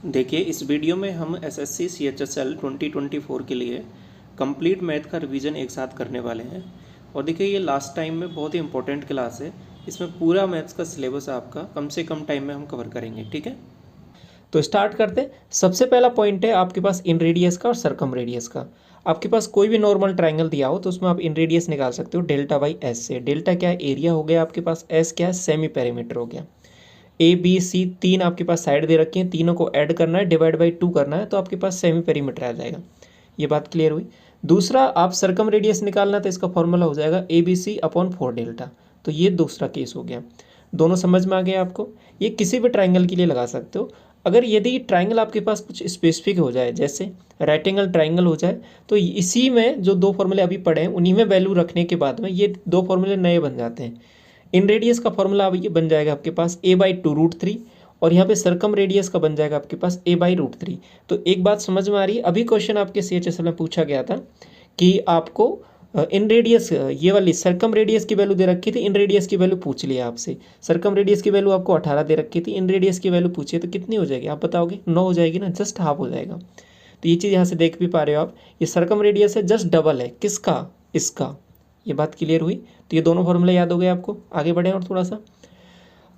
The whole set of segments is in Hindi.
देखिए, इस वीडियो में हम एसएससी सीएचएसएल 2024 के लिए कंप्लीट मैथ का रिवीजन एक साथ करने वाले हैं। और देखिए, ये लास्ट टाइम में बहुत ही इंपॉर्टेंट क्लास है। इसमें पूरा मैथ्स का सिलेबस आपका कम से कम टाइम में हम कवर करेंगे। ठीक है, तो स्टार्ट करते हैं। सबसे पहला पॉइंट है आपके पास इन रेडियस का और सरकम रेडियस का। आपके पास कोई भी नॉर्मल ट्राइंगल दिया हो तो उसमें आप इन रेडियस निकाल सकते हो डेल्टा बाई एस से। डेल्टा क्या है? एरिया हो गया आपके पास, एस क्या है? सेमी पेरीमीटर हो गया। ए बी सी तीन आपके पास साइड दे रखी हैं, तीनों को ऐड करना है, डिवाइड बाई 2 करना है, तो आपके पास सेमी पेरीमीटर आ जाएगा। ये बात क्लियर हुई। दूसरा, आप सरकम रेडियस निकालना है तो इसका फॉर्मूला हो जाएगा A B C upon 4 delta. तो ये दूसरा केस हो गया। दोनों समझ में आ गया आपको? ये किसी भी ट्राइंगल के लिए लगा सकते हो। अगर यदि ट्राइंगल आपके पास कुछ स्पेसिफिक हो जाए, जैसे राइट एंगल ट्राइंगल हो जाए, तो इसी में जो दो फॉर्मूले अभी पढ़े हैं उन्हीं में वैल्यू रखने के बाद में ये दो फॉर्मूले नए बन जाते हैं। इन रेडियस का फॉर्मूला अब ये बन जाएगा आपके पास a/2√3, और यहाँ पे सरकम रेडियस का बन जाएगा आपके पास a/√3। तो एक बात समझ में आ रही है? अभी क्वेश्चन आपके सीएचएसएल में पूछा गया था कि आपको इन रेडियस, ये वाली सरकम रेडियस की वैल्यू दे रखी थी, इन रेडियस की वैल्यू पूछ लिया आपसे। सरकम रेडियस की वैल्यू आपको 18 दे रखी थी, इन रेडियस की वैल्यू पूछिए तो कितनी हो जाएगी आप बताओगे? 9 हो जाएगी ना, जस्ट हाफ हो जाएगा। तो ये चीज़ यहाँ से देख भी पा रहे हो आप, ये सरकम रेडियस है, जस्ट डबल है किसका? इसका। ये बात क्लियर हुई? तो ये दोनों फॉर्मूले याद हो गए आपको। आगे बढ़ें और थोड़ा सा,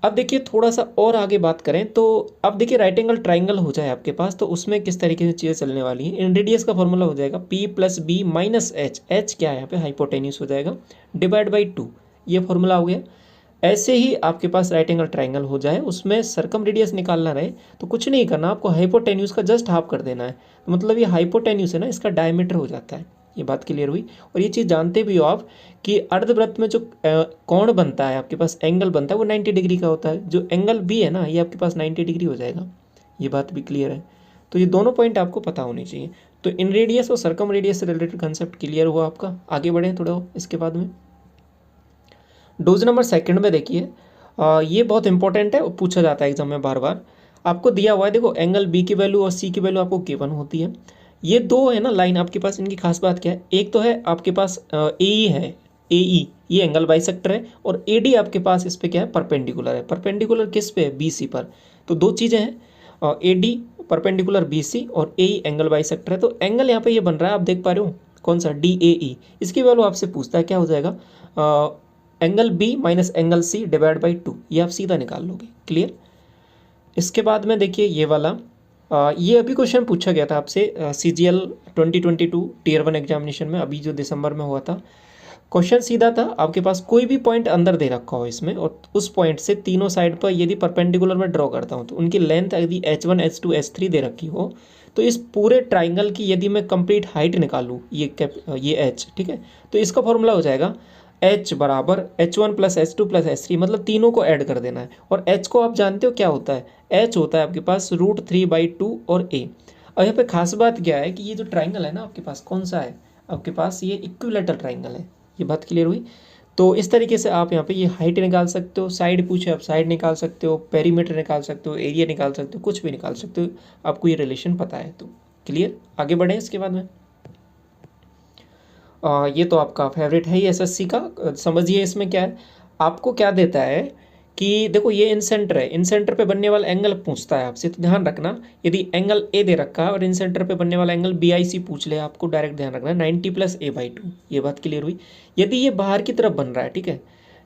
अब देखिए थोड़ा सा और आगे बात करें तो अब देखिए राइट एंगल ट्राइंगल हो जाए आपके पास तो उसमें किस तरीके से चीज़ें चलने वाली हैं। इन रेडियस का फॉर्मूला हो जाएगा p plus B minus H. H क्या है यहाँ पे? हाइपोटेन्यूस हो जाएगा, डिवाइड बाई 2। ये फॉर्मूला हो गया। ऐसे ही आपके पास राइट एंगल ट्राइंगल हो जाए, उसमें सरकम रेडियस निकालना रहे तो कुछ नहीं करना, आपको हाइपोटेन्यूस का जस्ट हाफ कर देना है। तो मतलब ये हाइपोटेन्यूस है ना, इसका डायमीटर हो जाता है। ये बात क्लियर हुई? और ये चीज़ जानते भी हो आप कि अर्धवृत्त में जो कोण बनता है आपके पास, एंगल बनता है, वो 90 डिग्री का होता है। जो एंगल बी है ना, ये आपके पास 90 डिग्री हो जाएगा। ये बात भी क्लियर है? तो ये दोनों पॉइंट आपको पता होनी चाहिए। तो इन रेडियस और सरकम रेडियस से रिलेटेड कंसेप्ट क्लियर हुआ आपका। आगे बढ़ें थोड़ा इसके बाद में। डोज नंबर सेकंड में देखिए, ये बहुत इंपॉर्टेंट है और पूछा जाता है एग्जाम में बार बार। आपको दिया हुआ है, देखो एंगल बी की वैल्यू और सी की वैल्यू आपको गिवन होती है। ये दो है ना लाइन आपके पास, इनकी खास बात क्या है? एक तो है आपके पास ए ई है, ए ई ये एंगल बाइसेक्टर है, और ए डी आपके पास इस पे क्या है? परपेंडिकुलर है। परपेंडिकुलर किस पे है? बी सी पर। तो दो चीज़ें हैं, A D perpendicular B C और ए ई एंगल बाइसेक्टर है। तो एंगल यहाँ पे ये बन रहा है, आप देख पा रहे हो कौन सा? D A E. इसकी वैल्यू आपसे पूछता है, क्या हो जाएगा? Angle B minus angle C divide by 2। ये आप सीधा निकाल लोगे। क्लियर? इसके बाद में देखिए ये वाला, ये अभी क्वेश्चन पूछा गया था आपसे CGL 2022 टीयर 1 एग्जामिनेशन में, अभी जो दिसंबर में हुआ था। क्वेश्चन सीधा था, आपके पास कोई भी पॉइंट अंदर दे रखा हो इसमें, और उस पॉइंट से तीनों साइड पर यदि परपेंडिकुलर में ड्रॉ करता हूँ तो उनकी लेंथ यदि H1 H2 H3 दे रखी हो, तो इस पूरे ट्राइंगल की यदि मैं कंप्लीट हाइट निकालूँ, ये H, ठीक है, तो इसका फॉर्मूला हो जाएगा H बराबर H1 plus H2 plus H3, मतलब तीनों को ऐड कर देना है। और H को आप जानते हो क्या होता है? H होता है आपके पास √3/2 और A। और यहाँ पे खास बात क्या है कि ये जो ट्राइंगल है ना आपके पास, कौन सा है आपके पास? ये इक्विलैटरल ट्राइंगल है। ये बात क्लियर हुई? तो इस तरीके से आप यहाँ पे ये हाइट निकाल सकते हो, साइड पूछे आप साइड निकाल सकते हो, पेरीमीटर निकाल सकते हो, एरिया निकाल सकते हो, कुछ भी निकाल सकते हो, आपको ये रिलेशन पता है तो। क्लियर? आगे बढ़ें इसके बाद में। ये तो आपका फेवरेट है ही एसएससी का। समझिए इसमें क्या है, आपको क्या देता है कि देखो ये इन सेंटर है, इन सेंटर पे बनने वाला एंगल पूछता है आपसे, तो ध्यान रखना यदि एंगल ए दे रखा है और इन सेंटर पे बनने वाला एंगल BIC पूछ ले, आपको डायरेक्ट ध्यान रखना 90 प्लस A/2। ये बात क्लियर हुई? यदि ये बाहर की तरफ बन रहा है, ठीक है,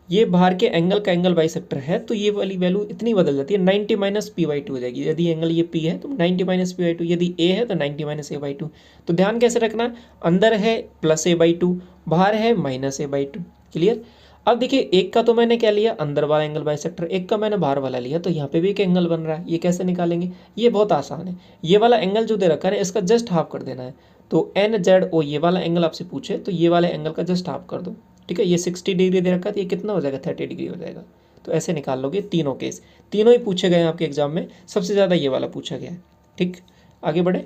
ये बाहर के एंगल का एंगल बाइसेक्टर है, तो ये वाली वैल्यू इतनी बदल जाती है, 90 माइनस P/2 हो जाएगी। यदि एंगल ये P है तो 90 माइनस P/2, यदि A है तो 90 माइनस A/2। तो ध्यान कैसे रखना, अंदर है प्लस A/2, बाहर है माइनस A/2। क्लियर? अब देखिए एक का तो मैंने क्या लिया, अंदर वाला एंगल बाइसेक्टर, एक का मैंने बाहर वाला लिया, तो यहाँ पे भी एक एंगल बन रहा है। ये कैसे निकालेंगे? ये बहुत आसान है। ये वाला एंगल जो दे रखा है इसका जस्ट हाफ कर देना है। तो NZO ये वाला एंगल आपसे पूछे तो ये वाले एंगल का जस्ट हाफ कर दो। ठीक है, ये 60 डिग्री दे रखा है तो ये कितना हो जाएगा? 30 डिग्री हो जाएगा। तो ऐसे निकाल लोगे तीनों केस। तीनों ही पूछे गए हैं आपके एग्जाम में, सबसे ज़्यादा ये वाला पूछा गया है। ठीक, आगे बढ़े।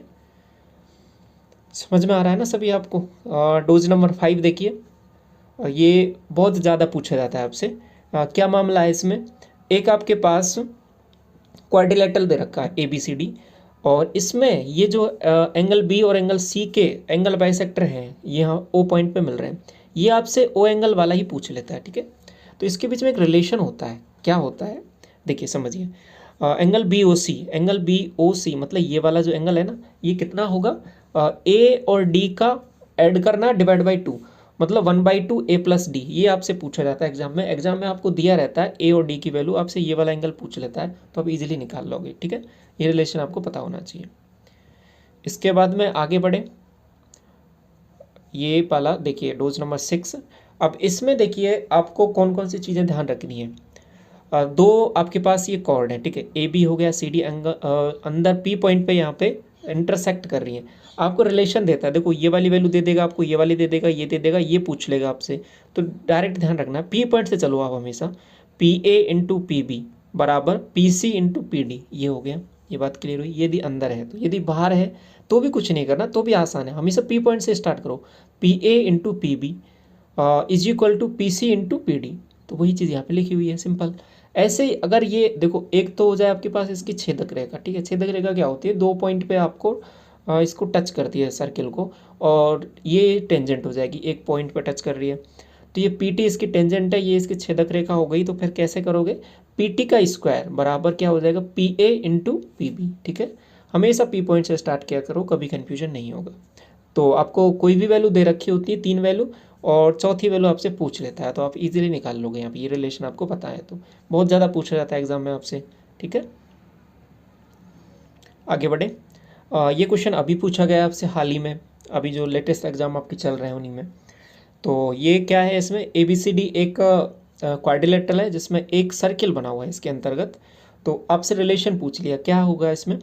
समझ में आ रहा है ना सभी आपको? डोज नंबर 5 देखिए, ये बहुत ज़्यादा पूछा जाता है आपसे। क्या मामला है इसमें? एक आपके पास क्वाड्रिलेटरल दे रखा है ABCD, और इसमें ये जो एंगल B और एंगल C के एंगल बाइसेक्टर हैं, यहाँ O पॉइंट पे मिल रहे हैं, ये आपसे O एंगल वाला ही पूछ लेता है। ठीक है, तो इसके बीच में एक रिलेशन होता है। क्या होता है देखिए समझिए, एंगल बी ओ सी, एंगल बी ओ सी मतलब ये वाला जो एंगल है ना, ये कितना होगा, ए और डी का ऐड करना डिवाइड बाई 2, मतलब 1/2 ए प्लस डी। ये आपसे पूछा जाता है एग्जाम में, एग्जाम में आपको दिया रहता है ए और डी की वैल्यू, आपसे ये वाला एंगल पूछ लेता है तो आप इजीली निकाल लोगे, ठीक है। ये रिलेशन आपको पता होना चाहिए। इसके बाद में आगे बढ़े, ये वाला देखिए डोज नंबर 6। अब इसमें देखिए आपको कौन कौन सी चीज़ें ध्यान रखनी है। दो आपके पास ये कॉर्ड है, ठीक है, ए बी हो गया, सी डी एंगल अंदर पी पॉइंट पे यहाँ पे इंटरसेक्ट कर रही है। आपको रिलेशन देता है, देखो ये वाली वैल्यू दे देगा आपको, ये वाली दे देगा, ये दे देगा, ये पूछ लेगा आपसे। तो डायरेक्ट ध्यान रखना है, पी पॉइंट से चलो आप हमेशा, P A into P B बराबर P C into P D, ये हो गया। ये बात क्लियर हुई। यदि अंदर है तो, यदि बाहर है तो भी कुछ नहीं करना, तो भी आसान है, हमेशा पी पॉइंट से स्टार्ट करो। P A into P B is equal to P C into P D, तो वही चीज़ यहाँ पे लिखी हुई है, सिंपल। ऐसे ही अगर ये देखो, एक तो हो जाए आपके पास इसकी छेदक रेखा, ठीक है। छेदक रेखा क्या होती है, 2 पॉइंट पे आपको इसको टच करती है सर्किल को, और ये टेंजेंट हो जाएगी, एक पॉइंट पे टच कर रही है, तो ये पी टी इसकी टेंजेंट है, ये इसकी छेदक रेखा हो गई। तो फिर कैसे करोगे, पी टी का स्क्वायर बराबर क्या हो जाएगा, P A into P B, ठीक है। हमेशा पी पॉइंट से स्टार्ट किया करो, कभी कन्फ्यूजन नहीं होगा। तो आपको कोई भी वैल्यू दे रखी होती है, 3 वैल्यू, और चौथी वैल्यू आपसे पूछ लेता है, तो आप इजीली निकाल लोगे यहाँ पे, ये रिलेशन आपको पता है तो। बहुत ज़्यादा पूछा जाता है एग्जाम में आपसे, ठीक है। आगे बढ़े, ये क्वेश्चन अभी पूछा गया आपसे हाल ही में, अभी जो लेटेस्ट एग्जाम आपके चल रहे हैं उन्हीं में। तो ये क्या है, इसमें ए बी सी डी एक क्वाड्रिलेटरल है जिसमें एक सर्किल बना हुआ है इसके अंतर्गत। तो आपसे रिलेशन पूछ लिया, क्या होगा इसमें,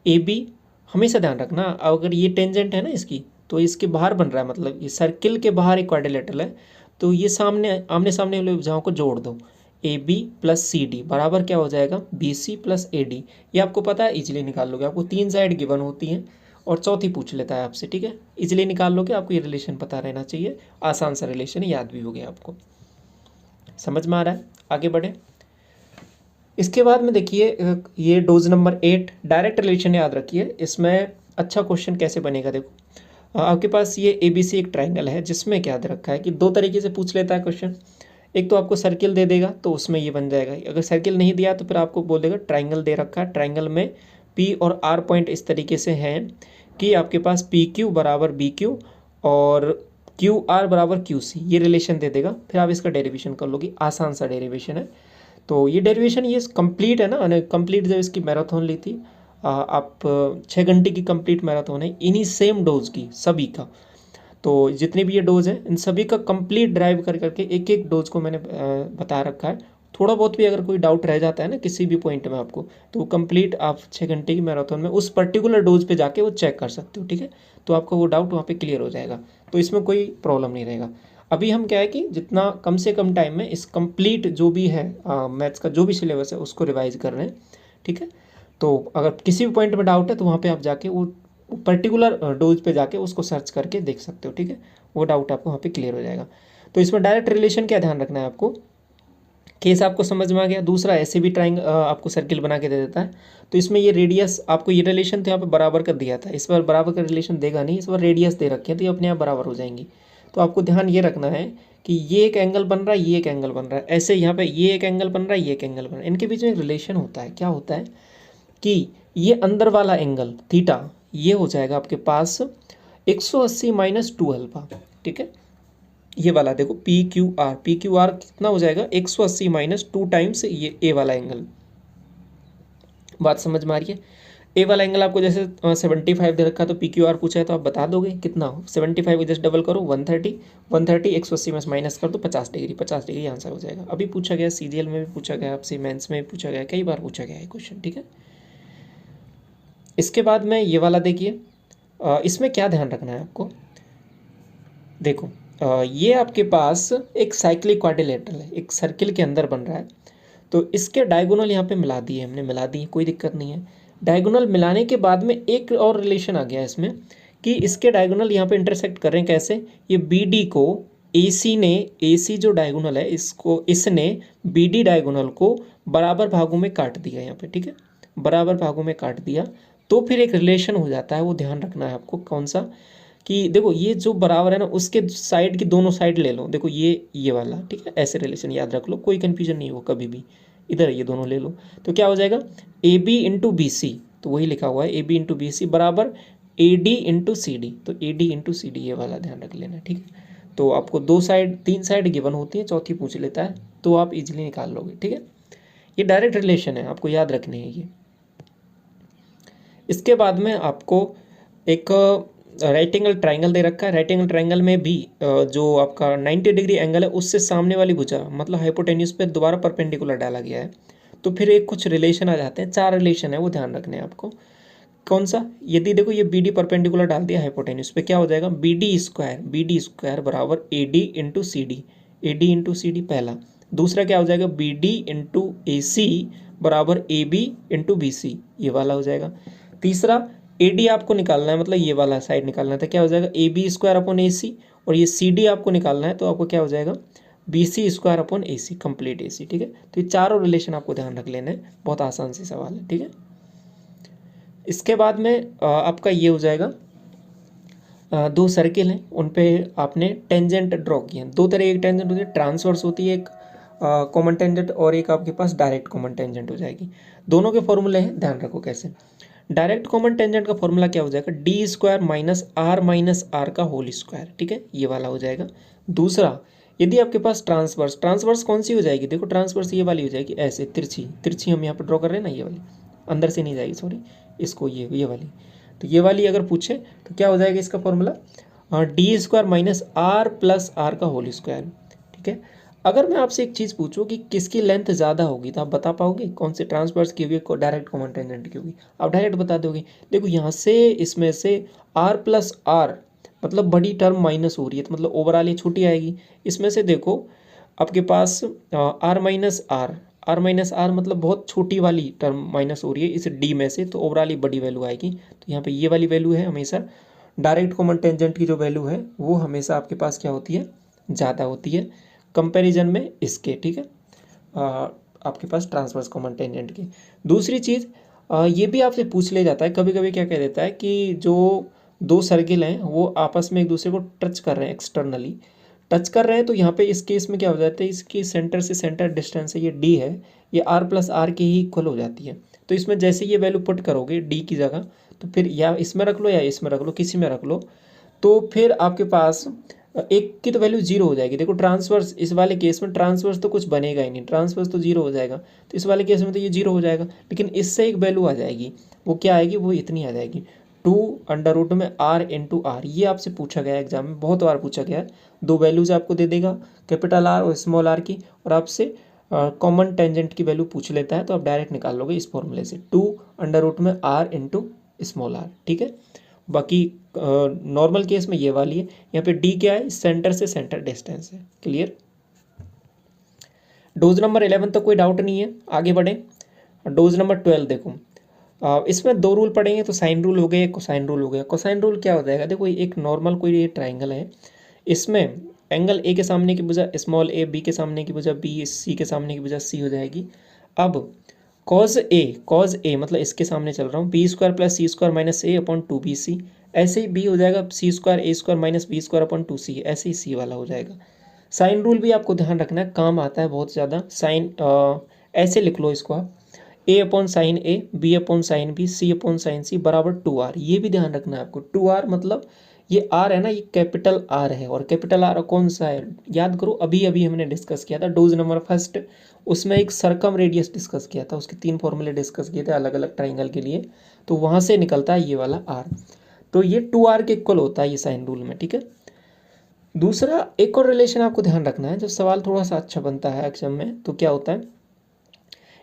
ए बी, हमेशा ध्यान रखना अगर ये टेंजेंट है ना इसकी, तो इसके बाहर बन रहा है, मतलब ये सर्किल के बाहर एक क्वाड्रिलेटरल है, तो ये सामने आमने सामने वाले भुजाओं को जोड़ दो, A B plus C D बराबर क्या हो जाएगा, B C plus A D. ये आपको पता है, इजीली निकाल लोगे, आपको 3 साइड गिवन होती हैं और चौथी पूछ लेता है आपसे, ठीक है। इजीली निकाल लोगे, आपको ये रिलेशन पता रहना चाहिए, आसान सा रिलेशन है, याद भी हो गया आपको, समझ में आ रहा है। आगे बढ़े, इसके बाद में देखिए ये डोज नंबर 8 डायरेक्ट रिलेशन याद रखिए। इसमें अच्छा क्वेश्चन कैसे बनेगा, देखो आपके पास ये ए बी सी एक ट्राइंगल है जिसमें क्या दे रखा है कि 2 तरीके से पूछ लेता है क्वेश्चन। एक तो आपको सर्किल दे देगा तो उसमें ये बन जाएगा, अगर सर्किल नहीं दिया तो फिर आपको बोल देगा ट्राइंगल दे रखा है, ट्राइंगल में पी और आर पॉइंट इस तरीके से हैं कि आपके पास पी क्यू बराबर बी क्यू और क्यू आर बराबर क्यू सी, ये रिलेशन दे देगा। फिर आप इसका डेरिवेशन कर लोगे, आसान सा डेरिवेशन है। तो ये डेरिवेशन ये कंप्लीट है ना, कंप्लीट जब इसकी मैराथन ली थी आप 6 घंटे की कंप्लीट मैराथन है इन्हीं सेम डोज की सभी का। तो जितने भी ये डोज हैं इन सभी का कंप्लीट ड्राइव कर करके एक एक डोज को मैंने बता रखा है। थोड़ा बहुत भी अगर कोई डाउट रह जाता है ना किसी भी पॉइंट में आपको, तो वो कंप्लीट आप 6 घंटे की मैराथन में उस पर्टिकुलर डोज पे जाके वो चेक कर सकते हो, ठीक है। तो आपका वो डाउट वहाँ पे क्लियर हो जाएगा, तो इसमें कोई प्रॉब्लम नहीं रहेगा। अभी हम क्या है कि जितना कम से कम टाइम में इस कंप्लीट जो भी है मैथ्स का जो भी सिलेबस है उसको रिवाइज कर रहे हैं, ठीक है। तो अगर किसी भी पॉइंट में डाउट है तो वहाँ पे आप जाके वो पर्टिकुलर डोज पे जाके उसको सर्च करके देख सकते हो, ठीक है। वो डाउट आपको वहाँ पे क्लियर हो जाएगा। तो इसमें डायरेक्ट रिलेशन क्या ध्यान रखना है आपको, केस आपको समझ में आ गया। दूसरा, ऐसे भी आपको सर्किल बना के दे देता है, तो इसमें ये रेडियस आपको ये रिलेशन तो यहाँ पे बराबर कर दिया था, इस बार बराबर का रिलेशन देगा नहीं, इस बार रेडियस दे रखे हैं तो ये अपने आप बराबर हो जाएंगी। तो आपको ध्यान ये रखना है कि ये एक एंगल बन रहा है, ये एक एंगल बन रहा है, ऐसे यहाँ पे ये एक एंगल बन रहा है, ये एक एंगल बन रहा है, इनके बीच में एक रिलेशन होता है। क्या होता है कि ये अंदर वाला एंगल थीटा ये हो जाएगा आपके पास 180 माइनस 2 अल्फा, ठीक है। ये वाला देखो पी क्यू आर कितना हो जाएगा 180 माइनस 2 टाइम्स ये ए वाला एंगल। बात समझ में आ रही है। ए वाला एंगल आपको जैसे 75 दे रखा है तो पी क्यू आर पूछा है तो आप बता दोगे कितना हो, 75 को जस्ट डबल करो 130 180 में माइनस कर दो 50 डिग्री, 50 डिग्री आंसर हो जाएगा। अभी पूछा गया, सीजीएल में भी पूछा गया, आपसे मेंस में भी पूछा गया, कई बार पूछा गया है क्वेश्चन, ठीक है। इसके बाद में ये वाला देखिए, इसमें क्या ध्यान रखना है आपको, देखो ये आपके पास एक साइक्लिक क्वाड्रिलेटरल है, एक सर्किल के अंदर बन रहा है, तो इसके डायगोनल यहाँ पे मिला दिए हमने, मिला दिए, कोई दिक्कत नहीं है। डायगोनल मिलाने के बाद में एक और रिलेशन आ गया इसमें कि इसके डायगोनल यहाँ पे इंटरसेक्ट कर रहे हैं, कैसे, ये बी डी को ए सी जो डायगोनल है इसको इसने बी डी डायगोनल को बराबर भागों में काट दिया यहाँ पे, ठीक है, बराबर भागों में काट दिया। तो फिर एक रिलेशन हो जाता है, वो ध्यान रखना है आपको, कौन सा, कि देखो ये जो बराबर है ना उसके साइड की दोनों साइड ले लो, देखो ये वाला, ठीक है, ऐसे रिलेशन याद रख लो, कोई कन्फ्यूजन नहीं हो कभी भी, इधर ये दोनों ले लो, तो क्या हो जाएगा A B into B C, तो वही लिखा हुआ है A B into B C बराबर A D into C D, तो A D into C D ये वाला ध्यान रख लेना, ठीक है। तो आपको 2 साइड 3 साइड गिवन होती है, चौथी पूछ लेता है तो आप इजीली निकाल लोगे, ठीक है। ये डायरेक्ट रिलेशन है, आपको याद रखनी है ये। इसके बाद में आपको एक राइट एंगल ट्राइंगल दे रखा है। राइट एंगल ट्राइंगल में भी जो आपका 90 डिग्री एंगल है उससे सामने वाली भुजा मतलब हाइपोटेन्यूज पे दोबारा परपेंडिकुलर डाला गया है, तो फिर एक कुछ रिलेशन आ जाते हैं, 4 रिलेशन है वो ध्यान रखने हैं आपको। कौन सा, यदि देखो ये बी डी परपेंडिकुलर डाल दिया हाइपोटेन्यूज पे, क्या हो जाएगा बी डी स्क्वायर बराबर A D into C D, A D into C D पहला। दूसरा क्या हो जाएगा B D into A C बराबर A B into B C, ये वाला हो जाएगा। तीसरा ए डी आपको निकालना है, मतलब ये वाला साइड निकालना है, तो क्या हो जाएगा ए बी स्क्वायर अपॉन ए सी, और ये सी डी आपको निकालना है तो आपको क्या हो जाएगा बी सी स्क्वायर अपॉन ए सी, कंप्लीट ए सी, ठीक है। तो ये चारों रिलेशन आपको ध्यान रख लेना है, बहुत आसान सी सवाल है, ठीक है। इसके बाद में आपका ये हो जाएगा 2 सर्किल हैं, उन पे आपने टेंजेंट ड्रॉ किए हैं। 2 तरह की टेंजेंट होती है, ट्रांसवर्स होती है एक कॉमन टेंजेंट, और एक आपके पास डायरेक्ट कॉमन टेंजेंट हो जाएगी। दोनों के फॉर्मूले हैं, ध्यान रखो कैसे। डायरेक्ट कॉमन टेंजेंट का फॉर्मूला क्या हो जाएगा डी स्क्वायर माइनस आर का होल स्क्वायर, ठीक है, ये वाला हो जाएगा। दूसरा यदि आपके पास ट्रांसवर्स कौन सी हो जाएगी, देखो ट्रांसवर्स ये वाली हो जाएगी, ऐसे तिरछी हम यहाँ पर ड्रॉ कर रहे हैं ना, ये वाली अंदर से नहीं जाएगी, सॉरी, इसको ये वाली, तो ये वाली अगर पूछे तो क्या हो जाएगा इसका formula D square minus R plus R का होल स्क्वायर, ठीक है। अगर मैं आपसे एक चीज़ पूछूं कि किसकी लेंथ ज़्यादा होगी तो आप बता पाओगे कौन से ट्रांसवर्स की होगी, डायरेक्ट कॉमन टेंजेंट की होगी, आप डायरेक्ट बता दोगे। देखो यहाँ से इसमें से आर प्लस आर मतलब बड़ी टर्म माइनस हो रही है, तो मतलब ओवरऑल ये छोटी आएगी। इसमें से देखो आपके पास आर माइनस आर मतलब बहुत छोटी वाली टर्म माइनस हो रही है इस डी में से, तो ओवरऑल ही बड़ी वैल्यू आएगी। तो यहाँ पे ये वाली वैल्यू है हमेशा, डायरेक्ट कॉमन टेंजेंट की जो वैल्यू है वो हमेशा आपके पास क्या होती है ज़्यादा होती है कंपैरिजन में इसके, ठीक है, आपके पास ट्रांसवर्स कॉमन टेंजेंट की। दूसरी चीज़ ये भी आपसे पूछ ले जाता है कभी कभी, क्या कह देता है कि जो 2 सर्किल हैं वो आपस में एक दूसरे को टच कर रहे हैं, एक्सटर्नली टच कर रहे हैं, तो यहाँ पे इस केस में क्या हो जाता है, इसकी सेंटर से सेंटर डिस्टेंस है ये डी है, ये आर प्लस आर के ही इक्वल हो जाती है। तो इसमें जैसे ये वैल्यू पुट करोगे डी की जगह, तो फिर या इसमें रख लो या इसमें रख लो, किसी में रख लो, तो फिर आपके पास एक की तो वैल्यू 0 हो जाएगी। देखो ट्रांसवर्स, इस वाले केस में ट्रांसवर्स तो कुछ बनेगा ही नहीं, ट्रांसवर्स तो 0 हो जाएगा, तो इस वाले केस में तो ये 0 हो जाएगा। लेकिन इससे एक वैल्यू आ जाएगी, वो क्या आएगी, वो इतनी आ जाएगी 2 में आर इंटू आर। ये आपसे पूछा गया एग्जाम में, बहुत बार पूछा गया है। 2 वैल्यूज आपको दे देगा, कैपिटल आर और स्मॉल आर की, और आपसे कॉमन टेंजेंट की वैल्यू पूछ लेता है, तो आप डायरेक्ट निकाल लोगे इस फॉर्मूले से 2 में आर इंटू स्मॉल आर, ठीक है। बाकी नॉर्मल केस में ये वाली है, यहाँ पे डी क्या है, सेंटर से सेंटर डिस्टेंस है, क्लियर। डोज नंबर 11 तक कोई डाउट नहीं है, आगे बढ़े। डोज नंबर 12 देखो, इसमें 2 रूल पढ़ेंगे, तो साइन रूल हो गया, कोसाइन रूल हो गया। कोसाइन रूल क्या हो जाएगा, देखो एक नॉर्मल कोई ये ट्राइंगल है, इसमें एंगल ए के सामने की भुजा स्मॉल ए, बी के सामने की भुजा बी, सी के सामने की भुजा सी हो जाएगी। अब कॉज ए मतलब इसके सामने चल रहा हूँ, B square plus C square minus A upon 2bc, ऐसे ही बी हो जाएगा सी स्क्वायर ए square minus B square upon 2c, ऐसे ही सी वाला हो जाएगा। साइन रूल भी आपको ध्यान रखना है, काम आता है बहुत ज़्यादा। साइन ऐसे लिख लो इसको आप, ए अपॉन साइन ए, B upon sine B, C upon sine सी बराबर 2r। ये भी ध्यान रखना है आपको, 2r मतलब ये आर है ना, ये कैपिटल आर है, और कैपिटल आर कौन सा है याद करो, अभी अभी हमने डिस्कस किया था डोज नंबर फर्स्ट, उसमें एक सर्कम रेडियस डिस्कस किया था, उसके 3 फॉर्मूले डिस्कस किए थे अलग अलग ट्राइंगल के लिए, तो वहाँ से निकलता है ये वाला आर, तो ये 2r के इक्वल होता है ये साइन रूल में, ठीक है। दूसरा एक और रिलेशन आपको ध्यान रखना है, जब सवाल थोड़ा सा अच्छा बनता है एग्जाम में, तो क्या होता है,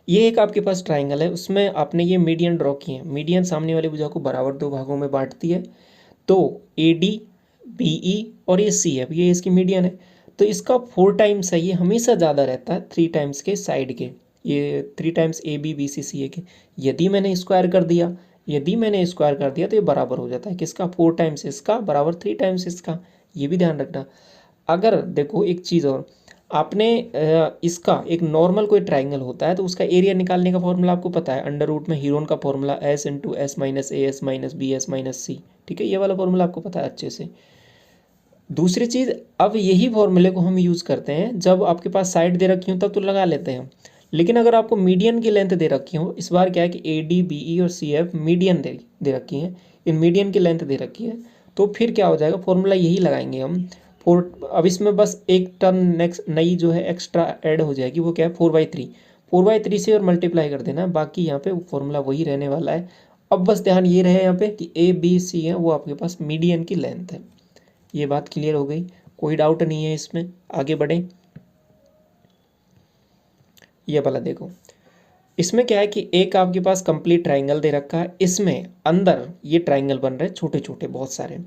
ये एक आपके पास ट्राइंगल है, उसमें आपने ये मीडियन ड्रॉ किए हैं, मीडियन सामने वाली भुजा को बराबर 2 भागों में बांटती है, तो ए डी बी ई और ये सी है, ये इसकी मीडियन है, तो इसका 4 टाइम्स है, ये हमेशा ज़्यादा रहता है 3 टाइम्स के साइड के, ये 3 times A B B C C A के। यदि मैंने स्क्वायर कर दिया तो ये बराबर हो जाता है किसका, 4 टाइम्स इसका बराबर 3 टाइम्स इसका, ये भी ध्यान रखना। अगर देखो एक चीज़ और, आपने इसका एक नॉर्मल कोई ट्राइंगल होता है तो उसका एरिया निकालने का फॉर्मूला आपको पता है, अंडर रूट में हीरोन का formula s into s minus a s minus b s minus c, ठीक है, ये वाला फॉर्मूला आपको पता है अच्छे से। दूसरी चीज़, अब यही फॉर्मूले को हम यूज़ करते हैं जब आपके पास साइड दे रखी हो तब तो लगा लेते हैं, लेकिन अगर आपको मीडियन की लेंथ दे रखी हो, इस बार क्या है कि ए डी बी ई और सी एफ मीडियन दे रखी है, इन मीडियन की लेंथ दे रखी है, तो फिर क्या हो जाएगा, फॉर्मूला यही लगाएंगे हम। अब इसमें बस एक टर्म नेक्स्ट नई जो है एक्स्ट्रा ऐड हो जाएगी, वो क्या है 4/3, 4/3 से और मल्टीप्लाई कर देना, बाकी यहाँ पे फॉर्मूला वही रहने वाला है। अब बस ध्यान ये रहे यहाँ पे कि ए बी सी है वो आपके पास मीडियन की लेंथ है। ये बात क्लियर हो गई, कोई डाउट नहीं है इसमें, आगे बढ़े। ये वाला देखो, इसमें क्या है कि एक आपके पास कंप्लीट ट्राइंगल दे रखा है, इसमें अंदर ये ट्राइंगल बन रहे हैं छोटे छोटे बहुत सारे।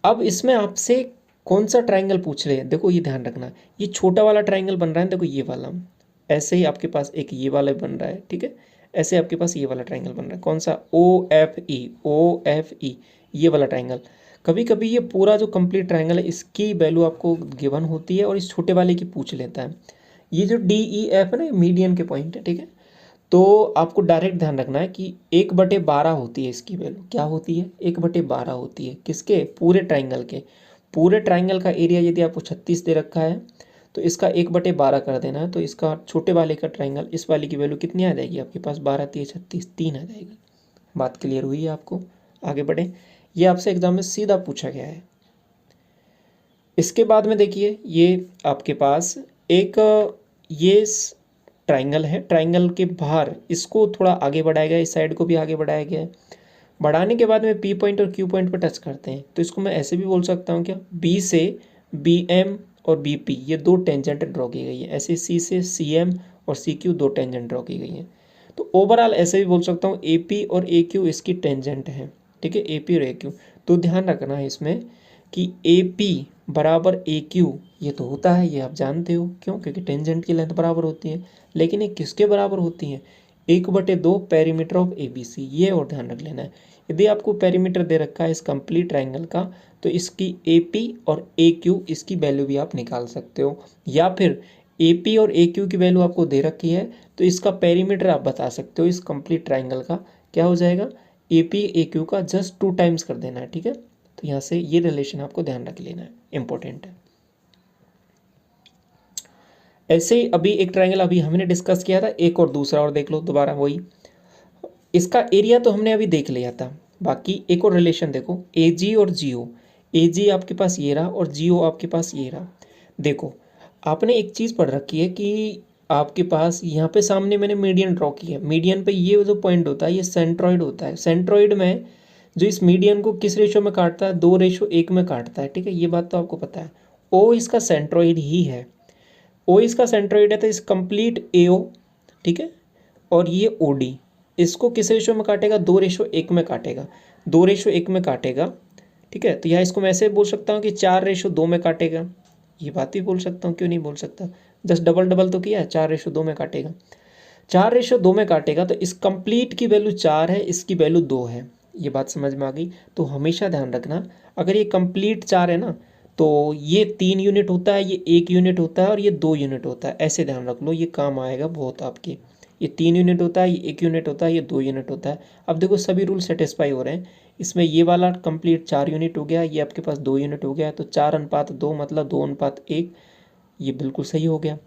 अब इसमें आपसे कौन सा ट्राइंगल पूछ रहे हैं, देखो ये ध्यान रखना, ये छोटा वाला ट्राइंगल बन रहा है, देखो ये वाला, ऐसे ही आपके पास एक ये वाला बन रहा है, ठीक है, ऐसे आपके पास ये वाला ट्राइंगल बन रहा है, कौन सा, ओ एफ ई, ये वाला ट्राइंगल। कभी कभी ये पूरा जो कंप्लीट ट्राइंगल है इसकी वैल्यू आपको गिवन होती है और इस छोटे वाले की पूछ लेता है। ये जो डी ई एफ है ना, मीडियन के पॉइंट है, ठीक है। तो आपको डायरेक्ट ध्यान रखना है कि 1/12 होती है इसकी वैल्यू, क्या होती है, 1/12 होती है, किसके, पूरे ट्राइंगल के। पूरे ट्राइंगल का एरिया यदि आपको 36 दे रखा है तो इसका 1/12 कर देना है, तो इसका छोटे वाले का ट्राइंगल इस वाले की वैल्यू कितनी आ जाएगी आपके पास, 12 3 36, 3 आ जाएगी। बात क्लियर हुई है आपको, आगे बढ़े। ये आपसे एग्जाम में सीधा पूछा गया है। इसके बाद में देखिए, ये आपके पास एक ये ट्राइंगल है, ट्राइंगल के बाहर इसको थोड़ा आगे बढ़ाया गया है, इस साइड को भी आगे बढ़ाया गया है। बढ़ाने के बाद में पी पॉइंट और क्यू पॉइंट पर टच करते हैं, तो इसको मैं ऐसे भी बोल सकता हूँ क्या, बी से बी एम और बी पी ये दो टेंजेंट ड्रॉ की गई है, ऐसे सी से सी एम और सी क्यू दो टेंजेंट ड्रॉ की गई हैं। तो ओवरऑल ऐसे भी बोल सकता हूँ ए पी और ए क्यू इसकी टेंजेंट है, ठीक है, ए पी और ए क्यू। तो ध्यान रखना है इसमें कि ए पी बराबर ए क्यू ये तो होता है, ये आप जानते हो, क्यों, क्योंकि टेंजेंट की लेंथ बराबर होती है। लेकिन ये किसके बराबर होती हैं, 1/2 perimeter of A B C, ये और ध्यान रख लेना है। यदि आपको पेरीमीटर दे रखा है इस कंप्लीट ट्राइंगल का, तो इसकी ए पी और ए क्यू इसकी वैल्यू भी आप निकाल सकते हो, या फिर ए पी और ए क्यू की वैल्यू आपको दे रखी है तो इसका पेरीमीटर आप बता सकते हो इस कंप्लीट ट्राइंगल का, क्या हो जाएगा, ए पी ए क्यू का जस्ट 2 टाइम्स कर देना है, ठीक है। तो यहाँ से ये रिलेशन आपको ध्यान रख लेना है, इंपॉर्टेंट है। ऐसे ही अभी एक ट्राइंगल अभी हमने डिस्कस किया था, एक और दूसरा और देख लो दोबारा वही। इसका एरिया तो हमने अभी देख लिया था, बाकी एक और रिलेशन देखो, ए जी और जियो। ए जी आपके पास ये रहा और जियो आपके पास ये रहा। देखो आपने एक चीज़ पढ़ रखी है कि आपके पास यहाँ पे सामने मैंने मीडियन ड्रॉ की है, मीडियन पे ये जो पॉइंट होता है ये सेंट्रॉइड होता है। सेंट्रॉइड में जो इस मीडियन को किस रेशो में काटता है, 2:1 में काटता है, ठीक है, ये बात तो आपको पता है। ओ इसका सेंट्रॉइड ही है, ओ इसका सेंट्रॉइड है, तो इस कंप्लीट ए ओ, ठीक है, और ये ओ डी, इसको किस रेशो में काटेगा, 2:1 में काटेगा, 2:1 में काटेगा, ठीक है। तो यहाँ इसको मैं ऐसे बोल सकता हूँ कि 4:2 में काटेगा, ये बात भी बोल सकता हूँ, क्यों नहीं बोल सकता, जस्ट डबल डबल तो किया है, 4:2 में काटेगा, 4:2 में काटेगा। तो इस कंप्लीट की वैल्यू 4 है, इसकी वैल्यू 2 है, ये बात समझ में आ गई। तो हमेशा ध्यान रखना, अगर ये कंप्लीट 4 है ना, तो ये 3 यूनिट होता है, ये 1 यूनिट होता है और ये 2 यूनिट होता है, ऐसे ध्यान रख लो, ये काम आएगा बहुत आपके। ये 3 यूनिट होता है, ये 1 यूनिट होता है, ये 2 यूनिट होता है। अब देखो सभी रूल सेटिस्फाई हो रहे हैं, इसमें ये वाला कंप्लीट 4 यूनिट हो गया, ये आपके पास 2 यूनिट हो गया, तो 4:2 मतलब 2:1, ये बिल्कुल सही हो गया।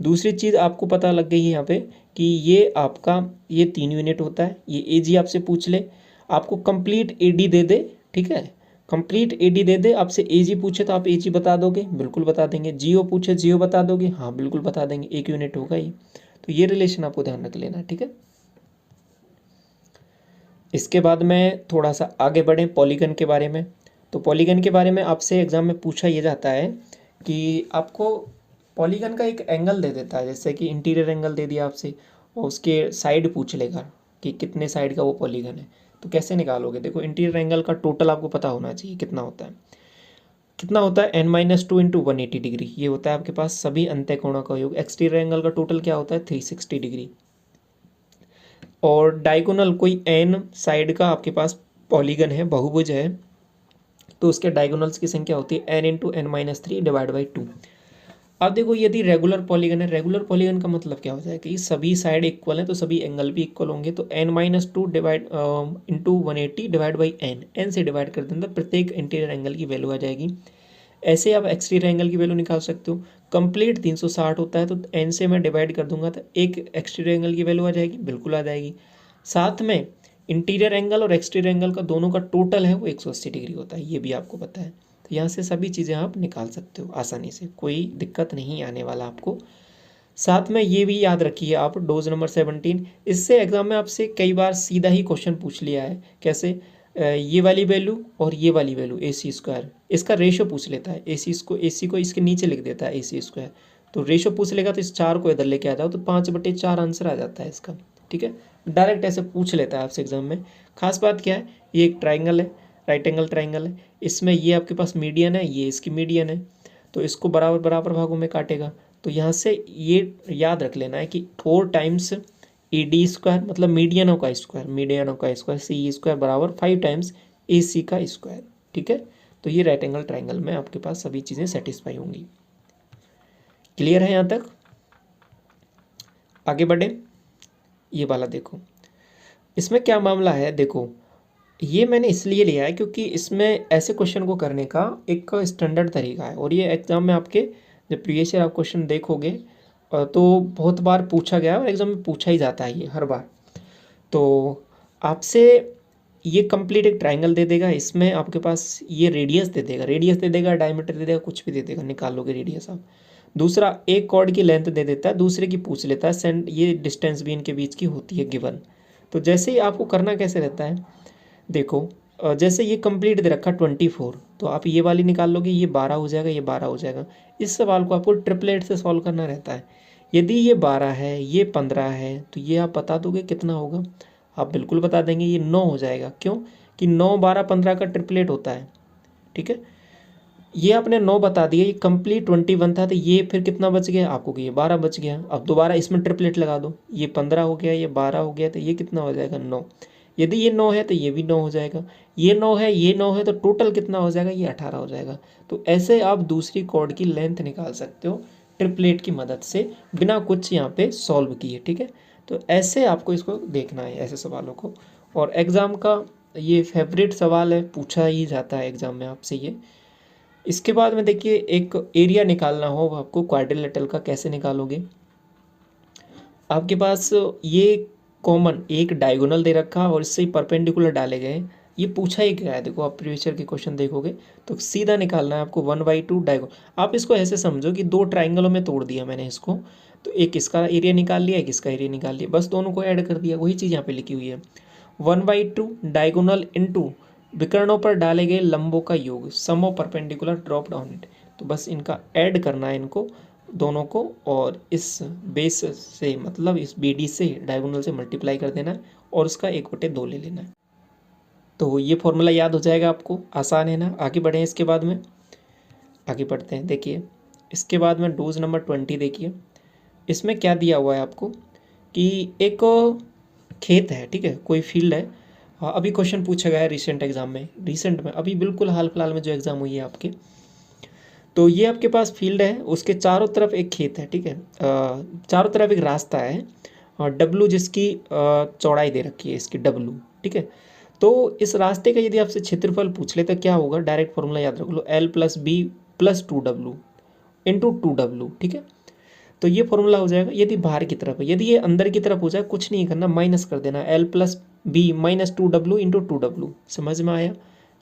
दूसरी चीज़ आपको पता लग गई है यहाँ पे कि ये आपका ये 3 यूनिट होता है, ये ए जी आपसे पूछ ले, आपको कंप्लीट ए डी दे दे, ठीक है, कंप्लीट ए डी दे दे, आपसे ए जी पूछे तो आप ए जी बता दोगे, बिल्कुल बता देंगे, जियो पूछे जियो बता दोगे, हाँ बिल्कुल बता देंगे, 1 यूनिट होगा ये। तो ये रिलेशन आपको ध्यान रख लेना है, ठीक है। इसके बाद में थोड़ा सा आगे बढ़ें पॉलीगन के बारे में। तो पॉलीगन के बारे में आपसे एग्जाम में पूछा ये जाता है कि आपको पॉलीगन का एक एंगल दे देता है, जैसे कि इंटीरियर एंगल दे दिया आपसे, और उसके साइड पूछ लेगा कि कितने साइड का वो पॉलीगन है। तो कैसे निकालोगे, देखो इंटीरियर एंगल का टोटल आपको पता होना चाहिए कितना होता है, कितना होता है, n-2 इंटू 180 डिग्री, ये होता है आपके पास सभी अंत्य कोणों का योग। एक्सटीरियर एंगल का टोटल क्या होता है, 360 डिग्री। और डायगोनल कोई n साइड का आपके पास पॉलीगन है, बहुभुज है, तो उसके डायगोनल्स की संख्या होती है n into n-3 divide by 2। अब देखो यदि रेगुलर पॉलीगन है, रेगुलर पॉलीगन का मतलब क्या हो जाएगा कि सभी साइड इक्वल है तो सभी एंगल भी इक्वल होंगे, तो n-2 divide into 180 divide by n से डिवाइड कर देंगे, प्रत्येक इंटीरियर एंगल की वैल्यू आ जाएगी ऐसे आप एक्सटीरियर एंगल की वैल्यू निकाल सकते हो। कंप्लीट 360 होता है तो n से मैं डिवाइड कर दूंगा तो एक एक्सटीरियर एंगल की वैल्यू आ जाएगी, बिल्कुल आ जाएगी। साथ में इंटीरियर एंगल और एक्सटीरियर एंगल का दोनों का टोटल है वो 180 डिग्री होता है, ये भी आपको पता है। तो यहाँ से सभी चीज़ें आप निकाल सकते हो आसानी से, कोई दिक्कत नहीं आने वाला आपको। साथ में ये भी याद रखिए आप डोज नंबर 17, इससे एग्जाम में आपसे कई बार सीधा ही क्वेश्चन पूछ लिया है। कैसे? ये वाली वैल्यू और ये वाली वैल्यू AC², इसका रेशो पूछ लेता है। AC को इसके नीचे लिख देता है AC², तो रेशो पूछ लेगा तो इस 4 को इधर लेके आ जाओ तो 5/4 आंसर आ जाता है इसका। ठीक है, डायरेक्ट ऐसे पूछ लेता है आपसे एग्जाम में। खास बात क्या है, ये एक ट्राइंगल है, राइट एंगल ट्राइंगल है, इसमें ये आपके पास मीडियन है, ये इसकी मीडियन है, तो इसको बराबर बराबर भागों में काटेगा। तो यहाँ से ये याद रख लेना है कि 4 टाइम्स AD² मतलब मीडियनों का स्क्वायर CE² बराबर 5 टाइम्स AC का स्क्वायर। ठीक है, तो ये राइट एंगल ट्राइंगल में आपके पास सभी चीज़ें सेटिस्फाई होंगी। क्लियर है यहाँ तक? आगे बढ़े। ये वाला देखो, इसमें क्या मामला है। देखो, ये मैंने इसलिए लिया है क्योंकि इसमें ऐसे क्वेश्चन को करने का एक स्टैंडर्ड तरीका है, और ये एग्जाम में आपके जब प्रीवियस ईयर आप क्वेश्चन देखोगे तो बहुत बार पूछा गया है और एग्जाम में पूछा ही जाता है ये हर बार। तो आपसे ये कंप्लीट एक ट्राइंगल दे देगा, इसमें आपके पास ये रेडियस दे देगा, डायमीटर दे देगा, कुछ भी दे देगा, निकाल लोगे रेडियस आप। दूसरा, एक कॉर्ड की लेंथ दे देता है, दूसरे की पूछ लेता है, सेंड ये डिस्टेंस भी इनके बीच की होती है गिवन। तो जैसे ही आपको करना कैसे रहता है, देखो जैसे ये कंप्लीट दे रखा 24, तो आप ये वाली निकाल लोगे, ये 12 हो जाएगा, ये 12 हो जाएगा। इस सवाल को आपको ट्रिपलेट से सॉल्व करना रहता है। यदि ये 12 है, ये 15 है, तो ये आप बता दोगे कितना होगा? आप बिल्कुल बता देंगे, ये 9 हो जाएगा। क्यों? कि 9, 12, 15 का ट्रिपलेट होता है। ठीक है, ये आपने 9 बता दिया, ये कंप्लीट 21 था, तो ये फिर कितना बच गया आपको? कि ये 12 बच गया। अब दोबारा इसमें ट्रिपलेट लगा दो, ये 15 हो गया, ये 12 हो गया, तो ये कितना हो जाएगा? 9। यदि ये 9 है तो ये भी 9 हो जाएगा, ये 9 है, ये 9 है, तो टोटल कितना हो जाएगा? ये 18 हो जाएगा। तो ऐसे आप दूसरी कॉर्ड की लेंथ निकाल सकते हो ट्रिपलेट की मदद से, बिना कुछ यहाँ पे सॉल्व किए। ठीक है, तो ऐसे आपको इसको देखना है, ऐसे सवालों को। और एग्ज़ाम का ये फेवरेट सवाल है, पूछा ही जाता है एग्ज़ाम में आपसे ये। इसके बाद में देखिए, एक एरिया निकालना हो आपको क्वाड्रिलेटरल का, कैसे निकालोगे? आपके पास ये कॉमन एक डायगोनल दे रखा और इससे ही परपेंडिकुलर डाले गए, ये पूछा ही गया है। देखो, आप प्रीवियस ईयर के क्वेश्चन देखोगे तो सीधा निकालना है आपको 1/2 डायगोनल। आप इसको ऐसे समझो कि 2 ट्राइंगलों में तोड़ दिया मैंने इसको, तो एक इसका एरिया निकाल लिया, एक इसका एरिया निकाल लिया, बस दोनों को ऐड कर दिया। वही चीज़ यहाँ पे लिखी हुई है, 1/2 डायगोनल इंटू विकर्णों पर डाले गए लंबों का योग, sum of perpendicular drop down it. तो बस इनका ऐड करना है, इनको दोनों को, और इस बेस से मतलब इस BD से डायगोनल से मल्टीप्लाई कर देना है और उसका 1/2 ले लेना है। तो ये फॉर्मूला याद हो जाएगा आपको, आसान है ना। आगे बढ़ें, इसके बाद में आगे बढ़ते हैं। देखिए, इसके बाद में डोज नंबर 20 देखिए, इसमें क्या दिया हुआ है आपको कि एक खेत है, ठीक है, कोई फील्ड है। अभी क्वेश्चन पूछा गया है रिसेंट एग्जाम में, अभी बिल्कुल हाल फिलहाल में जो एग्ज़ाम हुई है आपके, तो ये आपके पास फील्ड है, उसके चारों तरफ एक खेत है। ठीक है, चारों तरफ एक रास्ता है और W जिसकी चौड़ाई दे रखी है, इसकी W। ठीक है, तो इस रास्ते का यदि आपसे क्षेत्रफल पूछ ले तो क्या होगा? डायरेक्ट फॉर्मूला याद रख लो, L + B + 2W into 2W। ठीक है, तो ये फॉर्मूला हो जाएगा। यदि बाहर की तरफ है, यदि ये अंदर की तरफ हो जाए, कुछ नहीं करना, माइनस कर देना, L + B - 2W into 2W। समझ में आया?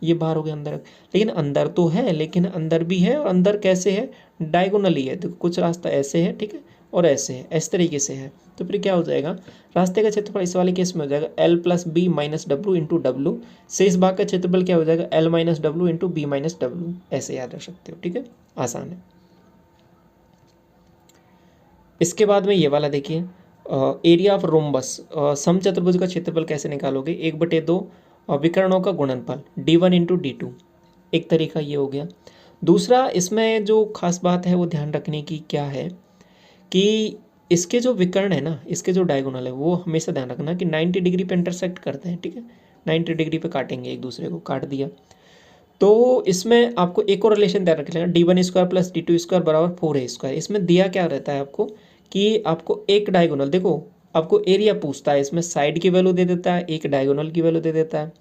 ये बाहर हो गया, अंदर। लेकिन अंदर तो है, लेकिन अंदर भी है, और अंदर कैसे है? डायगोनली है। देखो, कुछ रास्ता ऐसे है, ठीक है, और ऐसे है, इस तरीके से है। तो फिर क्या हो जाएगा? रास्ते का क्षेत्रफल इस वाले केस में हो जाएगा L + B - W into W, से इस भाग का क्षेत्रफल क्या हो जाएगा? L - W into B - W। ऐसे याद रख सकते हो। ठीक है, आसान है। इसके बाद में ये वाला देखिए, एरिया ऑफ रोम्बस, समचतुर्भुज का क्षेत्रफल कैसे निकालोगे? 1/2 विकर्णों का गुणनफल D1 इंटू D2। एक तरीका ये हो गया। दूसरा, इसमें जो खास बात है वो ध्यान रखने की क्या है कि इसके जो विकर्ण है ना, इसके जो डायगोनल है, वो हमेशा ध्यान रखना कि 90 डिग्री पे इंटरसेक्ट करते हैं। ठीक है, 90 डिग्री पे काटेंगे, एक दूसरे को काट दिया। तो इसमें आपको एक और रिलेशन ध्यान रख लेना, D1² + D2² बराबर 4A²। इसमें दिया क्या रहता है आपको कि आपको एक डायगोनल, देखो आपको एरिया पूछता है, इसमें साइड की वैल्यू दे देता है, एक डायगोनल की वैल्यू दे देता है,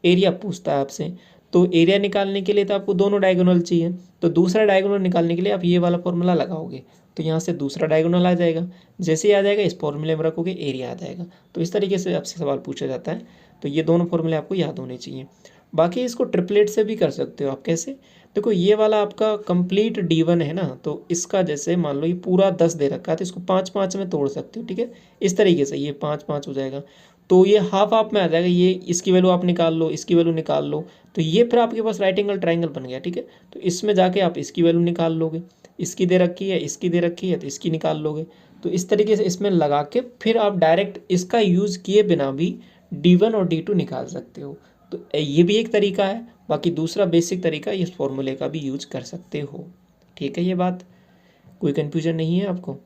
एरिया पूछता है आपसे। तो एरिया निकालने के लिए तो आपको दोनों डायगोनल चाहिए, तो दूसरा डायगोनल निकालने के लिए आप ये वाला फॉर्मूला लगाओगे, तो यहाँ से दूसरा डायगोनल आ जाएगा। जैसे ही आ जाएगा इस फॉर्मूले में रखोगे, एरिया आ जाएगा। तो इस तरीके से आपसे सवाल पूछा जाता है। तो ये दोनों फॉर्मूले आपको याद होने चाहिए। बाकी इसको ट्रिपलेट से भी कर सकते हो आप। कैसे? देखो ये वाला आपका कंप्लीट D1 है ना, तो इसका जैसे मान लो ये पूरा 10 दे रखा है, तो इसको 5-5 में तोड़ सकते हो। ठीक है, इस तरीके से ये 5-5 हो जाएगा, तो ये हाफ हाफ में आ जाएगा। ये इसकी वैल्यू आप निकाल लो, इसकी वैल्यू निकाल लो, तो ये फिर आपके पास राइट एंगल ट्राइंगल बन गया। ठीक है, तो इसमें जाके आप इसकी वैल्यू निकाल लोगे, इसकी दे रखी है, इसकी दे रखी है, तो इसकी निकाल लोगे। तो इस तरीके से इसमें लगा के फिर आप डायरेक्ट इसका यूज़ किए बिना भी D1 और D2 निकाल सकते हो। तो ये भी एक तरीका है। बाकी दूसरा बेसिक तरीका इस फॉर्मूले का भी यूज कर सकते हो। ठीक है, ये बात कोई कन्फ्यूजन नहीं है आपको।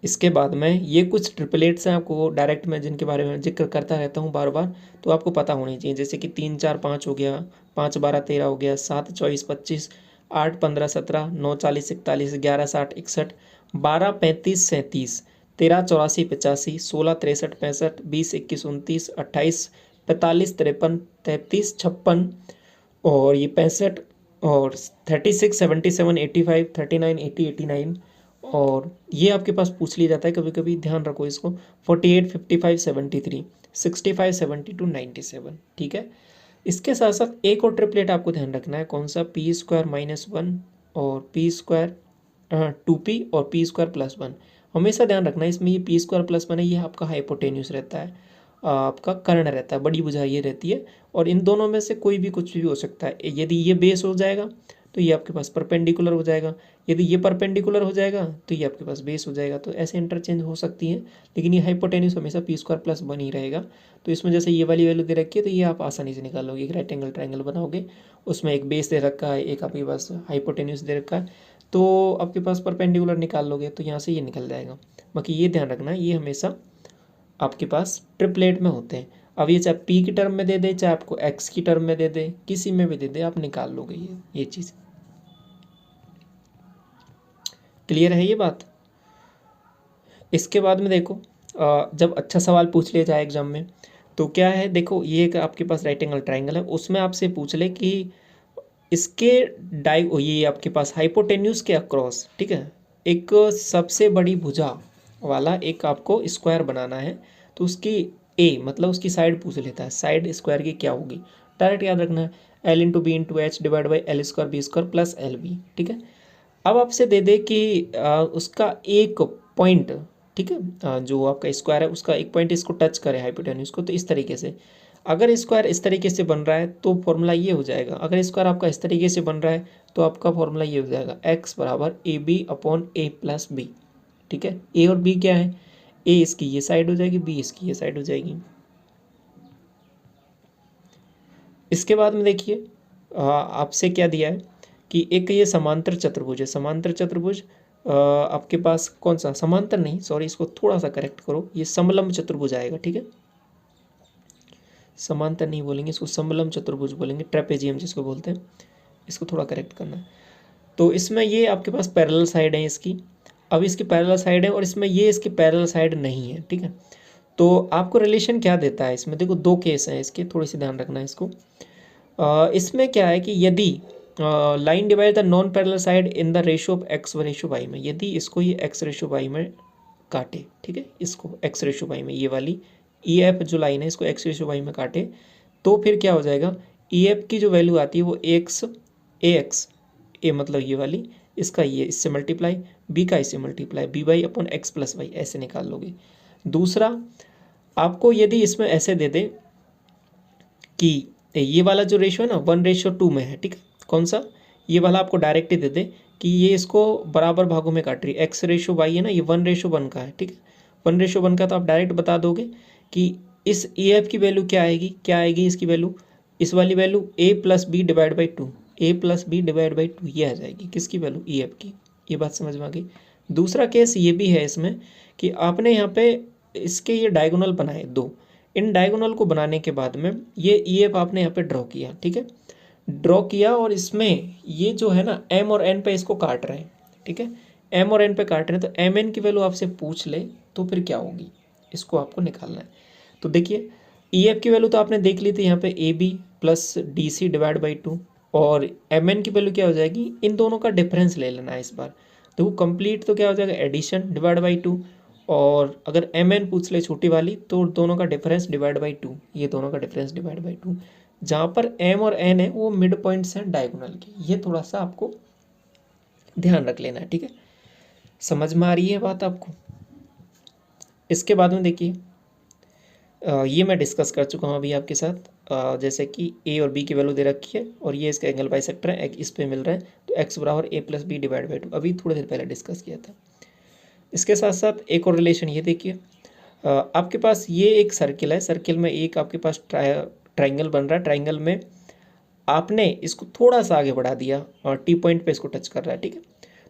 इसके बाद में ये कुछ ट्रिपलेट्स हैं आपको डायरेक्ट मैं जिनके बारे में जिक्र करता रहता हूँ बार बार, तो आपको पता होनी चाहिए। जैसे कि 3 4 5 हो गया, 5 12 13 हो गया, 7 24 25, 8 15 17, 9 40 41, 11 60 61, 12 35 37, 13 84 85, 16 63 65, 20 21 29, 28 45 53 33 56, और ये 65, और 36 77 85 39 80 89, और ये आपके पास पूछ लिया जाता है कभी कभी, ध्यान रखो इसको, 48 55 73 65 72 97। ठीक है, इसके साथ साथ एक और ट्रिपलेट आपको ध्यान रखना है, कौन सा? P² -1 और P² 2P और P² +1। हमेशा ध्यान रखना है इसमें, ये P² +1 है, ये आपका हाइपोटेन्यूस रहता है, आपका कर्ण रहता है, बड़ी भुजा ये रहती है। और इन दोनों में से कोई भी कुछ भी हो सकता है। यदि ये बेस हो जाएगा तो ये आपके पास परपेंडिकुलर हो जाएगा, यदि ये परपेंडिकुलर हो जाएगा तो ये आपके पास बेस हो जाएगा। तो ऐसे इंटरचेंज हो सकती है, लेकिन ये हाइपोटेन्यूस हमेशा P² +1 ही रहेगा। तो इसमें जैसे ये वाली वैल्यू दे रखी है, तो ये आप आसानी से निकालोगे। एक राइट एंगल ट्राइंगल बनाओगे, उसमें एक बेस दे रखा है, एक आपके पास हाइपोटेन्यूस दे रखा है, तो आपके पास परपेंडिकुलर निकाल लोगे, तो यहाँ से ये निकल जाएगा। बाकी ये ध्यान रखना है, ये हमेशा आपके पास ट्रिपलेट में होते हैं। अब ये चाहे P की टर्म में दे दे, चाहे आपको X की टर्म में दे दे, किसी में भी दे दे, आप निकाल लोगे ये चीज़। क्लियर है ये बात? इसके बाद में देखो, जब अच्छा सवाल पूछ लिया जाए एग्जाम में, तो क्या है, देखो ये एक आपके पास राइट एंगल ट्राइंगल है, उसमें आपसे पूछ ले कि इसके ये आपके पास हाइपोटेन्यूस के अक्रॉस, ठीक है, एक सबसे बड़ी भुजा वाला एक आपको स्क्वायर बनाना है, तो उसकी मतलब उसकी साइड पूछ लेता है, साइड स्क्वायर की क्या होगी। डायरेक्ट याद रखना है, L/B/H / L²B²+LB। ठीक है, अब आपसे दे दे कि उसका एक पॉइंट, ठीक है, जो आपका स्क्वायर है उसका एक पॉइंट इसको टच करे हाइपोटेन्यूस को, तो इस तरीके से अगर स्क्वायर इस तरीके से बन रहा है तो फॉर्मूला ये हो जाएगा। अगर स्क्वायर आपका इस तरीके से बन रहा है तो आपका फॉर्मूला ये हो जाएगा, x = AB/A+B। ठीक है, ए और बी क्या है? ए इसकी ये साइड हो जाएगी, बी इसकी ये साइड हो जाएगी। इसके बाद में देखिए, आपसे क्या दिया है कि एक ये समांतर चतुर्भुज है। समांतर चतुर्भुज आपके पास कौन सा? समांतर नहीं, सॉरी, इसको थोड़ा सा करेक्ट करो, ये समलंब चतुर्भुज आएगा। ठीक है, समांतर नहीं बोलेंगे इसको, समलंब चतुर्भुज बोलेंगे, ट्रेपेजियम जिसको बोलते हैं। इसको थोड़ा करेक्ट करना है। तो इसमें ये आपके पास पैरेलल साइड है इसकी, अब इसकी पैरेलल साइड है और इसमें ये इसकी पैरेलल साइड नहीं है। ठीक है, तो आपको रिलेशन क्या देता है इसमें? देखो दो केस हैं इसके, थोड़ी सी ध्यान रखना है इसको। इसमें क्या है कि यदि line divide the non parallel side in the ratio of x/y में, यदि इसको ये x/y में काटे, ठीक है, इसको x/y में, ये वाली EF जो लाइन है इसको x/y में काटे, तो फिर क्या हो जाएगा, EF की जो वैल्यू आती है वो AX, ए मतलब ये वाली, इसका ये इससे मल्टीप्लाई, बी का इससे मल्टीप्लाई, by/x+y ऐसे निकाल लोगे। दूसरा, आपको यदि इसमें ऐसे दे दे कि ये वाला जो रेशियो है ना 1:2 में है, ठीक है, कौन सा? ये वाला आपको डायरेक्ट ही दे दे कि ये इसको बराबर भागों में काट रही है, x/y है ना, ये 1:1 का है। ठीक है, 1:1 का, तो आप डायरेक्ट बता दोगे कि इस EF की वैल्यू क्या आएगी, क्या आएगी इसकी वैल्यू, इस वाली वैल्यू A+B/2, A+B/2 ये आ जाएगी, किसकी वैल्यू? EF की। ये बात समझ में आ गई। दूसरा केस ये भी है इसमें कि आपने यहाँ पे इसके ये डायगोनल बनाए दो, इन डायगोनल को बनाने के बाद में ये EF आपने यहाँ पे ड्रॉ किया, ठीक है, ड्रॉ किया, और इसमें ये जो है ना M और N पे इसको काट रहे हैं। ठीक है, M और N पे काट रहे हैं, तो MN की वैल्यू आपसे पूछ ले तो फिर क्या होगी, इसको आपको निकालना है। तो देखिए, ई एफ की वैल्यू तो आपने देख ली थी यहाँ पे A B plus D C divide by 2, और एम एन की वैल्यू क्या हो जाएगी, इन दोनों का डिफरेंस ले लेना है इस बार। तो कंप्लीट तो क्या हो जाएगा, एडिशन डिवाइड बाई 2, और अगर एम एन पूछ ले छोटी वाली तो दोनों का डिफरेंस डिवाइड बाई 2, ये दोनों का डिफरेंस डिवाइड बाई 2। जहाँ पर एम और एन है वो मिड पॉइंट्स हैं डायगोनल के, ये थोड़ा सा आपको ध्यान रख लेना है, ठीक है। समझ में आ रही है बात आपको। इसके बाद में देखिए ये मैं डिस्कस कर चुका हूँ अभी आपके साथ, जैसे कि ए और बी की वैल्यू दे रखी है और ये इसका एंगल बाइसेक्टर है, इस पे मिल रहा है, तो एक्स बराबर ए प्लस बी डिवाइड बाई 2, अभी थोड़ी देर पहले डिस्कस किया था। इसके साथ साथ एक और रिलेशन ये देखिए, आपके पास ये एक सर्किल है, सर्किल में एक आपके पास ट्राइंगल बन रहा है, ट्राइंगल में आपने इसको थोड़ा सा आगे बढ़ा दिया और टी पॉइंट पे इसको टच कर रहा है, ठीक है।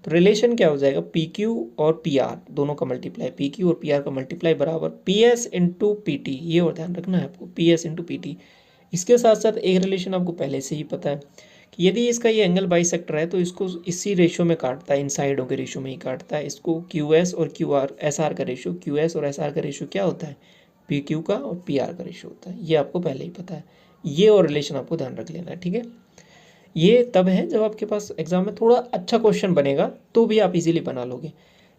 तो रिलेशन क्या हो जाएगा, पी क्यू और पी आर दोनों का मल्टीप्लाई, पी क्यू और पी आर का मल्टीप्लाई बराबर P S into P T, ये और ध्यान रखना है आपको, P S into P T. इसके साथ साथ एक रिलेशन आपको पहले से ही पता है कि यदि इसका ये एंगल बाइसेक्टर है तो इसको इसी रेशो में काटता है, इन साइडों के रेशो में ही काटता है इसको। क्यू एस और क्यू आर एस आर का रेशो, क्यू एस और एस आर का रेशो क्या होता है, पी क्यू का और पी आर का रेशो होता है, ये आपको पहले ही पता है। ये और रिलेशन आपको ध्यान रख लेना है, ठीक है। ये तब है जब आपके पास एग्जाम में थोड़ा अच्छा क्वेश्चन बनेगा तो भी आप इजीली बना लोगे।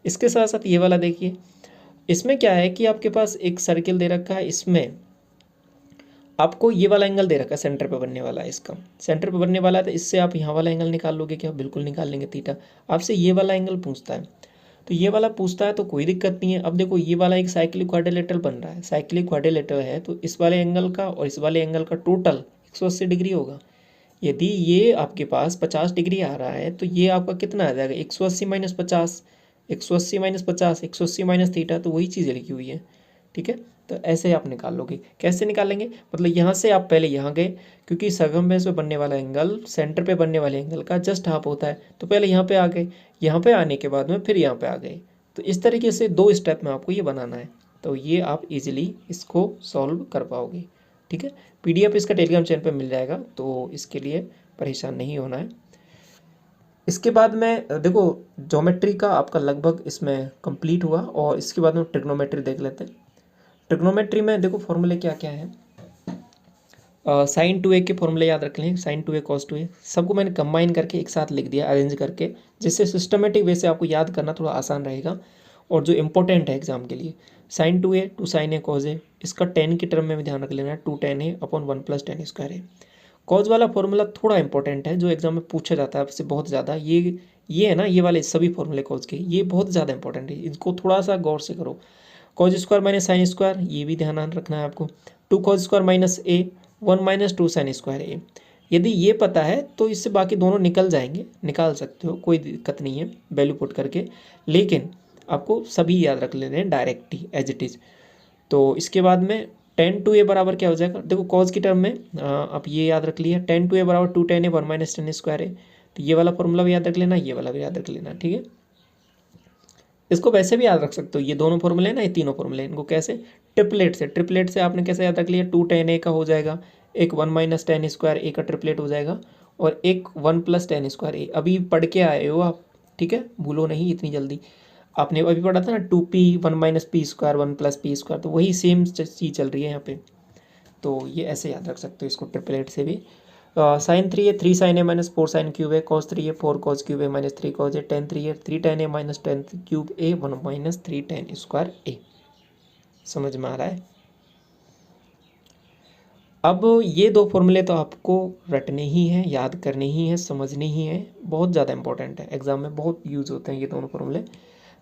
इसके साथ साथ ये वाला देखिए, इसमें क्या है कि आपके पास एक सर्किल दे रखा है, इसमें आपको ये वाला एंगल दे रखा है, सेंटर पे बनने वाला है, इसका सेंटर पे बनने वाला है, तो इससे आप यहाँ वाला एंगल निकाल लोगे क्या, बिल्कुल निकाल लेंगे, थीटा। आपसे ये वाला एंगल पूछता है, तो ये वाला पूछता है तो कोई दिक्कत नहीं है। अब देखो ये वाला एक साइक्लिक क्वाड्रिलेटरल बन रहा है, साइक्लिक क्वाड्रिलेटरल है तो इस वाले एंगल का और इस वाले एंगल का टोटल 180 डिग्री होगा। यदि ये आपके पास 50 डिग्री आ रहा है तो ये आपका कितना आ जाएगा, 180 माइनस 50, 180 माइनस 50, 180 माइनस थीटा, तो वही चीज़ लिखी हुई है, ठीक है। तो ऐसे आप निकाल लोगे। कैसे निकालेंगे, मतलब यहाँ से आप पहले यहाँ गए, क्योंकि सरकमफ्रेंस पे बनने वाला एंगल सेंटर पे बनने वाले एंगल का जस्ट हाफ होता है, तो पहले यहाँ पे आ गए, यहाँ पे आने के बाद में फिर यहाँ पे आ गए। तो इस तरीके से 2 स्टेप में आपको ये बनाना है, तो ये आप इजीली इसको सॉल्व कर पाओगे, ठीक है। पीडीएफ इसका टेलीग्राम चैनल पे मिल जाएगा, तो इसके लिए परेशान नहीं होना है। इसके बाद में देखो ज्योमेट्री का आपका लगभग इसमें कंप्लीट हुआ, और इसके बाद में ट्रिग्नोमेट्री देख लेते हैं। ट्रिग्नोमेट्री में देखो फॉर्मूले क्या क्या है, साइन 2a के फॉर्मूले याद रख लें, साइन 2a कॉस 2a, सबको मैंने कंबाइन करके एक साथ लिख दिया अरेंज करके, जिससे सिस्टमेटिक वे से आपको याद करना थोड़ा आसान रहेगा, और जो इंपॉर्टेंट है एग्जाम के लिए। Sine 2a two sine a cos a, इसका टेन की टर्म में भी ध्यान रख लेना है, 2 tan a upon 1 plus tan square a। Cos वाला फॉर्मूला थोड़ा इंपॉर्टेंट है, जो एग्जाम में पूछा जाता है आपसे बहुत ज़्यादा, ये है ना, ये वाले सभी फॉर्मूले कॉज के, ये बहुत ज़्यादा इंपॉर्टेंट है, इनको थोड़ा सा गौर से करो। Cause square minus sine square, ये भी ध्यान रखना है आपको। 2 cause square minus a, 1 minus 2 sine square a। यदि ये पता है तो इससे बाकी दोनों निकल जाएंगे, निकाल सकते हो, कोई दिक्कत नहीं है वैल्यू पुट करके, लेकिन आपको सभी याद रख लेने हैं डायरेक्ट ही एज इट इज़। तो इसके बाद में tan 2a बराबर क्या हो जाएगा, देखो कॉज की टर्म में आप ये याद रख लिया, tan 2a बराबर 2 tan a 1 minus tan square a। तो ये वाला फॉर्मूला भी याद रख लेना, ये वाला भी याद रख लेना, ठीक है। इसको वैसे भी याद रख सकते हो, ये दोनों फॉर्मूले हैं ना, ये तीनों फॉर्मूले, इनको कैसे, ट्रिपलेट से आपने कैसे याद रख लिया, 2 tan a का हो जाएगा, एक 1 माइनस tan स्क्वायर a का ट्रिपलेट हो जाएगा, और एक 1 प्लस tan स्क्वायर a। अभी पढ़ के आए हो आप, ठीक है, भूलो नहीं इतनी जल्दी। आपने अभी पढ़ा था ना 2p 1 minus P square 1 plus P square, तो वही सेम चीज़ चल रही है यहाँ पे, तो ये ऐसे याद रख सकते हो इसको ट्रिपलेट से भी। साइन 3 है 3 साइन ए माइनस 4 साइन क्यूब है, कॉस 3 है 4 कॉस क्यूब है माइनस 3 कॉस ए, टेन 3 है 3 टेन ए माइनस टेन क्यूब ए 1 माइनस 3 टेन स्क्वायर ए। समझ में आ रहा है। अब ये 2 फॉर्मूले तो आपको रटने ही हैं, याद करने ही हैं, समझने ही हैं, बहुत ज़्यादा इंपॉर्टेंट है, एग्जाम में बहुत यूज़ होते हैं ये दोनों फॉर्मूले।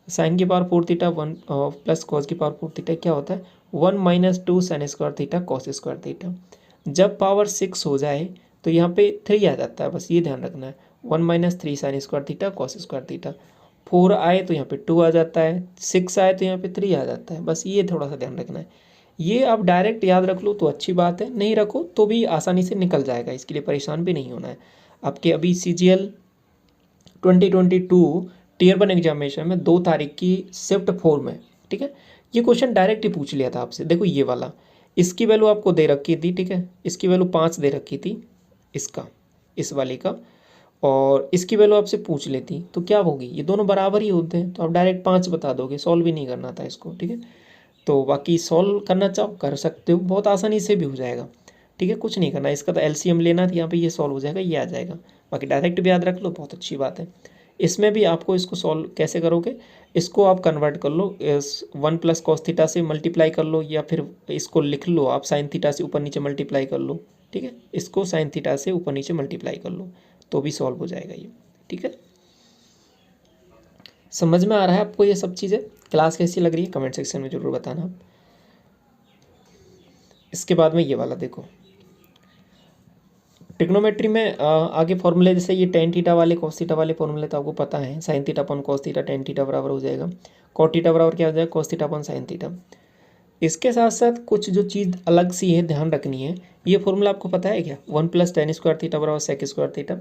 साइन की पावर 4 थीटा 1 प्लस कॉस की पावर 4 थीटा क्या होता है, 1 minus 2 sign square theta cos square theta. जब पावर 6 हो जाए तो यहाँ पे 3 आ जाता है, बस ये ध्यान रखना है, 1 minus 3 sign square theta cos square theta. 4 आए तो यहाँ पे 2 आ जाता है, 6 आए तो यहाँ पे 3 आ जाता है, बस ये थोड़ा सा ध्यान रखना है। ये आप डायरेक्ट याद रख लो तो अच्छी बात है, नहीं रखो तो भी आसानी से निकल जाएगा, इसके लिए परेशान भी नहीं होना है। आपके अभी CGL 2022 टीयर 1 एग्जामिनेशन में 2 तारीख की शिफ्ट 4 में, ठीक है, ये क्वेश्चन डायरेक्ट ही पूछ लिया था आपसे। देखो ये वाला, इसकी वैल्यू आपको दे रखी थी, ठीक है, इसकी वैल्यू 5 दे रखी थी, इसका इस वाले का, और इसकी वैल्यू आपसे पूछ लेती तो क्या होगी, ये दोनों बराबर ही होते हैं, तो आप डायरेक्ट 5 बता दोगे, सॉल्व भी नहीं करना था इसको, ठीक है। तो बाकी सॉल्व करना चाहो कर सकते हो, बहुत आसानी से भी हो जाएगा। ठीक है, कुछ नहीं करना, इसका तो एलसीएम लेना था, यहाँ पे ये सॉल्व हो जाएगा, ये आ जाएगा। बाकी डायरेक्ट भी याद रख लो, बहुत अच्छी बात है। इसमें भी आपको इसको सॉल्व कैसे करोगे, इसको आप कन्वर्ट कर लो, इस 1 + cos थीटा से मल्टीप्लाई कर लो, या फिर इसको लिख लो आप साइन थीटा से ऊपर नीचे मल्टीप्लाई कर लो। ठीक है, इसको साइन थीटा से ऊपर नीचे मल्टीप्लाई कर लो तो भी सॉल्व हो जाएगा ये। ठीक है, समझ में आ रहा है आपको ये सब चीज़ें? क्लास कैसी लग रही है कमेंट सेक्शन में ज़रूर बताना आप। इसके बाद में ये वाला देखो, ट्रिग्नोमेट्री में आगे फॉर्मूले, जैसे ये टेन थीटा वाले कॉस थीटा वाले फॉर्मूले तो आपको पता है, sine theta upon cos theta, tan theta बराबर हो जाएगा कॉट थीटा बराबर क्या हो जाएगा, cos theta upon sine theta. इसके साथ साथ कुछ जो चीज़ अलग सी है ध्यान रखनी है, ये फॉर्मूला आपको पता है क्या, 1 + tan² बराबर sec²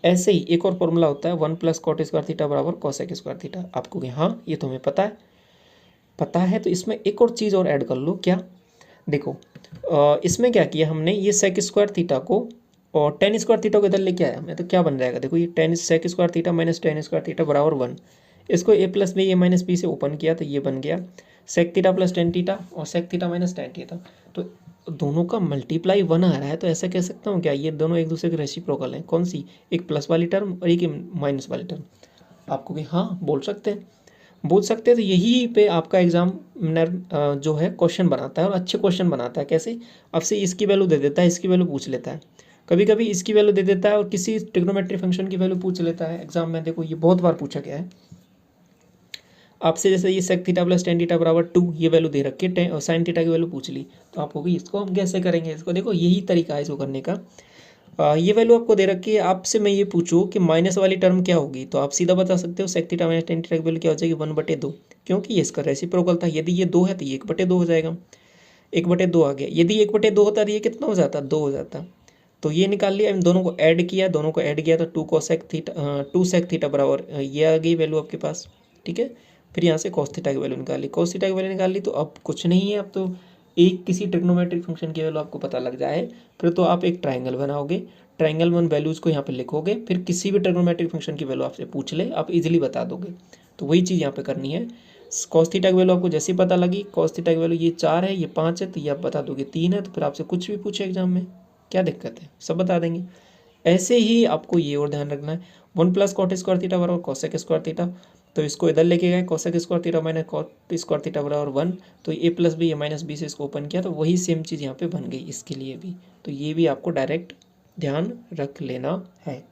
ऐसे ही एक और फॉर्मूला होता है 1 + cot² बराबर cosec²। आपको कि हाँ ये तुम्हें पता है तो इसमें एक और चीज़ और ऐड कर लो, क्या देखो, इसमें क्या किया हमने, ये sec² को और tan² को इधर लेके आया मैं, तो क्या बन जाएगा देखो, ये sec² माइनस tan² बराबर 1। इसको a + b a - b से ओपन किया तो ये बन गया sec theta plus tan theta और sec theta minus tan theta. तो दोनों का मल्टीप्लाई 1 आ रहा है, तो ऐसा कह सकता हूँ क्या, ये दोनों एक दूसरे के रेसिप्रोकल हैं। कौन सी, एक प्लस वाली टर्म और एक माइनस वाली टर्म। आपको कि हाँ बोल सकते हैं तो यही पे आपका एग्जामिनर जो है क्वेश्चन बनाता है, और अच्छे क्वेश्चन बनाता है। कैसे, आपसे इसकी वैल्यू दे देता है, इसकी वैल्यू पूछ लेता है, कभी कभी इसकी वैल्यू दे देता है और किसी ट्रिग्नोमेट्री फंक्शन की वैल्यू पूछ लेता है एग्जाम में। देखो ये बहुत बार पूछा गया है आपसे, जैसे ये sec theta plus tan theta बराबर 2 ये वैल्यू दे रखी है, और साइन थीटा की वैल्यू पूछ ली, तो आप होगी इसको हम कैसे करेंगे, इसको देखो यही तरीका है इसको करने का। ये वैल्यू आपको दे रखी है, आपसे मैं ये पूछूँ कि माइनस वाली टर्म क्या होगी, तो आप सीधा बता सकते हो sec theta minus tan theta की वैल्यू क्या हो जाएगी, 1/2, क्योंकि ये इसका रेसिप्रोकल था। यदि ये 2 है तो ये 1/2 हो जाएगा, 1/2 आ गया। यदि 1/2 होता तो ये कितना हो जाता, 2 हो जाता। तो ये निकाल लिया, इन दोनों को ऐड किया, तो 2 cosec थीटा 2 sec थीटा बराबर ये आ गई वैल्यू आपके पास। ठीक है, फिर यहाँ से cos थीटा की वैल्यू निकाल ली, cos थीटा की वैल्यू निकाल ली, तो अब कुछ नहीं है, अब तो एक किसी ट्रिग्नोमेट्रिक फंक्शन की वैल्यू आपको पता लग जाए, फिर तो आप एक ट्राइंगल बनाओगे, ट्राइंगल वन वैल्यूज़ को यहाँ पे लिखोगे, फिर किसी भी ट्रिग्नोमेट्रिक फंक्शन की वैल्यू आपसे पूछ ले आप इजीली बता दोगे। तो वही चीज़ यहाँ पे करनी है। cos थीटा की वैल्यू आपको जैसे ही पता लगी, cos थीटा की वैल्यू ये 4 है, ये 5 है, तो ये आप बता दोगे 3 है, तो फिर आपसे कुछ भी पूछे एग्जाम में क्या दिक्कत है, सब बता देंगे। ऐसे ही आपको ये और ध्यान रखना है, 1 + cot² बराबर cosec², तो इसको इधर लेके गए, cosec² माइनस cot² बराबर 1, तो a + b - b से इसको ओपन किया, तो वही सेम चीज़ यहाँ पे बन गई इसके लिए भी। तो ये भी आपको डायरेक्ट ध्यान रख लेना है,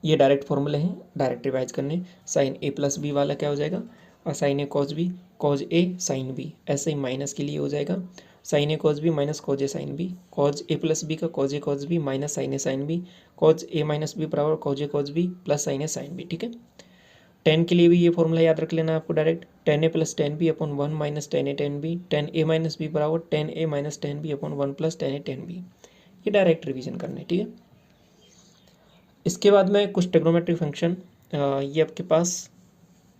ये डायरेक्ट फॉर्मूले हैं, डायरेक्ट रिवाइज करने। साइन a + b वाला क्या हो जाएगा, और sine a cos b, cos a sine b, ऐसे ही माइनस के लिए हो जाएगा sine a cos b minus cos a sine b, cos a + b का cos a cos b minus sine a sine b, cos a - b बराबर cos a cos b plus sine a sine b। ठीक है, टेन के लिए भी ये फॉर्मूला याद रख लेना आपको direct, tan a + tan b upon 1 minus tan a tan b, tan a - b बराबर tan a - tan b upon 1 + tan a tan b। ये डायरेक्ट रिवीजन करना है। ठीक है, इसके बाद में कुछ ट्रिग्नोमेट्रिक फंक्शन, ये आपके पास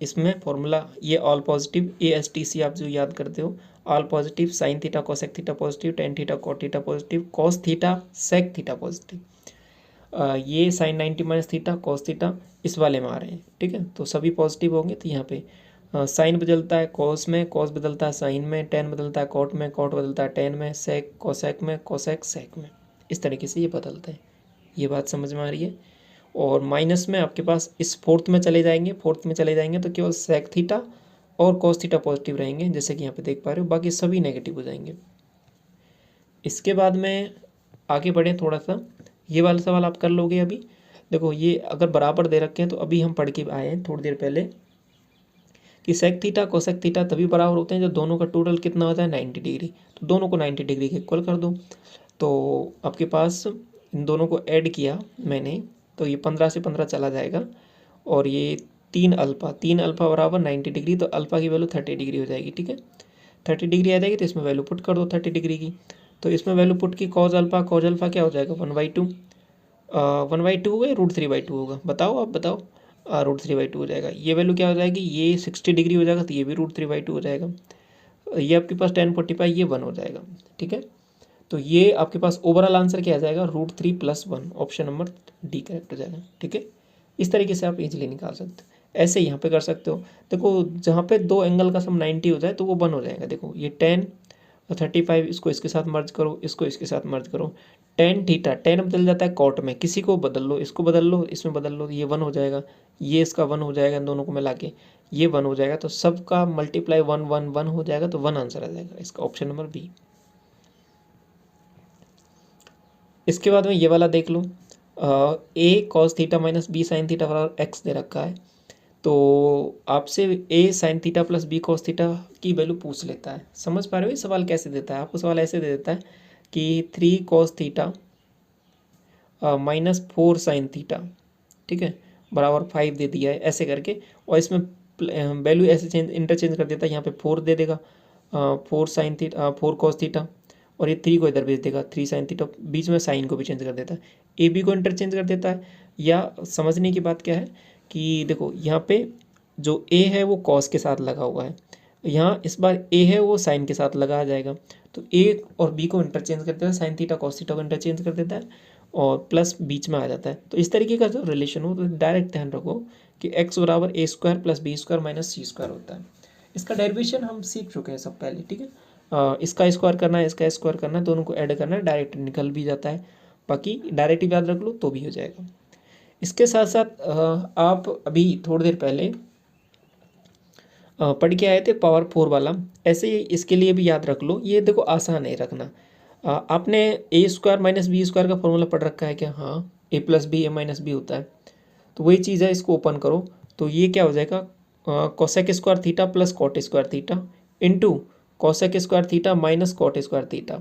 इसमें फॉर्मूला, ये ऑल पॉजिटिव ASTC आप जो याद करते हो, all positive sine theta cosec theta positive, tan theta cot theta positive, cos theta sec theta positive, ये sine 90 minus theta cos theta इस वाले में आ रहे हैं। ठीक है, तो सभी पॉजिटिव होंगे, तो यहाँ पे साइन बदलता है कॉस में, कॉस बदलता है साइन में, टेन बदलता है कॉट में, कॉट बदलता है टेन में, सेक कोसेक में, कोसेक सेक में, इस तरीके से ये बदलते हैं। ये बात समझ में आ रही है। और माइनस में आपके पास इस फोर्थ में चले जाएंगे, तो केवल सेक थीटा और कॉस थीटा पॉजिटिव रहेंगे, जैसे कि यहाँ पे देख पा रहे हो, बाकी सभी नेगेटिव हो जाएंगे। इसके बाद में आगे बढ़े थोड़ा सा, ये वाला सवाल आप कर लोगे अभी। देखो ये अगर बराबर दे रखे हैं, तो अभी हम पढ़ के आए हैं थोड़ी देर पहले कि सेक थीटा कोसेक थीटा तभी बराबर होते हैं जब दोनों का टोटल कितना होता है 90 डिग्री। तो दोनों को 90 डिग्री के इक्वल कर दो, तो आपके पास इन दोनों को ऐड किया मैंने, तो ये 15 से 15 चला जाएगा, और ये 3 अल्फ़ा बराबर 90 डिग्री, तो अल्फ़ा की वैल्यू 30 डिग्री हो जाएगी। ठीक है, 30 डिग्री आ जाएगी, तो इसमें वैल्यू पुट कर दो 30 डिग्री की, तो इसमें वैल्यू पुट की कॉज अल्फ़ा क्या हो जाएगा 1/2, 1/2 होगा या √3/2 होगा, बताओ आप बताओ, √3/2 हो जाएगा। ये वैल्यू क्या हो जाएगी, ये 60 डिग्री हो जाएगा, तो ये भी √3/2 हो जाएगा। ये आपके पास 1045 ये 1 हो जाएगा। ठीक है, तो ये आपके पास ओवरऑल आंसर क्या आ जाएगा, √3 + 1, ऑप्शन नंबर डी करेक्ट हो जाएगा। ठीक है, इस तरीके से आप इजीली निकाल सकते हैं। ऐसे यहाँ पे कर सकते हो। देखो जहाँ पे दो एंगल का सम 90 हो जाए तो वो 1 हो जाएगा। देखो ये 10 और 35, इसको इसके साथ मर्ज करो, इसको इसके साथ मर्ज करो, टेन थीटा, टेन बदल जाता है कॉट में, किसी को बदल लो, इसको बदल लो, इसमें बदल लो, ये 1 हो जाएगा, ये इसका 1 हो जाएगा, इन दोनों को मिला के ये 1 हो जाएगा। तो सबका मल्टीप्लाई 1 1 1 हो जाएगा, तो 1 आंसर आ जाएगा इसका, ऑप्शन नंबर बी। इसके बाद में ये वाला देख लो, a cos theta minus b sine theta बराबर एक्स दे रखा है। तो आपसे a sine theta plus b cos theta की वैल्यू पूछ लेता है। समझ पा रहे हो ये सवाल कैसे देता है? आपको सवाल ऐसे दे देता है कि 3 cos theta minus 4 sign theta, ठीक है, बराबर 5 दे दिया है ऐसे करके, और इसमें वैल्यू ऐसे चेंज इंटरचेंज कर देता है। यहाँ पे 4 दे देगा, 4 साइन थीटा 4 कॉस थीटा, और ये 3 को इधर भेज देगा 3 साइन थीटा, बीच में साइन को भी चेंज कर देता है, ए बी को इंटरचेंज कर देता है। या समझने की बात क्या है कि देखो यहाँ पे जो ए है वो कॉस के साथ लगा हुआ है, यहाँ इस बार ए है वो साइन के साथ लगा आ जाएगा। तो ए और बी को इंटरचेंज कर देता है, साइन थीटा कॉस थीटा को इंटरचेंज कर देता है, और प्लस बीच में आ जाता है। तो इस तरीके का जो रिलेशन हो, तो डायरेक्ट ध्यान रखो कि एक्स बराबर a square plus b square minus c square होता है। इसका डेरिवेशन हम सीख चुके हैं सब पहले, ठीक है। इसका स्क्वायर करना है, इसका स्क्वायर करना है, दोनों को ऐड करना है, डायरेक्ट निकल भी जाता है। बाकी डायरेक्ट याद रख लो तो भी हो जाएगा। इसके साथ साथ आप अभी थोड़ी देर पहले पढ़ के आए थे पावर 4 वाला, ऐसे ही इसके लिए भी याद रख लो। ये देखो आसान है रखना। आपने ए स्क्वायर माइनस बी स्क्वायर का फॉर्मूला पढ़ रखा है क्या? हाँ, ए प्लस बी ए माइनस बी होता है। तो वही चीज़ है, इसको ओपन करो तो ये क्या हो जाएगा, cosec square theta plus cot square theta into cosec square theta minus cot square theta,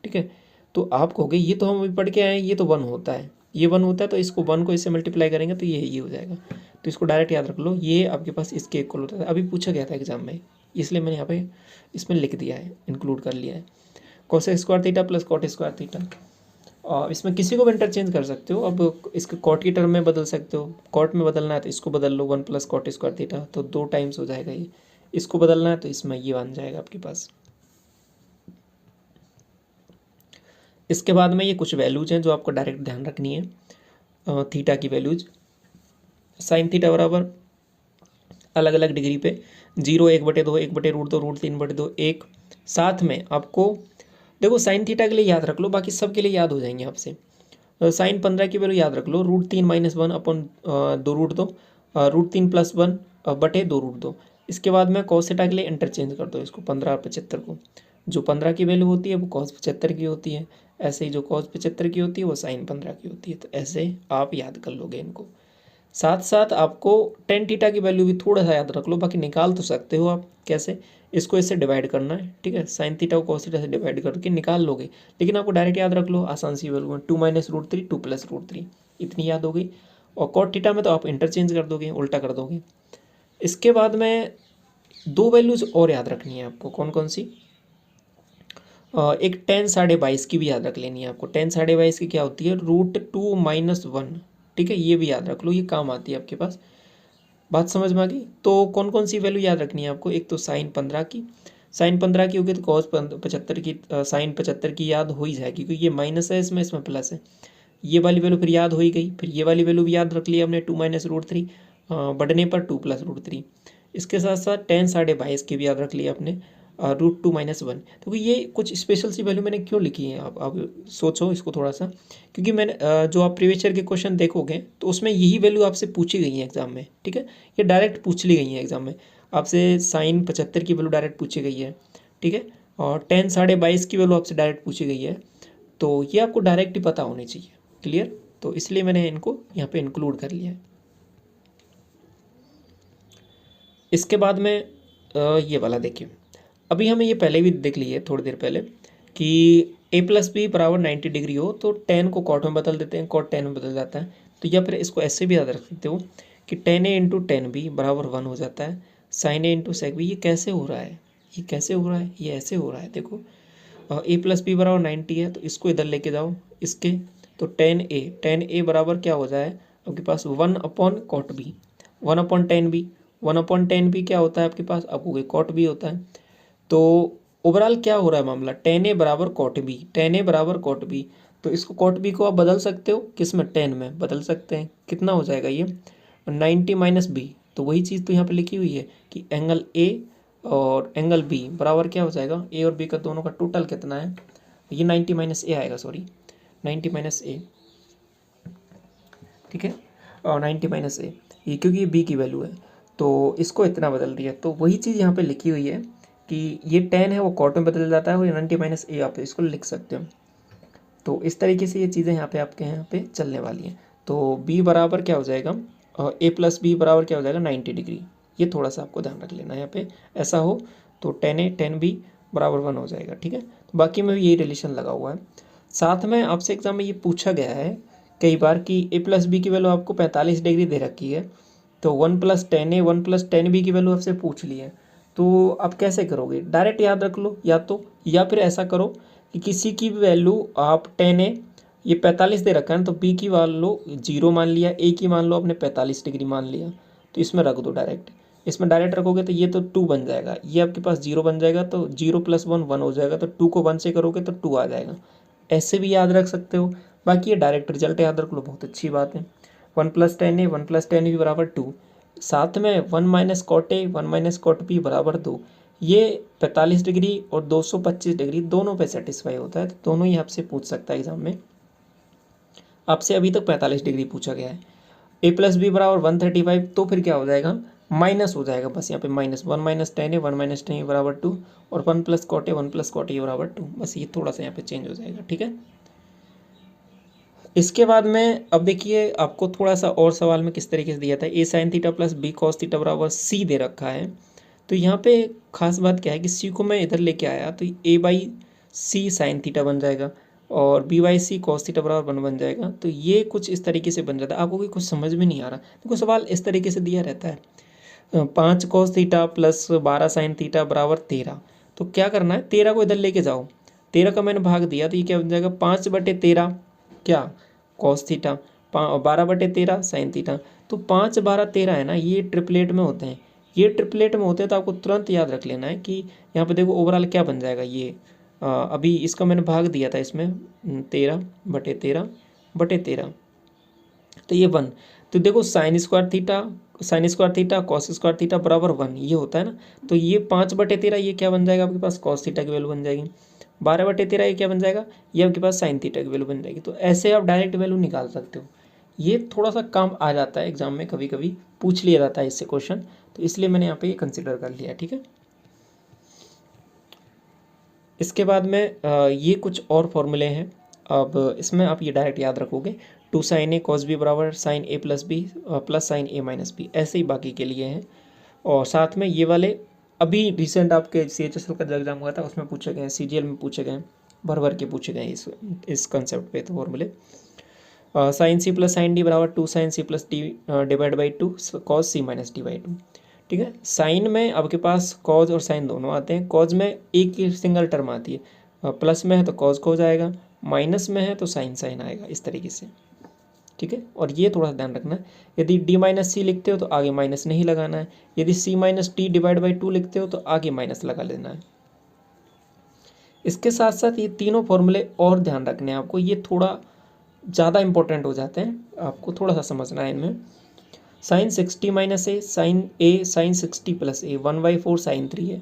ठीक है। तो आप कहोगे ये तो हम अभी पढ़ के आए हैं, ये तो 1 होता है, ये 1 होता है, तो इसको 1 को इससे मल्टीप्लाई करेंगे तो ये हो जाएगा। तो इसको डायरेक्ट याद रख लो, ये आपके पास इसके इक्वल होता है। अभी पूछा गया था एग्जाम में, इसलिए मैंने यहाँ पे इसमें लिख दिया है, इंक्लूड कर लिया है। Cosec square theta plus cot square theta, और इसमें किसी को भी इंटरचेंज कर सकते हो। अब इसके कॉट की टर्म में बदल सकते हो, कॉट में बदलना है तो इसको बदल लो 1 प्लस कॉट स्क्वायर थीटा, तो 2 टाइम्स हो जाएगा ये। इसको बदलना है तो इसमें ये बन जाएगा आपके पास। इसके बाद में ये कुछ वैल्यूज हैं जो आपको डायरेक्ट ध्यान रखनी है। थीटा की वैल्यूज, साइन थीटा बराबर अलग अलग डिग्री पे 0 1/2 1/√2 √3/2 1। साथ में आपको देखो साइन थीटा के लिए याद रख लो, बाकी सब के लिए याद हो जाएंगे आपसे। साइन 15 की वैल्यू याद रख लो, √3 - 1 अपन 2√2 √3 + 1 बटे 2√2। इसके बाद में कॉस थीटा के लिए इंटरचेंज कर दो इसको 15 और 75 को। जो 15 की वैल्यू होती है वो कॉस 75 की होती है, ऐसे ही जो कॉस 75 की होती है वो साइन 15 की होती है। तो ऐसे आप याद कर लोगे इनको। साथ साथ आपको टेन थीटा की वैल्यू भी थोड़ा सा याद रख लो, बाकी निकाल तो सकते हो आप। कैसे? इसको इससे डिवाइड करना है, ठीक है, साइन थीटा को कॉस थीटा से डिवाइड करके निकाल लोगे। लेकिन आपको डायरेक्ट याद रख लो, आसान सी वैल्यू है, 2 - √3 2 + √3, इतनी याद हो गई। और कॉट थीटा में तो आप इंटरचेंज कर दोगे, उल्टा कर दोगे। इसके बाद में 2 वैल्यूज और याद रखनी है आपको। कौन कौन सी? एक 10 22.5 की भी याद रख लेनी है आपको। 10 22.5 की क्या होती है? √2 - 1, ठीक है, ये भी याद रख लो, ये काम आती है आपके पास। बात समझ में आ गई? तो कौन कौन सी वैल्यू याद रखनी है आपको? एक तो साइन 15 की, साइन 15 की होगी तो कॉस 75 की, साइन 75 की याद हो ही जाएगी, क्योंकि ये माइनस है इसमें, इसमें प्लस है। ये वाली वैल्यू फिर याद हो ही गई। फिर ये वाली वैल्यू भी याद रख लिया हमने, 2 - √3 बढ़ने पर 2 + √3। इसके साथ साथ 10 22.5 की भी याद रख लिया आपने, √2 - 1। तो ये कुछ स्पेशल सी वैल्यू मैंने क्यों लिखी है, आप सोचो इसको थोड़ा सा। क्योंकि मैंने जो आप प्रीवियस ईयर के क्वेश्चन देखोगे तो उसमें यही वैल्यू आपसे पूछी गई है एग्जाम में, ठीक है, ये डायरेक्ट पूछ ली गई है एग्जाम में आपसे। साइन 75 की वैल्यू डायरेक्ट पूछी गई है, ठीक है, और 10 22.5 की वैल्यू आपसे डायरेक्ट पूछी गई है। तो ये आपको डायरेक्ट ही पता होनी चाहिए, क्लियर? तो इसलिए मैंने इनको यहाँ पे इंक्लूड कर लिया है। इसके बाद में ये वाला देखिए, अभी हमें ये पहले भी देख लिए थोड़ी देर पहले कि a + b = 90 डिग्री हो तो tan को cot में बदल देते हैं, cot tan में बदल जाता है। तो या फिर इसको ऐसे भी याद रख सकते हो कि tan a × tan b = 1 हो जाता है, sin a × sec b। ये कैसे हो रहा है? ये कैसे हो रहा है? ये ऐसे हो रहा है, देखो a + b = 90 है, तो इसको इधर लेके जाओ इसके, तो tan a बराबर क्या हो जाए आपके पास 1/cot b, 1/tan b। 1/tan b क्या होता है आपके पास? आपको cot b होता है। तो ओवरऑल क्या हो रहा है मामला? tan a = cot b, tan a = cot b। तो इसको cot b को आप बदल सकते हो, किस में? tan में बदल सकते हैं। कितना हो जाएगा ये? 90 - b, तो वही चीज़ तो यहाँ पे लिखी हुई है कि एंगल ए और एंगल बी बराबर क्या हो जाएगा, ए और बी का दोनों का टोटल कितना है, ये 90 माइनस ए आएगा, सॉरी 90 माइनस ए, ठीक है, और 90 माइनस ए, ये क्योंकि ये बी की वैल्यू है तो इसको इतना बदल दिया। तो वही चीज़ यहाँ पे लिखी हुई है कि ये 10 है वो कॉट में बदल जाता है और ये 90 माइनस ए आप इसको लिख सकते हो। तो इस तरीके से ये चीज़ें यहाँ पे आपके यहाँ पे चलने वाली हैं। तो बी बराबर क्या हो जाएगा, ए प्लस बी बराबर क्या हो जाएगा 90 डिग्री। ये थोड़ा सा आपको ध्यान रख लेना है यहाँ पे, ऐसा हो तो 10A 10B बराबर 1 हो जाएगा, ठीक है। तो बाकी में भी यही रिलेशन लगा हुआ है। साथ में आपसे एग्जाम में ये पूछा गया है कई बार कि ए प्लस बी की वैल्यू आपको 45 डिग्री दे रखी है, तो 1 प्लस 10A 1 प्लस 10B की वैल्यू आपसे पूछ ली है, तो आप कैसे करोगे, डायरेक्ट याद रख लो या फिर ऐसा करो कि किसी की वैल्यू आप 10A, ये 45 दे रखा है तो बी की वैल्यू 0 मान लिया, ए की मान लो आपने 45 डिग्री मान लिया, तो इसमें रख दो डायरेक्ट। इसमें डायरेक्ट रखोगे तो ये तो 2 बन जाएगा, ये आपके पास 0 बन जाएगा, तो 0 प्लस 1 1 हो जाएगा, तो 2 को 1 से करोगे तो 2 आ जाएगा। ऐसे भी याद रख सकते हो। बाकी ये डायरेक्ट रिजल्ट याद रख लो, बहुत अच्छी बात है। 1 प्लस 10A 1 प्लस 10B बराबर 2, साथ में 1 minus cot A 1 minus cot B बराबर 2। ये 45 डिग्री और 225 डिग्री दोनों पे सेटिस्फाई होता है, तो दोनों ही आपसे पूछ सकता है एग्जाम में। आपसे अभी तक 45 डिग्री पूछा गया है। ए प्लस बी बराबर 135, तो फिर क्या हो जाएगा, माइनस हो जाएगा, बस यहाँ पे minus 1 minus 10A 1 minus 10A बराबर 2 और 1 plus cot A 1 plus cot A बराबर 2, बस ये थोड़ा सा यहाँ पे चेंज हो जाएगा, ठीक है। इसके बाद में अब देखिए आपको थोड़ा सा और सवाल में किस तरीके से दिया था, a sine theta plus b cos theta बराबर सी दे रखा है। तो यहाँ पे खास बात क्या है कि सी को मैं इधर लेके आया तो A by C sine theta बन जाएगा और B by C cos theta बराबर 1 बन जाएगा। तो ये कुछ इस तरीके से बन जाता है, आपको कोई कुछ समझ में नहीं आ रहा, देखो सवाल इस तरीके से दिया रहता है 5 cos theta plus 12 sign theta बराबर 13। तो क्या करना है, 13 को इधर लेके जाओ, 13 का मैंने भाग दिया तो ये क्या बन जाएगा 5/13 क्या कॉस थीटा, 12/13 साइन थीटा। तो 5 12 13 है ना, ये ट्रिपलेट में होते हैं, ये ट्रिपलेट में होते हैं, तो आपको तुरंत याद रख लेना है कि यहाँ पे देखो ओवरऑल क्या बन जाएगा ये अभी इसका मैंने भाग दिया था इसमें 13/13/13, तो ये 1। तो देखो sign square theta cos square theta बराबर 1 ये होता है ना, तो ये 5/13 ये क्या बन जाएगा आपके पास कॉस थीटा की वैल्यू बन जाएगी, 12/13 ये क्या बन जाएगा, ये आपके पास साइन थीटा की वैल्यू बन जाएगी। तो ऐसे आप डायरेक्ट वैल्यू निकाल सकते हो। ये थोड़ा सा काम आ जाता है एग्जाम में, कभी कभी पूछ लिया जाता है इससे क्वेश्चन, तो इसलिए मैंने यहाँ पे ये कंसिडर कर लिया, ठीक है। इसके बाद में ये कुछ और फॉर्मूले हैं, अब इसमें आप ये डायरेक्ट याद रखोगे 2 साइन ए कॉस बी बराबर साइन ए प्लस बी प्लस साइन ए माइनस बी, ऐसे ही बाकी के लिए हैं। और साथ में ये वाले अभी रिसेंट आपके CHSL का जो एग्जाम हुआ था उसमें पूछे गए हैं, CGL में पूछे गए हैं, भर के पूछे गए हैं इस कंसेप्ट पे। तो फॉर्मूले sine C plus sine D बराबर 2 sine C plus D divide by 2 cos C minus D by 2, ठीक है। साइन में आपके पास कॉज और साइन दोनों आते हैं, कॉज में एक ही सिंगल टर्म आती है, प्लस में है तो कॉज कॉज आएगा, माइनस में है तो साइन साइन आएगा, इस तरीके से, ठीक है। और ये थोड़ा सा ध्यान रखना है, यदि डी माइनस सी लिखते हो तो आगे माइनस नहीं लगाना है, यदि सी माइनस डी डिवाइड बाई 2 लिखते हो तो आगे माइनस लगा लेना है। इसके साथ साथ ये तीनों फॉर्मूले और ध्यान रखने हैं आपको, ये थोड़ा ज़्यादा इंपॉर्टेंट हो जाते हैं, आपको थोड़ा सा समझना है इनमें। साइन 60 माइनस ए साइन 60 प्लस ए 1/4 साइन 3 है,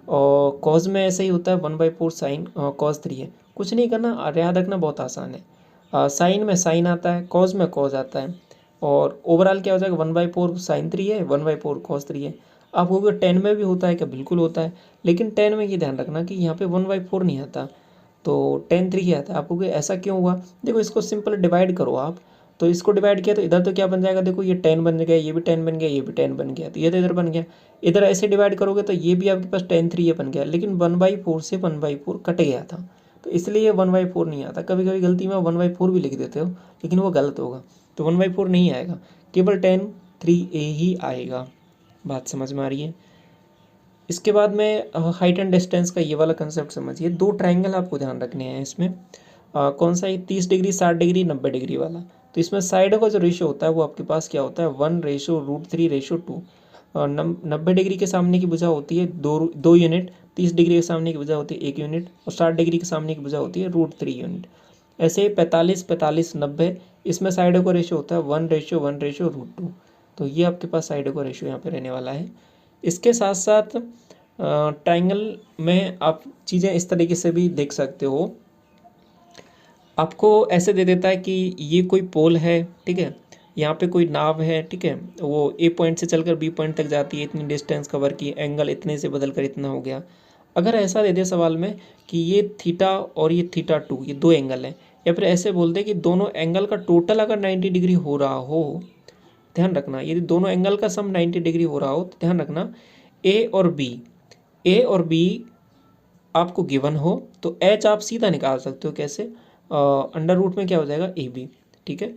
और कॉज में ऐसे ही होता है 1/4 साइन कॉज 3 है। कुछ नहीं करना, याद रखना बहुत आसान है, साइन में साइन आता है, कॉज में कॉज आता है, और ओवरऑल क्या हो जाएगा 1/4 साइन 3 है 1/4 कॉज 3 है। आप कहोगे 10 में भी होता है क्या, बिल्कुल होता है, लेकिन 10 में ये ध्यान रखना कि यहाँ पे 1/4 नहीं आता, तो 10 3 आता है। आपको कि ऐसा क्यों हुआ, देखो इसको सिंपल डिवाइड करो आप, तो इसको डिवाइड किया तो इधर तो क्या बन जाएगा, देखो ये 10 बन गया, ये भी 10 बन गया, ये भी 10 बन गया, तो ये तो इधर बन गया। इधर ऐसे डिवाइड करोगे तो ये भी आपके पास 10 3 बन गया, लेकिन 1/4 से 1/4 कट गया था, तो इसलिए ये 1/4 नहीं आता। कभी कभी गलती में 1/4 भी लिख देते हो, लेकिन वो गलत होगा, तो 1/4 नहीं आएगा, केवल 10 3A ही आएगा। बात समझ में आ रही है। इसके बाद में हाइट एंड डिस्टेंस का ये वाला कंसेप्ट समझिए, 2 ट्राइंगल आपको ध्यान रखने हैं इसमें, कौन सा है 30 डिग्री 60 डिग्री 90 डिग्री वाला। तो इसमें साइडों का जो रेशियो होता है वो आपके पास क्या होता है 1:√3:2। 90 डिग्री के सामने की भुजा होती है 2 यूनिट, 30 डिग्री के सामने की भुजा होती है 1 यूनिट, और 60 डिग्री के सामने की भुजा होती है √3 यूनिट। ऐसे 45 45 90 इसमें साइडों का रेशियो होता है 1:1:√2। तो ये आपके पास साइड का रेशियो यहाँ पे रहने वाला है। इसके साथ साथ ट्राइंगल में आप चीज़ें इस तरीके से भी देख सकते हो। आपको ऐसे दे देता है कि ये कोई पोल है, ठीक है, यहाँ पे कोई नाव है, ठीक है, वो ए पॉइंट से चलकर बी पॉइंट तक जाती है, इतनी डिस्टेंस कवर की, एंगल इतने से बदल कर इतना हो गया। अगर ऐसा दे दे सवाल में कि ये थीटा और ये थीटा 2 ये दो एंगल हैं, या फिर ऐसे बोल दे कि दोनों एंगल का टोटल अगर 90 डिग्री हो रहा हो, ध्यान रखना, यदि दोनों एंगल का सम 90 डिग्री हो रहा हो तो ध्यान रखना ए और बी आपको गिवन हो तो एच आप सीधा निकाल सकते हो। कैसे? अंडर रूट में क्या हो जाएगा ए बी, ठीक है,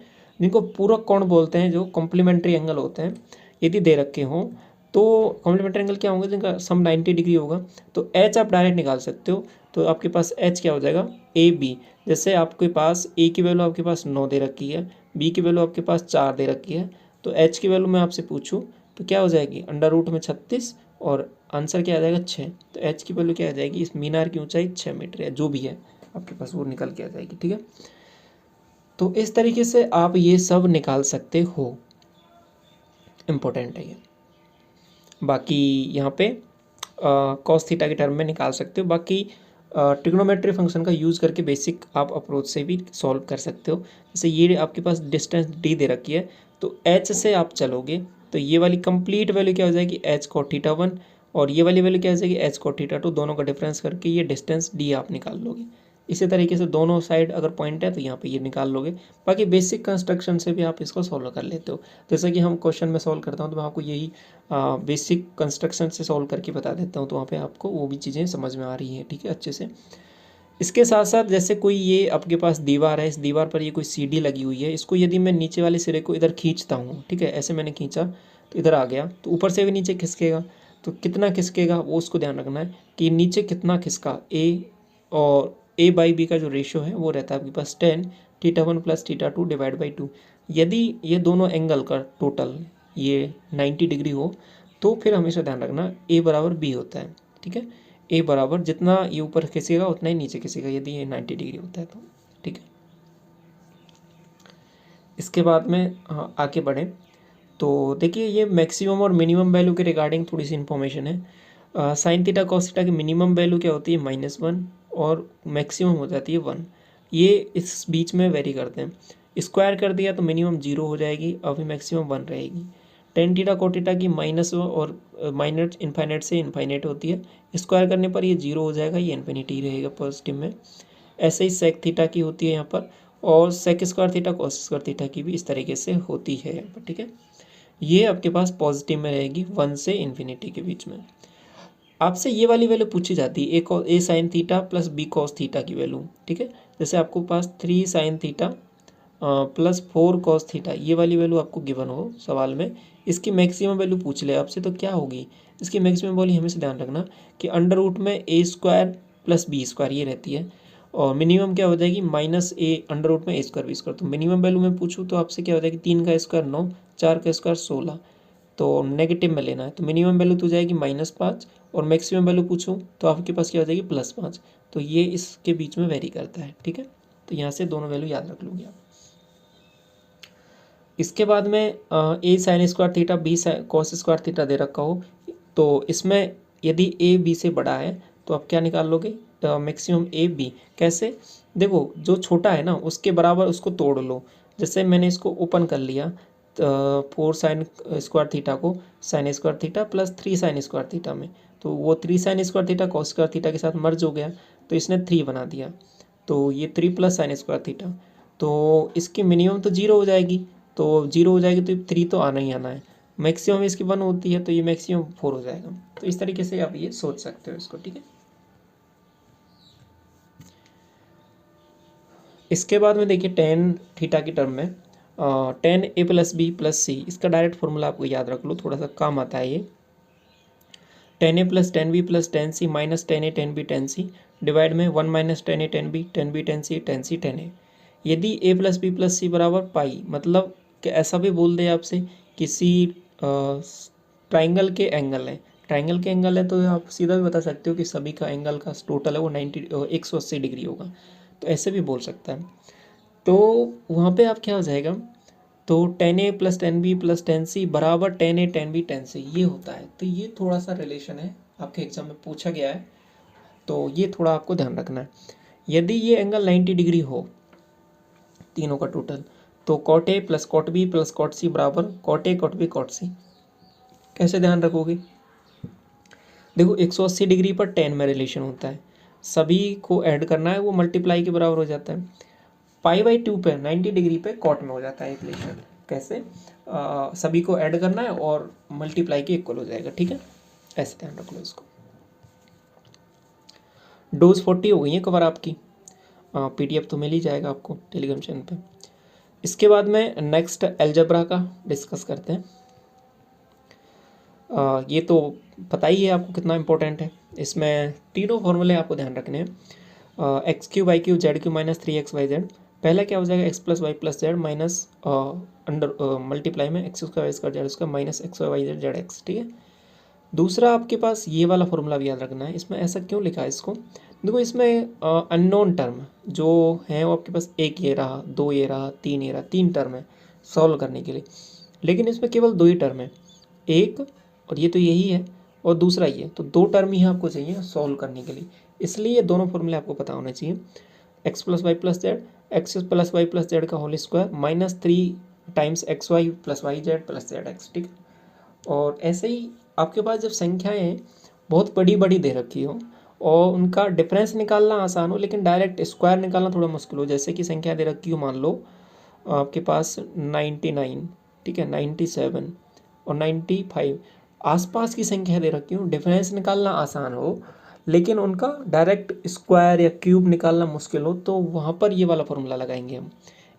जिनको पूरक कोण बोलते हैं, जो कॉम्प्लीमेंट्री एंगल होते हैं, यदि दे रखे हों तो कॉम्प्लीमेंट्री एंगल क्या होंगे, जिनका सम 90 डिग्री होगा, तो एच आप डायरेक्ट निकाल सकते हो। तो आपके पास एच क्या हो जाएगा, ए बी। जैसे आपके पास ए की वैल्यू आपके पास 9 दे रखी है, बी की वैल्यू आपके पास 4 दे रखी है, तो एच की वैल्यू मैं आपसे पूछूं तो क्या हो जाएगी, अंडर रूट में 36 और आंसर क्या आ जाएगा 6। तो एच की वैल्यू क्या आ जाएगी, इस मीनार की ऊंचाई 6 मीटर है, जो भी है आपके पास वो निकल के आ जाएगी, ठीक है। तो इस तरीके से आप ये सब निकाल सकते हो, इम्पोर्टेंट है ये। बाकी यहाँ पे कॉस थीटा के टर्म में निकाल सकते हो। बाकी ट्रिग्नोमेट्री फंक्शन का यूज़ करके बेसिक आप अप्रोच से भी सॉल्व कर सकते हो। जैसे ये आपके पास डिस्टेंस डी दे रखी है, तो एच से आप चलोगे तो ये वाली कंप्लीट वैल्यू क्या हो जाएगी, एच कॉट थीटा 1, और ये वाली वैल्यू क्या हो जाएगी, एच कॉट थीटा 2, दोनों का डिफरेंस करके ये डिस्टेंस डी आप निकाल लोगे। इसी तरीके से दोनों साइड अगर पॉइंट है तो यहाँ पे ये निकाल लोगे। बाकी बेसिक कंस्ट्रक्शन से भी आप इसको सॉल्व कर लेते हो। जैसे कि हम क्वेश्चन में सॉल्व करता हूँ तो मैं आपको यही बेसिक कंस्ट्रक्शन से सॉल्व करके बता देता हूँ, तो वहाँ पे आपको वो भी चीज़ें समझ में आ रही हैं, ठीक है, अच्छे से। इसके साथ साथ जैसे कोई ये आपके पास दीवार है, इस दीवार पर ये कोई सीढ़ी लगी हुई है, इसको यदि मैं नीचे वाले सिरे को इधर खींचता हूँ, ठीक है, ऐसे मैंने खींचा तो इधर आ गया, तो ऊपर से भी नीचे खिसकेगा, तो कितना खिसकेगा वो उसको ध्यान रखना है कि नीचे कितना खिसका, और ए बाई बी का जो रेशियो है वो रहता है आपके पास 10 theta 1 plus theta 2 divide by 2। यदि ये दोनों एंगल का टोटल ये 90 डिग्री हो तो फिर हमेशा ध्यान रखना ए बराबर बी होता है, ठीक है, ए बराबर जितना ये ऊपर खिसेगा उतना ही नीचे खिसेगा यदि ये 90 डिग्री होता है तो, ठीक है। इसके बाद में आगे बढ़ें तो देखिए ये मैक्सिमम और मिनिमम वैल्यू के रिगार्डिंग थोड़ी सी इन्फॉर्मेशन है। साइन थीटा कॉस थीटा की मिनिमम वैल्यू क्या होती है, -1, और मैक्सिमम हो जाती है 1। ये इस बीच में वेरी करते हैं। स्क्वायर कर दिया तो मिनिमम 0 हो जाएगी, अभी मैक्सिमम 1 रहेगी। टेन थीटा को थीटा की -1 और माइनस इन्फाइनाइट से इन्फाइनाइट होती है, स्क्वायर करने पर ये 0 हो जाएगा, ये इन्फिनिटी रहेगा पॉजिटिव में। ऐसे ही सेक थीटा की होती है यहाँ पर, और sec square theta cos square theta की भी इस तरीके से होती है यहाँ पर, ठीक है। ये आपके पास पॉजिटिव में रहेगी 1 से इन्फिनिटी के बीच में। आपसे ये वाली वैल्यू पूछी जाती है, a sine theta plus b cos theta की वैल्यू, ठीक है। जैसे आपको पास 3 sine theta plus 4 cos theta, ये वाली वैल्यू आपको गिवन हो सवाल में, इसकी मैक्सिमम वैल्यू पूछ ले आपसे तो क्या होगी, इसकी मैक्सिमम वैल्यू हमेशा ध्यान रखना कि अंडर रूट में ए स्क्वायर प्लस बी स्क्वायर ये रहती है, और मिनिमम क्या हो जाएगी, -a अंडर रूट में ए स्क्वायर बी स्क्वायर। तो मिनिमम वैल्यू में पूछूँ तो आपसे क्या हो जाएगी, 3 का स्क्वायर 9, 4 का स्क्वायर 16, तो नेगेटिव में लेना है, तो मिनिमम वैल्यू तो जाएगी -5, और मैक्सिमम वैल्यू पूछूं तो आपके पास क्या हो जाएगी +5। तो ये इसके बीच में वेरी करता है, ठीक है। तो यहाँ से दोनों वैल्यू याद रख लोगे आप। इसके बाद में a sine square theta b cos square theta दे रखा हो, तो इसमें यदि ए बी से बड़ा है तो आप क्या निकाल लोगे, मैक्सिमम ए बी। कैसे? देखो जो छोटा है ना उसके बराबर उसको तोड़ लो। जैसे मैंने इसको ओपन कर लिया, 4 साइन स्क्वायर थीटा को sign square theta plus 3 sign square theta में, तो वो 3 sign square theta cos square theta के साथ मर्ज हो गया, तो इसने 3 बना दिया, तो ये 3 प्लस साइन स्क्वायर थीटा, तो इसकी मिनिमम तो 0 हो जाएगी, तो 0 हो जाएगी तो 3 तो आना ही आना है। मैक्सिमम इसकी 1 होती है तो ये मैक्सिमम 4 हो जाएगा। तो इस तरीके से आप ये सोच सकते हो इसको, ठीक है। इसके बाद में देखिए टेन थीटा की टर्म में टेन ए प्लस बी प्लस सी, इसका डायरेक्ट फॉर्मूला आपको याद रख लो, थोड़ा सा काम आता है ये। 10a plus 10b plus 10c minus 10a 10b 10c divide में 1 minus 10a 10b 10b 10c 10c 10a। यदि a प्लस बी प्लस सी बराबर पाई, मतलब कि ऐसा भी बोल दे आपसे किसी ट्राइंगल के एंगल है, ट्राइंगल के एंगल है तो आप सीधा भी बता सकते हो कि सभी का एंगल का टोटल है वो 180 डिग्री होगा, तो ऐसे भी बोल सकता है। तो वहाँ पे आप क्या हो जाएगा, तो 10a plus 10b plus 10c बराबर 10a 10b 10c ये होता है। तो ये थोड़ा सा रिलेशन है, आपके एग्जाम में पूछा गया है, तो ये थोड़ा आपको ध्यान रखना है। यदि ये एंगल 90 डिग्री हो तीनों का टोटल, तो cot a plus cot b plus cot c बराबर cot a cot b cot c. कैसे ध्यान रखोगे? देखो 180 डिग्री पर 10 में रिलेशन होता है, सभी को ऐड करना है, वो मल्टीप्लाई के बराबर हो जाता है। π/2 पे 90 डिग्री पे कॉट में हो जाता है रिलेशन। कैसे? सभी को ऐड करना है और मल्टीप्लाई के इक्वल हो जाएगा, ठीक है, ऐसे ध्यान रख लो इसको। डोज 40 हो गई है कवर आपकी, PDF तो मिल ही जाएगा आपको टेलीग्राम चैनल पे। इसके बाद में नेक्स्ट अलजेब्रा का डिस्कस करते हैं। ये तो पता ही है आपको कितना इंपॉर्टेंट है। इसमें तीनों फॉर्मूले आपको ध्यान रखने हैं। X cube y cube z cube minus 3x y z। पहला क्या हो जाएगा? X plus y plus z minus under multiply में x square y square z square minus x y z z x, ठीक है। दूसरा आपके पास ये वाला फॉर्मूला भी याद रखना है। इसमें ऐसा क्यों लिखा है इसको? देखो इसमें अननोन टर्म जो है वो आपके पास एक ये रहा, दो ये रहा, तीन ये रहा, तीन टर्म है सॉल्व करने के लिए, लेकिन इसमें केवल दो ही टर्म है, एक और ये तो यही है और दूसरा ये, तो दो टर्म ही आपको चाहिए सॉल्व करने के लिए, इसलिए दोनों फॉर्मूले आपको पता होने चाहिए। X plus y plus z, x plus y plus z का whole square minus 3 times x y plus y z plus z x, ठीक है। और ऐसे ही आपके पास जब संख्याएं बहुत बड़ी बड़ी दे रखी हो और उनका डिफरेंस निकालना आसान हो लेकिन डायरेक्ट स्क्वायर निकालना थोड़ा मुश्किल हो, जैसे कि संख्या दे रखी हो मान लो आपके पास 99, ठीक है, 97 और 95, आसपास की संख्या दे रखी हो, डिफरेंस निकालना आसान हो लेकिन उनका डायरेक्ट स्क्वायर या क्यूब निकालना मुश्किल हो, तो वहाँ पर ये वाला फॉर्मूला लगाएंगे हम।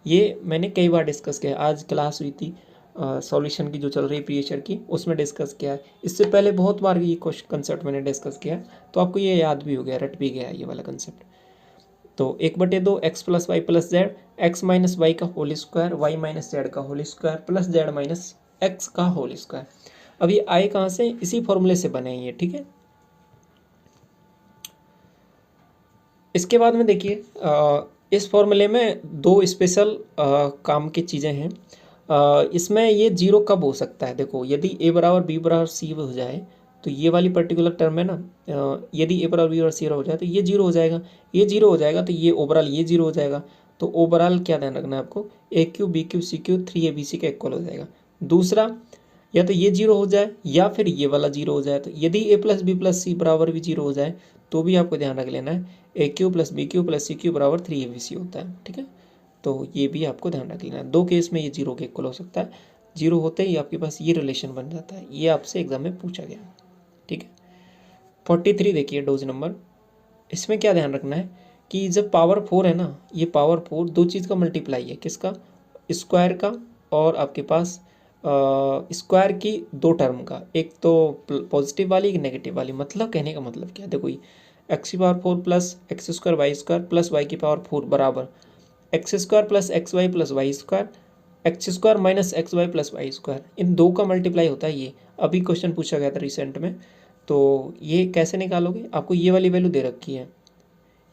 ये मैंने कई बार डिस्कस किया, आज क्लास हुई थी सॉल्यूशन की जो चल रही प्रीवियस ईयर की, उसमें डिस्कस किया है। इससे पहले बहुत बार ये क्वेश्चन कंसेप्ट मैंने डिस्कस किया है, तो आपको ये याद भी हो गया, रट भी गया ये वाला कंसेप्ट। तो 1/2 x plus y plus z, x minus y का whole square, y minus z का whole square plus z minus x का होल स्क्वायर। अब ये आए कहाँ से? इसी फॉर्मूले से बने हैं ये, ठीक है। इसके बाद में देखिए इस फॉर्मूले में दो स्पेशल काम की चीज़ें हैं। इसमें ये जीरो कब हो सकता है? देखो यदि a बराबर b बराबर c हो जाए तो ये वाली पर्टिकुलर टर्म है ना, यदि a बराबर b बराबर c हो जाए तो ये जीरो हो जाएगा, ये जीरो हो जाएगा तो ये ओवरऑल ये जीरो हो जाएगा। तो ओवरऑल क्या ध्यान रखना है आपको? a cube b cube c cube 3abc का इक्वल हो जाएगा। दूसरा, या तो ये जीरो हो जाए या फिर ये वाला जीरो हो जाए। तो यदि a प्लस बी प्लस सी बराबर भी जीरो हो जाए तो भी आपको ध्यान रख लेना है a cube plus B cube plus C cube बराबर 3abc होता है, ठीक है। तो ये भी आपको ध्यान रख लेना है। दो केस में ये जीरो के इक्वल हो सकता है, जीरो होते ही आपके पास ये रिलेशन बन जाता है। ये आपसे एग्जाम में पूछा गया, ठीक है। 43 देखिए डोज नंबर। इसमें क्या ध्यान रखना है कि जब पावर 4 है ना, ये पावर 4 दो चीज़ का मल्टीप्लाई है, किसका? स्क्वायर का और आपके पास स्क्वायर की दो टर्म का, एक तो पॉजिटिव वाली एक नेगेटिव वाली। मतलब कहने का मतलब क्या है? देखो ये एक्स की power 4 plus x square y square plus y की पावर 4 बराबर x square plus x y plus y square x square minus x y plus y square, इन दो का मल्टीप्लाई होता है ये। अभी क्वेश्चन पूछा गया था रिसेंट में, तो ये कैसे निकालोगे? आपको ये वाली वैल्यू दे रखी है,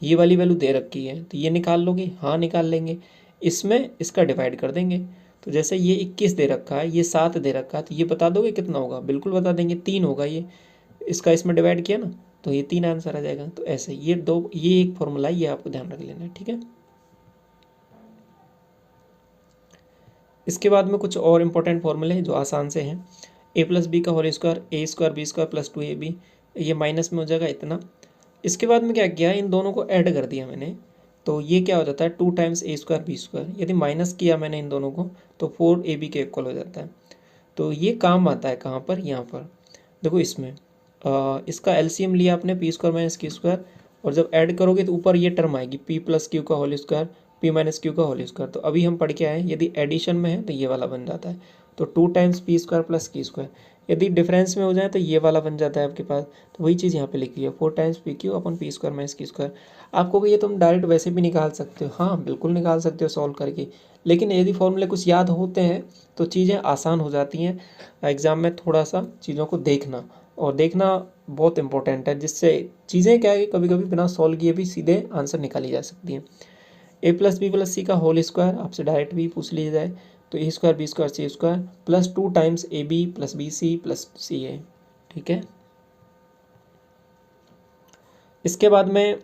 ये वाली वैल्यू दे रखी है, तो ये निकाल लोगे? हाँ निकाल लेंगे। इसमें इसका डिवाइड कर देंगे, तो जैसे ये 21 दे रखा है, ये 7 दे रखा है, तो ये बता दोगे कितना होगा? बिल्कुल बता देंगे, 3 होगा। ये इसका इसमें डिवाइड किया ना, तो ये 3 आंसर आ जाएगा। तो ऐसे ये दो, ये एक फॉर्मूला है, ये आपको ध्यान रख लेना है, ठीक है। इसके बाद में कुछ और इंपॉर्टेंट फॉर्मूले हैं जो आसान से हैं। a प्लस बी का होल स्क्वायर, ए square B square plus 2ab, ये माइनस में हो जाएगा इतना। इसके बाद में क्या किया? इन दोनों को ऐड कर दिया मैंने, तो ये क्या हो जाता है? 2 times a square B square. यदि माइनस किया मैंने इन दोनों को तो 4ab के इक्वल हो जाता है। तो ये काम आता है कहाँ पर? यहाँ पर देखो, इसमें इसका एलसीएम लिया आपने, P square minus Q square, और जब ऐड करोगे तो ऊपर ये टर्म आएगी पी प्लस क्यू का whole square P minus Q का होल स्क्वायर। तो अभी हम पढ़ के आए, यदि एडिशन में है तो ये वाला बन जाता है, तो 2 times P square plus Q square. यदि डिफरेंस में हो जाए तो ये वाला बन जाता है आपके पास। तो वही चीज़ यहाँ पे लिखी है, 4 times p q upon p square minus Q square. आपको ये तुम डायरेक्ट वैसे भी निकाल सकते हो, हाँ बिल्कुल निकाल सकते हो सॉल्व करके, लेकिन यदि फॉर्मूले कुछ याद होते हैं तो चीज़ें आसान हो जाती हैं। एग्ज़ाम में थोड़ा सा चीज़ों को देखना, और देखना बहुत इंपॉर्टेंट है, जिससे चीज़ें क्या है, कभी कभी बिना सॉल्व किए भी सीधे आंसर निकाली जा सकती हैं। a plus b plus C का होल स्क्वायर आपसे डायरेक्ट भी पूछ लिया जाए तो a square B square C square plus 2 times A B plus b C plus c a, ठीक है। इसके बाद में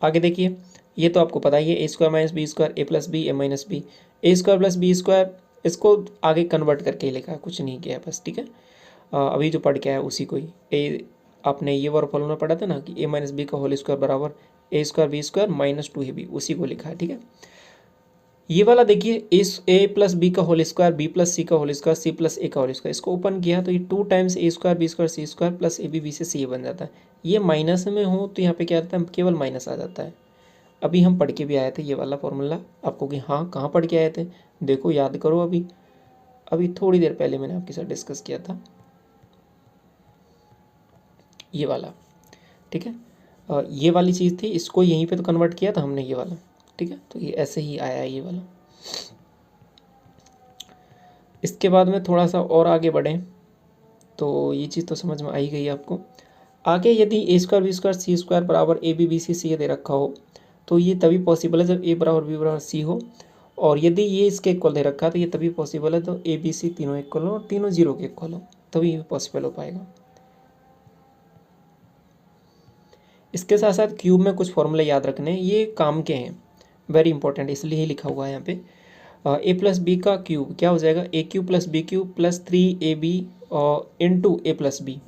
आगे देखिए, ये तो आपको पता ही है, ए square minus B square A plus b A minus B, a square plus b square, इसको आगे कन्वर्ट करके ही लिखा है, कुछ नहीं किया है बस, ठीक है। अभी जो पढ़ के आया उसी को ही, ए आपने ये वाला फॉर्मूला पढ़ा था ना कि ए माइनस बी का होल स्क्वायर बराबर a square B square minus 2ab, उसी को लिखा है, ठीक है। ये वाला देखिए, ए प्लस बी का whole square B plus C का whole square C plus A का होल स्क्वायर, इसको ओपन किया तो ये 2 times A square B square C square plus A B B से सी ए बन जाता है। ये माइनस में हो तो यहाँ पे क्या आता है, केवल माइनस आ जाता है। अभी हम पढ़ के भी आए थे ये वाला फॉर्मूला आपको, कि हाँ कहाँ पढ़ के आए थे, देखो याद करो, अभी अभी थोड़ी देर पहले मैंने आपके साथ डिस्कस किया था ये वाला, ठीक है। ये वाली चीज़ थी, इसको यहीं पे तो कन्वर्ट किया था हमने ये वाला, ठीक है। तो ये ऐसे ही आया है ये वाला। इसके बाद में थोड़ा सा और आगे बढ़ें तो ये चीज़ तो समझ में आई गई आपको। आगे यदि ए स्क्वायर बी स्क्वायर सी स्क्वायर बराबर ए बी बी सी सी दे रखा हो तो ये तभी पॉसिबल है जब ए बराबर बी बराबर सी हो, और यदि ये इसके इक्वल दे रखा है तो ये तभी पॉसिबल है तो ए बी सी तीनों इक्वल हो और तीनों जीरो के इक्वल हो, तभी ये पॉसिबल हो पाएगा। इसके साथ साथ क्यूब में कुछ फॉर्मूले याद रखने, ये काम के हैं, वेरी इंपॉर्टेंट, इसलिए ही लिखा हुआ है यहाँ पे। ए प्लस बी का क्यूब क्या हो जाएगा, a cube plus B cube plus 3ab into a plus b,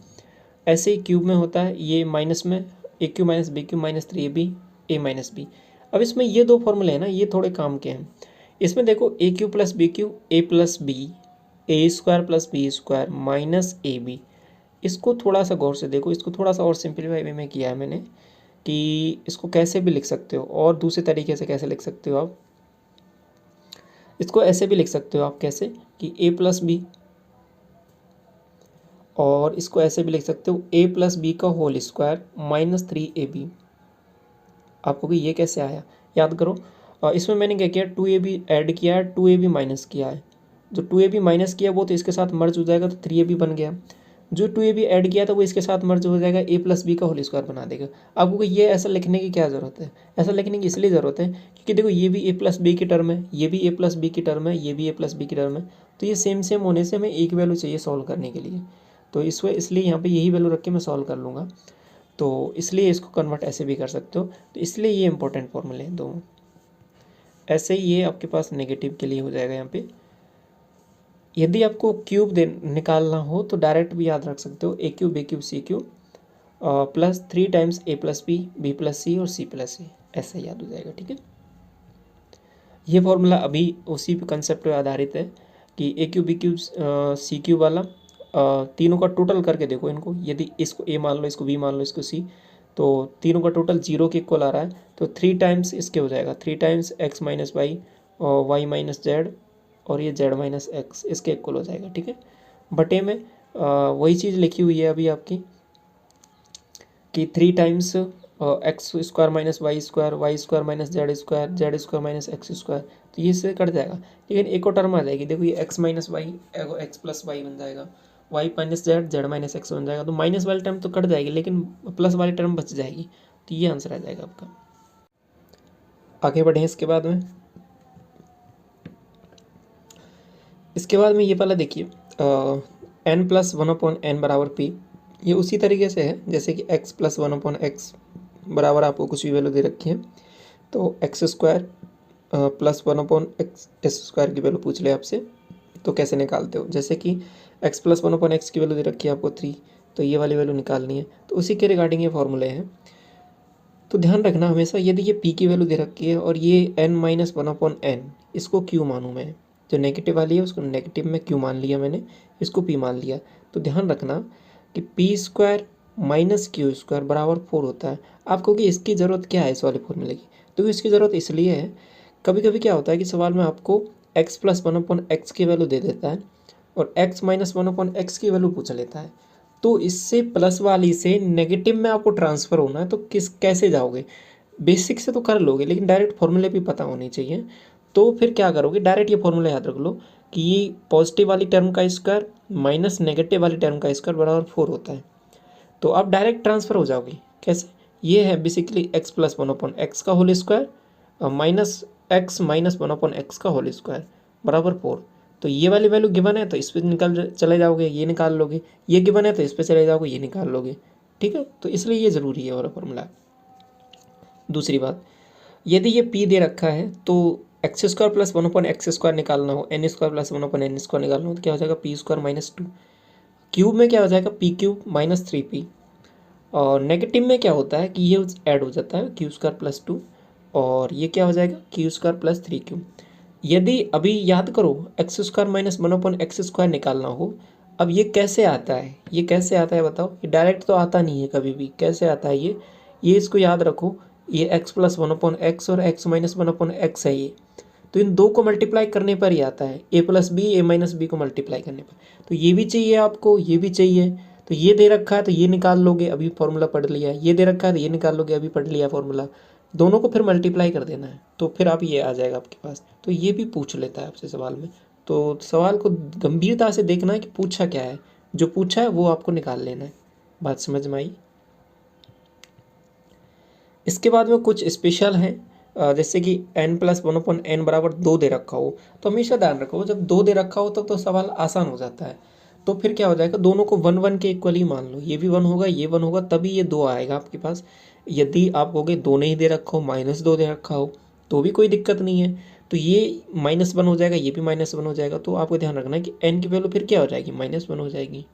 ऐसे ही क्यूब में होता है ये माइनस में, a cube minus b cube minus 3ab a minus b. अब इसमें ये दो फॉर्मूले हैं ना, ये थोड़े काम के हैं। इसमें देखो a cube plus B cube a plus b a square plus b square minus a b, इसको थोड़ा सा गौर से देखो, इसको थोड़ा सा और सिंपलीफाई वे में किया है मैंने, कि इसको कैसे भी लिख सकते हो और दूसरे तरीके से कैसे लिख सकते हो आप, इसको ऐसे भी लिख सकते हो आप, कैसे कि ए प्लस बी, और इसको ऐसे भी लिख सकते हो ए प्लस बी का होल स्क्वायर माइनस 3ab। आपको कि ये कैसे आया, याद करो। इसमें मैंने क्या किया, 2ab ऐड किया है, 2ab माइनस किया है, जो 2ab माइनस किया वो तो इसके साथ मर्ज हो जाएगा तो 3ab बन गया, जो 2ab ऐड किया था वो इसके साथ मर्ज हो जाएगा, ए प्लस बी का होल स्क्वायर बना देगा। आपको ये ऐसा लिखने की क्या ज़रूरत है, ऐसा लिखने की इसलिए ज़रूरत है क्योंकि देखो ये भी ए प्लस बी की टर्म है, ये भी ए प्लस बी की टर्म है, ये भी ए प्लस बी की टर्म है, तो ये सेम सेम होने से हमें एक वैल्यू चाहिए सॉल्व करने के लिए, तो इसलिए यहाँ पर यही वैल्यू रख के मैं सॉल्व कर लूँगा, तो इसलिए इसको कन्वर्ट ऐसे भी कर सकते हो, तो इसलिए ये इंपॉर्टेंट फॉर्मूले हैं दोनों। ऐसे ही ये आपके पास नेगेटिव के लिए हो जाएगा यहाँ पे। यदि आपको क्यूब निकालना हो तो डायरेक्ट भी याद रख सकते हो, ए cube B cube C cube plus 3 times ए प्लस बी बी प्लस सी और सी प्लस सी, ऐसे याद हो जाएगा, ठीक है। ये फॉर्मूला अभी उसी कंसेप्ट पर आधारित है कि ए cube B cube C cube वाला, तीनों का टोटल करके देखो इनको, यदि इसको ए मान लो, इसको बी मान लो, इसको सी, तो तीनों का टोटल 0 के इक्वल आ रहा है, तो 3 टाइम्स इसके हो जाएगा, 3 टाइम्स एक्स माइनस वाई और वाई माइनस जेड और ये जेड माइनस एक्स इसके इक्वल हो जाएगा, ठीक है। बटे में वही चीज़ लिखी हुई है अभी आपकी कि 3 times X square minus Y square minus Z square minus X square, तो ये इससे कट जाएगा, लेकिन एक और टर्म आ जाएगी, देखो ये X minus Y X plus Y बन जाएगा, Y minus Z Z minus X बन जाएगा, तो माइनस वाली टर्म तो कट जाएगी लेकिन प्लस वाली टर्म बच जाएगी, तो ये आंसर आ जाएगा आपका। आगे बढ़ें इसके बाद में ये वाला देखिए, n प्लस 1/n बराबर p, ये उसी तरीके से है जैसे कि x प्लस 1/x बराबर आपको कुछ भी वैल्यू दे रखी है, तो x square plus 1/x S square की वैल्यू पूछ ले आपसे तो कैसे निकालते हो, जैसे कि x प्लस 1/x की वैल्यू दे रखी है आपको 3, तो ये वाली वैल्यू निकालनी है, तो उसी के रिगार्डिंग ये फॉर्मूले हैं। तो ध्यान रखना हमेशा, यदि ये p की वैल्यू दे रखी है और ये n माइनस 1/n, इसको q मानूँ मैं, जो नेगेटिव वाली है उसको नेगेटिव में q मान लिया मैंने, इसको p मान लिया, तो ध्यान रखना कि P square minus Q square बराबर 4 होता है। आपको कि इसकी ज़रूरत क्या है इस वाले फॉर्मूले की, तो इसकी ज़रूरत इसलिए है, कभी कभी क्या होता है कि सवाल में आपको x प्लस 1/x की वैल्यू दे देता है और x माइनस 1/x की वैल्यू पूछ लेता है, तो इससे प्लस वाली से नेगेटिव में आपको ट्रांसफ़र होना है, तो कैसे जाओगे, बेसिक से तो कर लोगे लेकिन डायरेक्ट फॉर्मूले भी पता होनी चाहिए, तो फिर क्या करोगे, डायरेक्ट ये फॉर्मूला याद रख लो कि ये पॉजिटिव वाली टर्म का स्क्वायर माइनस नेगेटिव वाली टर्म का स्क्वायर बराबर 4 होता है, तो आप डायरेक्ट ट्रांसफ़र हो जाओगे। कैसे, ये है बेसिकली x प्लस 1/x का whole square minus x minus 1/x का होल स्क्वायर, बराबर 4। तो ये वाली वैल्यू गिवन है तो इस पर निकल चले जाओगे, ये निकाल लोगे, ये गिवन है तो इस पर चले जाओगे, ये निकाल लोगे, ठीक है। तो इसलिए ये ज़रूरी है वाला फॉर्मूला। दूसरी बात, यदि ये p दे रखा है तो एक्स स्क्वायर प्लस 1/x² निकालना हो, n स्क्वायर प्लस 1/n² निकालना हो, तो क्या हो जाएगा p² - 2। क्यूब में क्या हो जाएगा p³ - 3p। और नेगेटिव में क्या होता है कि ये ऐड हो जाता है q² + 2, और ये क्या हो जाएगा q² + 3q। यदि अभी याद करो x² - 1/x² निकालना हो, अब ये कैसे आता है, ये कैसे आता है बताओ। ये डायरेक्ट तो आता नहीं है कभी भी, कैसे आता है ये इसको याद रखो। ये x + 1/x और x - 1/x है ये, तो इन दो को मल्टीप्लाई करने पर ही आता है, a + b a - b को मल्टीप्लाई करने पर। तो ये भी चाहिए आपको, ये भी चाहिए, तो ये दे रखा है तो ये निकाल लोगे, अभी फॉर्मूला पढ़ लिया। ये दे रखा है तो ये निकाल लोगे, अभी पढ़ लिया फॉर्मूला। दोनों को फिर मल्टीप्लाई कर देना है, तो फिर आप ये आ जाएगा आपके पास। तो ये भी पूछ लेता है आपसे सवाल में, तो सवाल को गंभीरता से देखना है कि पूछा क्या है, जो पूछा है वो आपको निकाल लेना है। बात समझ में आई। इसके बाद में कुछ स्पेशल है, जैसे कि n + 1/n = 2 दे रखा हो, तो हमेशा ध्यान रखो जब 2 दे रखा हो तो सवाल आसान हो जाता है। तो फिर क्या हो जाएगा, दोनों को 1 1 के इक्वल ही मान लो, ये भी 1 होगा, ये 1 होगा, तभी ये 2 आएगा आपके पास। यदि आप कहोगे 2 नहीं दे रखा हो, -2 दे रखा हो, तो भी कोई दिक्कत नहीं है। तो ये -1 हो जाएगा, ये भी -1 हो जाएगा। तो आपको ध्यान रखना है कि n की वैल्यू फिर क्या हो जाएगी, -1 हो जाएगी।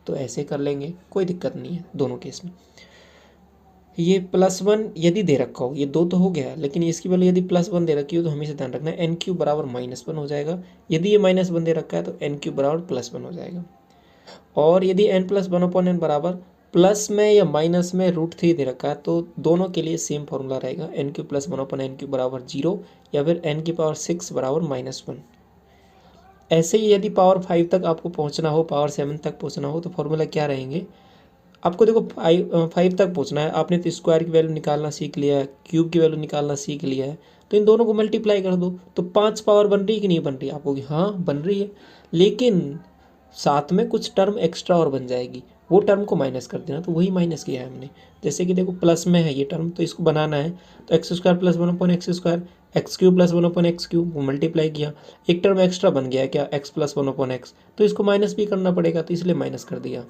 तो ऐसे कर लेंगे, कोई दिक्कत नहीं है दोनों केस में। ये +1 यदि दे रखा हो, ये 2 तो हो गया, लेकिन इसकी वैल्यू यदि +1 दे रखी हो तो हमेशा ध्यान रखना है n³ = -1 हो जाएगा। यदि ये -1 दे रखा है तो n³ = +1 हो जाएगा। और यदि n + 1/n बराबर प्लस में या माइनस में √3 दे रखा है, तो दोनों के लिए सेम फॉर्मूला रहेगा, n³ + 1/n³ = 0, या फिर n⁶ = -1। ऐसे ही यदि पावर 5 तक आपको पहुंचना हो, पावर 7 तक पहुंचना हो, तो फॉर्मूला क्या रहेंगे। आपको देखो 5 तक पहुंचना है, आपने तो स्क्वायर की वैल्यू निकालना सीख लिया है, क्यूब की वैल्यू निकालना सीख लिया है, तो इन दोनों को मल्टीप्लाई कर दो, तो 5 पावर बन रही है कि नहीं बन रही। आप कहोगे हाँ बन रही है, लेकिन साथ में कुछ टर्म एक्स्ट्रा और बन जाएगी, वो टर्म को माइनस कर देना। तो वही माइनस किया है हमने। जैसे कि देखो प्लस में है ये टर्म, तो इसको बनाना है, तो x² + 1/x², x³ + 1/x³ वो मल्टीप्लाई किया, एक टर्म एक्स्ट्रा बन गया क्या, x + 1/x, तो इसको माइनस भी करना पड़ेगा, तो इसलिए माइनस कर दिया।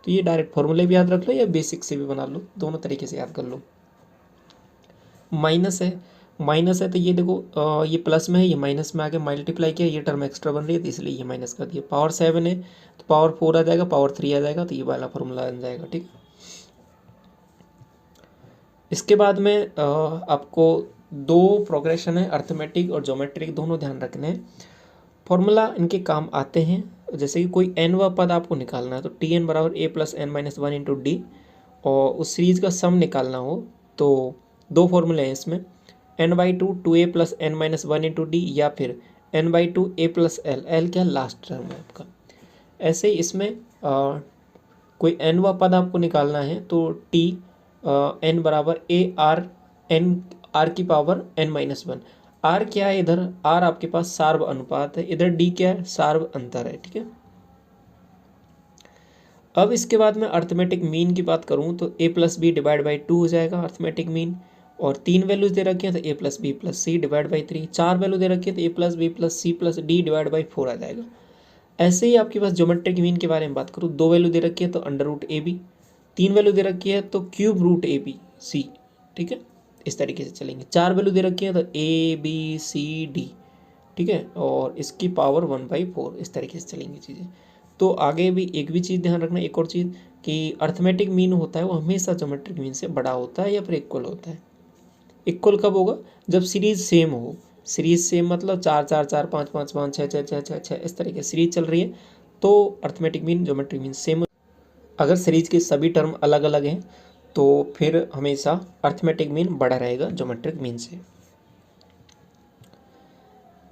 तो ये डायरेक्ट फॉर्मूले भी याद रख लो या बेसिक से भी बना लो, दोनों तरीके से याद कर लो। माइनस है तो ये देखो ये प्लस में है, ये माइनस में आके मल्टीप्लाई किया, ये टर्म एक्स्ट्रा बन रही है तो इसलिए ये माइनस कर दिया। पावर 7 है तो पावर 4 आ जाएगा, पावर 3 आ जाएगा, तो ये वाला फॉर्मूला बन जाएगा, ठीक है। इसके बाद में आपको 2 प्रोग्रेशन है, अर्थमेटिक और ज्योमेट्रिक, दोनों ध्यान रखने हैं। फॉर्मूला इनके काम आते हैं, जैसे कि कोई n पद आपको निकालना है, तो Tn = a + n - 1 × d, और उस सीरीज का सम निकालना हो तो 2 फॉर्मूले हैं इसमें, n/2 2a + n - 1 × d, या फिर n/2 a + l, l क्या लास्ट टर्म है आपका। ऐसे ही इसमें कोई n पद आपको निकालना है तो t n = a r n r की पावर n - 1। r क्या है इधर, r आपके पास सार्व अनुपात है, इधर d क्या है, सार्व अंतर है, ठीक है। अब इसके बाद में अर्थमेटिक मीन की बात करूं तो a + b / 2 हो जाएगा अर्थमेटिक मीन, और 3 वैल्यूज दे रखी हैं तो a + b + c / 3, 4 वैल्यू दे रखी है तो a + b + c + d / 4 आ जाएगा। ऐसे ही आपके पास ज्योमेट्रिक मीन के बारे में बात करूँ, 2 वैल्यू दे रखी है तो √ab, 3 वैल्यू दे रखी है तो ³ √abc, ठीक है। इस तरीके से चलेंगे। 4 वैल्यू दे रखी है तो a b c d, ठीक है, और इसकी पावर 1/4, इस तरीके से चलेंगी चीज़ें। तो आगे भी एक भी चीज़ ध्यान रखना, एक और चीज़ कि अर्थमेटिक मीन होता है वो हमेशा ज्योमेट्रिक मीन से बड़ा होता है या फिर इक्वल होता है। इक्वल कब होगा, जब सीरीज सेम हो। सीरीज सेम मतलब 4 4 4 5 5 5 6 6 6 6 6 इस तरीके सीरीज चल रही है, तो arithmetic mean geometric mean same. अगर सीरीज के सभी टर्म अलग अलग हैं तो फिर हमेशा अर्थमेटिक मीन बड़ा रहेगा ज्योमेट्रिक मीन से।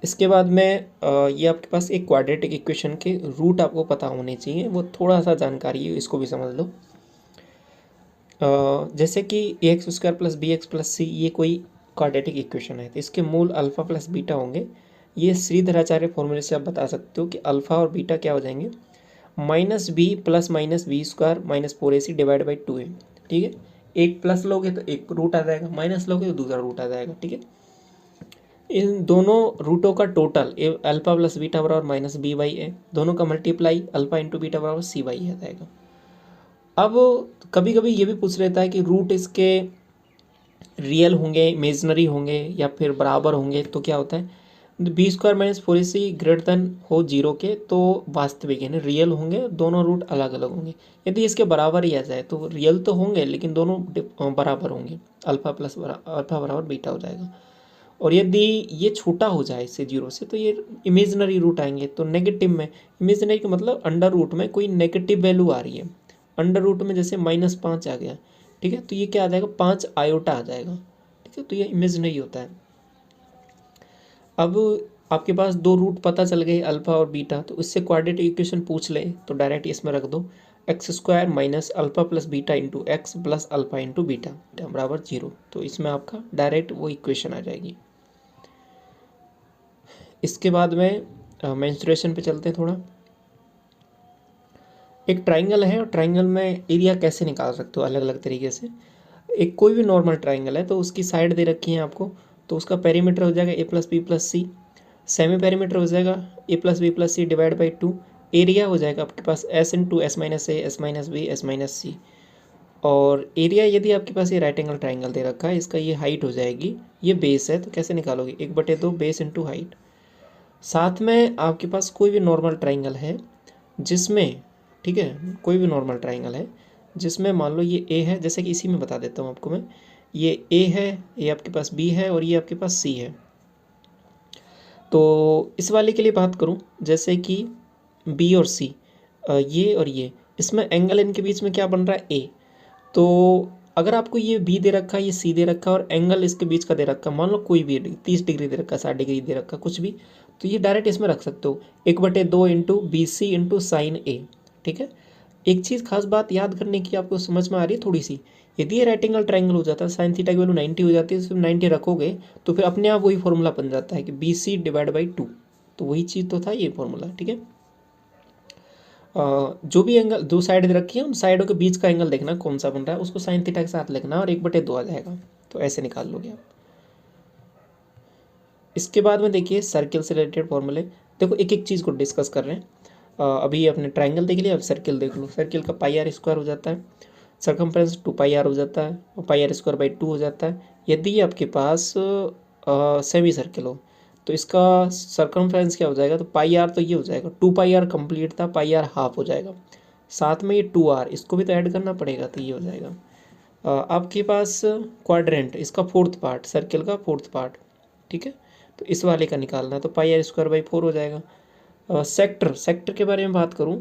इसके बाद में ये आपके पास एक क्वाड्रेटिक इक्वेशन के रूट आपको पता होने चाहिए, वो थोड़ा सा जानकारी है, इसको भी समझ लो। जैसे कि ax² + bx + c ये कोई क्वाड्रेटिक इक्वेशन है, तो इसके मूल अल्फ़ा + बीटा होंगे। ये श्रीधराचार्य फॉर्मूले से आप बता सकते हो कि अल्फ़ा और बीटा क्या हो जाएंगे, -b + -b² - 4ac / 2a, ठीक है। एक प्लस लोगे तो एक रूट आ जाएगा, माइनस लोगे तो दूसरा रूट आ जाएगा, ठीक है। इन दोनों रूटों का टोटल अल्फा प्लस बीटा बराबर माइनस बी बाई ए, दोनों का मल्टीप्लाई अल्फा इंटू बीटा बराबर सी बाई आ जाएगा। अब कभी कभी ये भी पूछ लेता है कि रूट इसके रियल होंगे, इमेजनरी होंगे या फिर बराबर होंगे, तो क्या होता है बी स्क्वायर माइनस फोर सी ग्रेटर देन हो जीरो के तो वास्तविक यानी रियल होंगे, दोनों रूट अलग अलग होंगे। यदि इसके बराबर ही आ जाए तो रियल तो होंगे लेकिन दोनों बराबर होंगे, अल्फा बराबर बीटा हो जाएगा। और यदि ये छोटा हो जाए इससे जीरो से तो ये इमेजनरी रूट आएंगे। तो नेगेटिव में, इमेजनरी का मतलब अंडर रूट में कोई नेगेटिव वैल्यू आ रही है, अंडर रूट में जैसे -5 आ गया, ठीक है, तो ये क्या आ जाएगा 5 आयोटा आ जाएगा, ठीक है, तो ये इमेजनरी होता है। अब आपके पास दो रूट पता चल गए अल्फा और बीटा, तो इससे क्वाड्रेटिक इक्वेशन पूछ ले तो डायरेक्ट इसमें रख दो x square minus alpha plus beta into x plus alpha into beta बराबर 0। तो इसमें आपका डायरेक्ट वो इक्वेशन आ जाएगी। इसके बाद में मेंस्ट्रुएशन पे चलते हैं थोड़ा। एक ट्राइंगल है और ट्राइंगल में एरिया कैसे निकाल सकते हो अलग अलग तरीके से। एक कोई भी नॉर्मल ट्राइंगल है तो उसकी साइड दे रखी है आपको, तो उसका पेरीमीटर हो जाएगा a plus b plus c, semi perimeter हो जाएगा a plus b plus c divide by 2, area हो जाएगा आपके पास s into s minus a s minus b s minus c. और एरिया यदि आपके पास ये राइट एंगल ट्राइंगल दे रखा है, इसका ये हाइट हो जाएगी, ये बेस है तो कैसे निकालोगे 1/2 बेस इंटू हाइट। साथ में आपके पास कोई भी नॉर्मल ट्राइंगल है जिसमें, ठीक है, कोई भी नॉर्मल ट्राइंगल है जिसमें मान लो ये ए है, जैसे कि इसी में बता देता हूँ आपको मैं, ये ए है, ये आपके पास बी है और ये आपके पास सी है। तो इस वाले के लिए बात करूँ, जैसे कि बी और सी, ये और ये, इसमें एंगल इनके बीच में क्या बन रहा है ए। तो अगर आपको ये बी दे रखा है, ये सी दे रखा है और एंगल इसके बीच का दे रखा है, मान लो कोई भी 30 डिग्री दे रखा है, 60 डिग्री दे रखा है, कुछ भी, तो ये डायरेक्ट इसमें रख सकते हो 1/2 into B c into sine a, ठीक है। एक चीज़ खास बात याद करने की आपको समझ में आ रही है थोड़ी सी, यदि ये राइट एंगल ट्राइंगल हो जाता है, साइन थीटा की वैल्यू 90 हो जाती है, सिर्फ 90 रखोगे तो फिर अपने आप वही फॉर्मूला बन जाता है कि बी सी डिवाइड बाई 2, तो वही चीज़ तो था ये फॉर्मूला, ठीक है। जो भी एंगल दो साइड रखी है उन साइडों के बीच का एंगल देखना कौन सा बन रहा है, उसको साइन थीटा के साथ लिखना और 1/2 आ जाएगा, तो ऐसे निकाल लोगे आप। इसके बाद में देखिए सर्किल से रिलेटेड फॉर्मूले, देखो एक एक चीज़ को डिस्कस कर रहे हैं। अभी अपने ट्राइंगल देख लिया, अब सर्किल देख लो। सर्किल का पाई आर स्क्वायर हो जाता है, सरकमफ्रेंस 2 पाई आर हो जाता है और पाई आर स्क्वायर बाई 2 हो जाता है। यदि आपके पास सेमी सर्किल हो तो इसका सरकमफ्रेंस क्या हो जाएगा, तो पाई आर तो ये हो जाएगा 2 पाई आर कंप्लीट था, पाई आर हाफ हो जाएगा, साथ में ये 2 आर इसको भी तो ऐड करना पड़ेगा, तो ये हो जाएगा आपके पास क्वाड्रेंट, इसका फोर्थ पार्ट, सर्किल का फोर्थ पार्ट, ठीक है, तो इस वाले का निकालना है, तो पाई आर स्क्वायर बाई 4 हो जाएगा। सेक्टर के बारे में बात करूँ,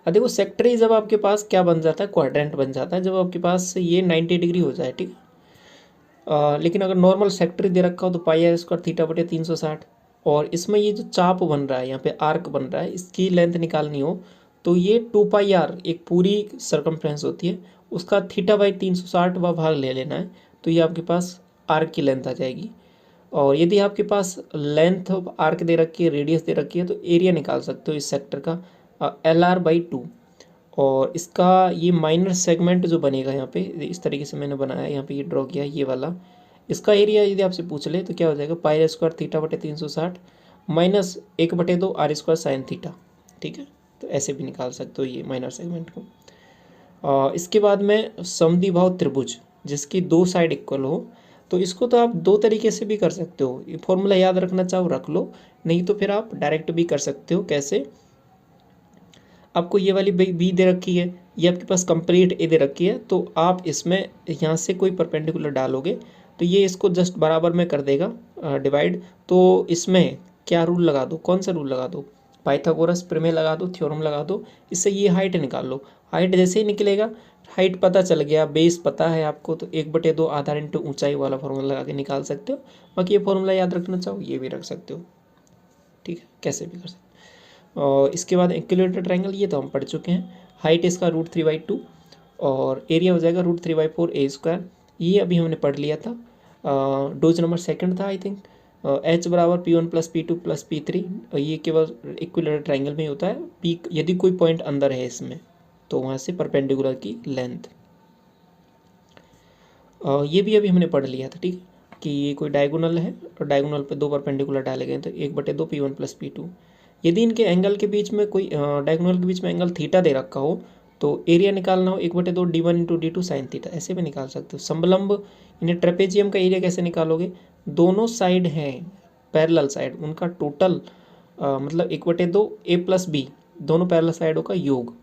देखो सेक्टर ही जब आपके पास क्या बन जाता है, क्वाड्रेंट बन जाता है जब आपके पास ये 90 डिग्री हो जाए, ठीक है। लेकिन अगर नॉर्मल सेक्टर दे रखा हो तो पाई आर स्क्वायर थीटा बटे 360, और इसमें ये जो चाप बन रहा है यहाँ पे आर्क बन रहा है, इसकी लेंथ निकालनी हो तो ये 2 पाई आर एक पूरी सरकमफ्रेंस होती है, उसका थीटा बाई 360 वा भाग ले लेना है, तो ये आपके पास आर्क की लेंथ आ जाएगी। और यदि आपके पास लेंथ ऑफ आर्क दे रखी है, रेडियस दे रखी है, तो एरिया निकाल सकते हो इस सेक्टर का LR बाई 2। और इसका ये माइनर सेगमेंट जो बनेगा यहाँ पे, इस तरीके से मैंने बनाया, यहाँ पे ये ड्रॉ किया ये वाला, इसका एरिया यदि आपसे पूछ ले तो क्या हो जाएगा पाई आर स्क्वायर थीटा बटे 360 minus 1/2 R square sine theta, ठीक है, तो ऐसे भी निकाल सकते हो ये माइनर सेगमेंट को। इसके बाद में समद्विबाहु त्रिभुज जिसकी दो साइड इक्वल हो, तो इसको तो आप दो तरीके से भी कर सकते हो, ये फॉर्मूला याद रखना चाहो रख लो, नहीं तो फिर आप डायरेक्ट भी कर सकते हो। कैसे, आपको ये वाली बी दे रखी है, ये आपके पास कंप्लीट ए दे रखी है, तो आप इसमें यहाँ से कोई परपेंडिकुलर डालोगे तो ये इसको जस्ट बराबर में कर देगा डिवाइड। तो इसमें क्या रूल लगा दो, कौन सा रूल लगा दो, पाइथागोरस प्रमेय लगा दो, थ्योरम लगा दो, इससे ये हाइट निकाल लो। हाइट जैसे ही निकलेगा, हाइट पता चल गया, बेस पता है आपको, तो 1/2 आधार इंटू ऊंचाई वाला फॉर्मूला लगा के निकाल सकते हो। बाकी ये फॉर्मूला याद रखना चाहो ये भी रख सकते हो, ठीक है, कैसे भी कर सकते हो। और इसके बाद इक्विलेटरल ट्रायंगल, ये तो हम पढ़ चुके हैं। हाइट इसका √3/2 और एरिया हो जाएगा √3/4 ए स्क्वायर, ये अभी हमने पढ़ लिया था, डोज नंबर सेकंड था आई थिंक। H बराबर P1 plus P2 plus P3, ये केवल इक्विलेटरल ट्रायंगल में ही होता है। पी यदि कोई पॉइंट अंदर है इसमें तो वहाँ से परपेंडिकुलर की लेंथ, ये भी अभी हमने पढ़ लिया था, ठीक है। कि ये कोई डायगोनल है और डायगोनल पे दो परपेंडिकुलर डाले गए तो 1/2 P1 + P2। यदि इनके एंगल के बीच में कोई डायगोनल के बीच में एंगल थीटा दे रखा हो तो एरिया निकालना हो 1/2 D1 × D2 sin थीटा, ऐसे भी निकाल सकते हो। समलंब इन्हें ट्रेपेजियम का एरिया कैसे निकालोगे, दोनों साइड हैं पैरेलल साइड, उनका टोटल मतलब 1/2 A + B, दोनों पैरेलल साइडों का योग,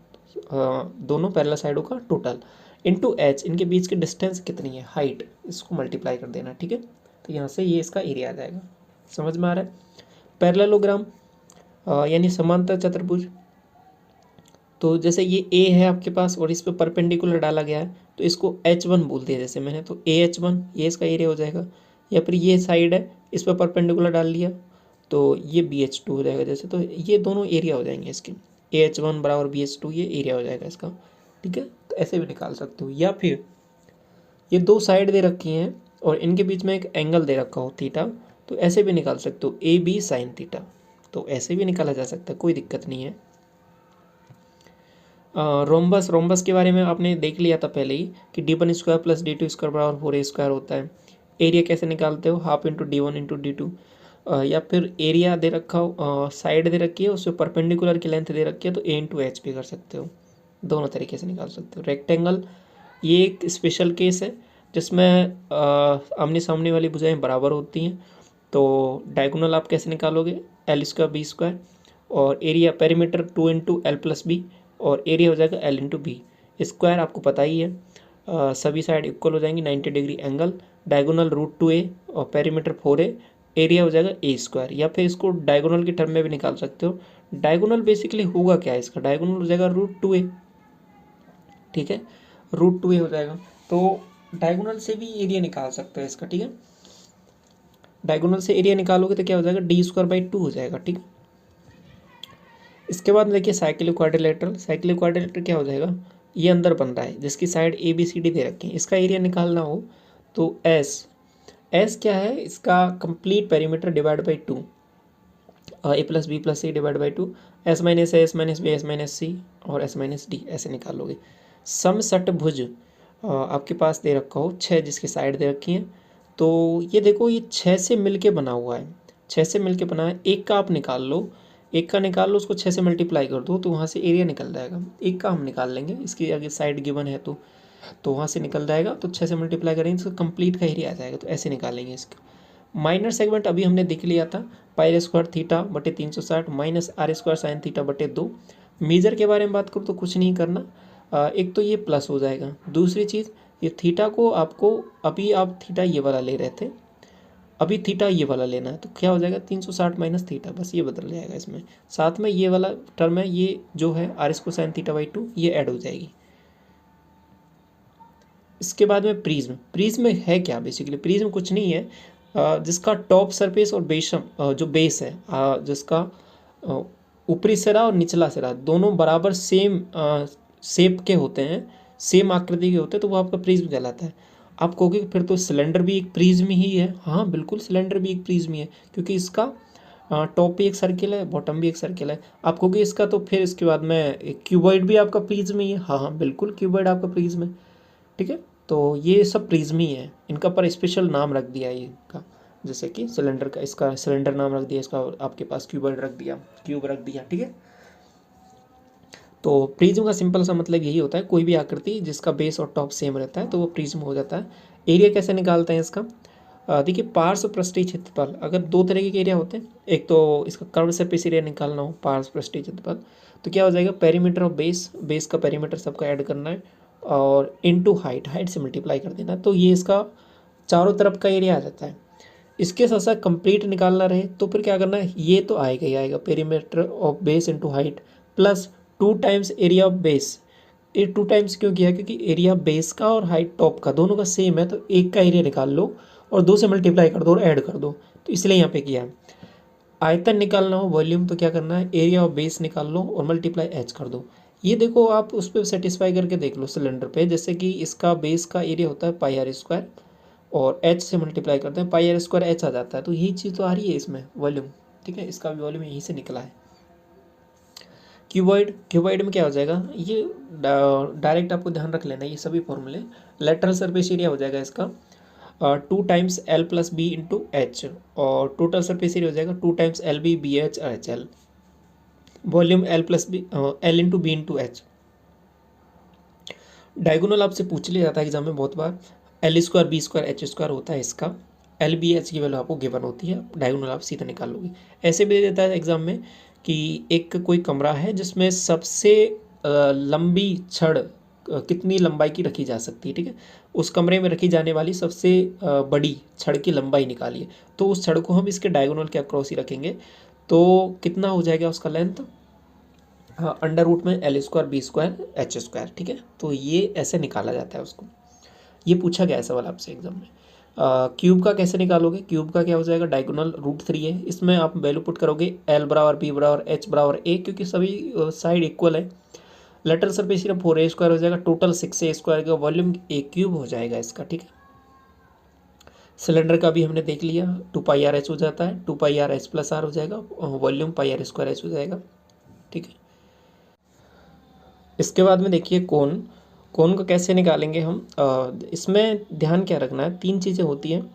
दोनों पैरेलल साइडों का टोटल इनटू एच, इनके बीच की डिस्टेंस कितनी है, हाइट, इसको मल्टीप्लाई कर देना, ठीक है। तो यहाँ से ये इसका एरिया आ जाएगा। समझ में आ रहा है। पैरेललोग्राम यानी समांतर चतुर्भुज, तो जैसे ये ए है आपके पास और इस पे परपेंडिकुलर डाला गया है तो इसको H1 बोल दिया जैसे मैंने, तो AH1 ये इसका एरिया हो जाएगा। या फिर ये साइड है इस पे परपेंडिकुलर डाल लिया तो ये BH2 हो जाएगा जैसे, तो ये दोनों एरिया हो जाएंगे इसके, AH1 = BH2, ये एरिया हो जाएगा इसका, ठीक है। तो ऐसे भी निकाल सकते हो। या फिर ये दो साइड दे रखी हैं और इनके बीच में एक एंगल दे रखा हो थीटा, तो ऐसे भी निकाल सकते हो AB sin थीटा, तो ऐसे भी निकाला जा सकता है, कोई दिक्कत नहीं है। रोम्बस, रोम्बस के बारे में आपने देख लिया था पहले ही कि D1² + D2² = 4A² होता है। एरिया कैसे निकालते हो, ½ × D1 × D2, या फिर एरिया दे रखा हो, साइड दे रखी है उससे परपेंडिकुलर की लेंथ दे रखी है तो A × H भी कर सकते हो, दोनों तरीके से निकाल सकते हो। रेक्टेंगल ये एक स्पेशल केस है जिसमें आमने सामने वाली भुजाएं बराबर होती हैं, तो डायगोनल आप कैसे निकालोगे, L² B², और एरिया पेरीमीटर 2 × L + B, और एरिया हो जाएगा L × B। स्क्वायर आपको पता ही है, सभी साइड इक्वल हो जाएंगी, 90 डिग्री एंगल, डायगोनल √2A और पेरीमीटर 4A, एरिया हो जाएगा A²। या फिर इसको डायगोनल के टर्म में भी निकाल सकते हो। डायगोनल बेसिकली होगा क्या, इसका डायगोनल हो जाएगा √2A, ठीक है, √2A हो जाएगा। तो डायगोनल से भी एरिया निकाल सकते हो इसका, ठीक है। डायगोनल से एरिया निकालोगे तो क्या हो जाएगा, D² / 2 हो जाएगा, ठीक है। इसके बाद देखिए साइक्लिक क्वाड्रिलेटरल, साइक्लिक क्वाड्रिलेटरल क्या हो जाएगा, ये अंदर बन रहा है जिसकी साइड ABCD दे रखी है, इसका एरिया निकालना हो तो एस क्या है, इसका complete perimeter divide by 2, A + B + C / 2, S - A S - B S - C और S - D, ऐसे निकालोगे। समषटभुज आपके पास दे रखा हो 6 जिसकी साइड दे रखी है, तो ये देखो ये 6 से मिलके बना हुआ है, 6 से मिलके बना है। एक का आप निकाल लो, एक का निकाल लो, उसको 6 से मल्टीप्लाई कर दो तो वहाँ से एरिया निकल जाएगा। एक का हम निकाल लेंगे, इसकी आगे साइड गिवन है तो वहाँ से निकल जाएगा, तो 6 से मल्टीप्लाई करेंगे तो कंप्लीट का एरिया आ जाएगा, तो ऐसे निकालेंगे इसका। माइनर सेगमेंट अभी हमने देख लिया था, πr² θ/360 -r² sin θ/2। मेजर के बारे में बात करूँ तो कुछ नहीं करना, एक तो ये प्लस हो जाएगा, दूसरी चीज़ ये थीटा को आपको, अभी आप थीटा ये वाला ले रहे थे, अभी थीटा ये वाला लेना है तो क्या हो जाएगा 360 - थीटा, बस ये बदल जाएगा इसमें, साथ में ये वाला टर्म है, ये जो है r² sin θ/2 ये ऐड हो जाएगी। इसके बाद में प्रिज्म, प्रिज्म है क्या, बेसिकली प्रिज्म कुछ नहीं है, जिसका टॉप सरफेस और जो बेस है, जिसका ऊपरी सिरा और निचला सिरा दोनों बराबर सेम शेप के होते हैं, सेम आकृति के होते हैं, तो वो आपका प्रिज्म कहलाता है। आप कहोगे फिर तो सिलेंडर भी एक प्रिज्म ही है, हाँ बिल्कुल सिलेंडर भी एक प्रिज्म ही है, क्योंकि इसका टॉप भी एक सर्किल है, बॉटम भी एक सर्किल है। आप कहोगे इसका तो फिर इसके बाद में एक क्यूबॉइड भी आपका प्रिज्म ही है, हाँ हाँ बिल्कुल क्यूबॉइड आपका प्रिज्म है, ठीक है। तो ये सब प्रिज्म ही है, इनका पर स्पेशल नाम रख दिया है इनका, जैसे कि सिलेंडर का इसका सिलेंडर नाम रख दिया, इसका आपके पास क्यूबॉइड रख दिया, क्यूब रख दिया, ठीक है। तो प्रिज्म का सिंपल सा मतलब यही होता है, कोई भी आकृति जिसका बेस और टॉप सेम रहता है तो वो प्रिज्म हो जाता है। एरिया कैसे निकालते हैं इसका, देखिए पार्श्व पृष्ठीय क्षेत्रफल, अगर दो तरीके के एरिया होते हैं, एक तो इसका कर्व सरफेस एरिया निकालना हो पार्श्व पृष्ठीय क्षेत्रफल, तो क्या हो जाएगा पेरीमीटर ऑफ बेस, बेस का पेरीमीटर सबका ऐड करना है और इनटू हाइट, हाइट से मल्टीप्लाई कर देना, तो ये इसका चारों तरफ का एरिया आ जाता है। इसके साथ साथ कंप्लीट निकालना रहे तो फिर क्या करना है, ये तो आएगा ही आएगा, perimeter of base into height plus 2 times area of base. ये 2 टाइम्स क्यों किया, क्योंकि एरिया बेस का और हाइट टॉप का दोनों का सेम है, तो एक का एरिया निकाल लो और 2 से मल्टीप्लाई कर दो और ऐड कर दो, तो इसलिए यहाँ पे किया है। आयतन निकालना हो वॉल्यूम तो क्या करना है, एरिया ऑफ बेस निकाल लो और मल्टीप्लाई एच कर दो। ये देखो आप उस पर सेटिस्फाई करके देख लो सिलेंडर पे, जैसे कि इसका बेस का एरिया होता है πr² और एच से मल्टीप्लाई करते हैं πr² एच आ जाता है, तो यही चीज़ तो आ रही है इसमें वॉल्यूम, ठीक है, इसका भी वॉल्यूम यहीं से निकला है। क्यूबॉइड, क्यूबॉइड में क्या हो जाएगा, ये डायरेक्ट आपको ध्यान रख लेना ये सभी फॉर्मूले। लेटरल सरफेस एरिया हो जाएगा इसका two times l plus b into h, और टोटल सरफेस एरिया हो जाएगा two times l b b h h l, volume l plus b l into B into h. Diagonal आपसे पूछ लिया जाता है एग्जाम में बहुत बार, l square B square H square होता है इसका, एल बी एच की वैल्यू आपको गिवन होती है, डायगोनल आप सीधा निकाल लोगे। ऐसे भी दे देता है एग्जाम में कि एक कोई कमरा है जिसमें सबसे लंबी छड़ कितनी लंबाई की रखी जा सकती है, ठीक है, उस कमरे में रखी जाने वाली सबसे बड़ी छड़ की लंबाई निकालिए। तो उस छड़ को हम इसके डायगोनल के अक्रॉस ही रखेंगे, तो कितना हो जाएगा उसका लेंथ, हाँ, अंडर रूट में L square B square H square, ठीक है। तो ये ऐसे निकाला जाता है उसको, ये पूछा गया है सवाल आपसे एग्जाम में। क्यूब का कैसे निकालोगे, क्यूब का क्या हो जाएगा, डायगोनल √3 है, इसमें आप वैल्यू पुट करोगे एल बराबर बी बराबर एच बराबर ए, क्योंकि सभी साइड इक्वल है। Lateral surface area 4a square हो जाएगा, टोटल 6a स्क्वायर का वॉल्यूम ए क्यूब हो जाएगा इसका, ठीक है। सिलेंडर का भी हमने देख लिया, 2πr/h हो जाता है, 2πr/h प्लस आर हो जाएगा, वॉल्यूम πr² हो जाएगा, ठीक है। इसके बाद में देखिए कोन, कोन को कैसे निकालेंगे हम, इसमें ध्यान क्या रखना है, तीन चीज़ें होती हैं,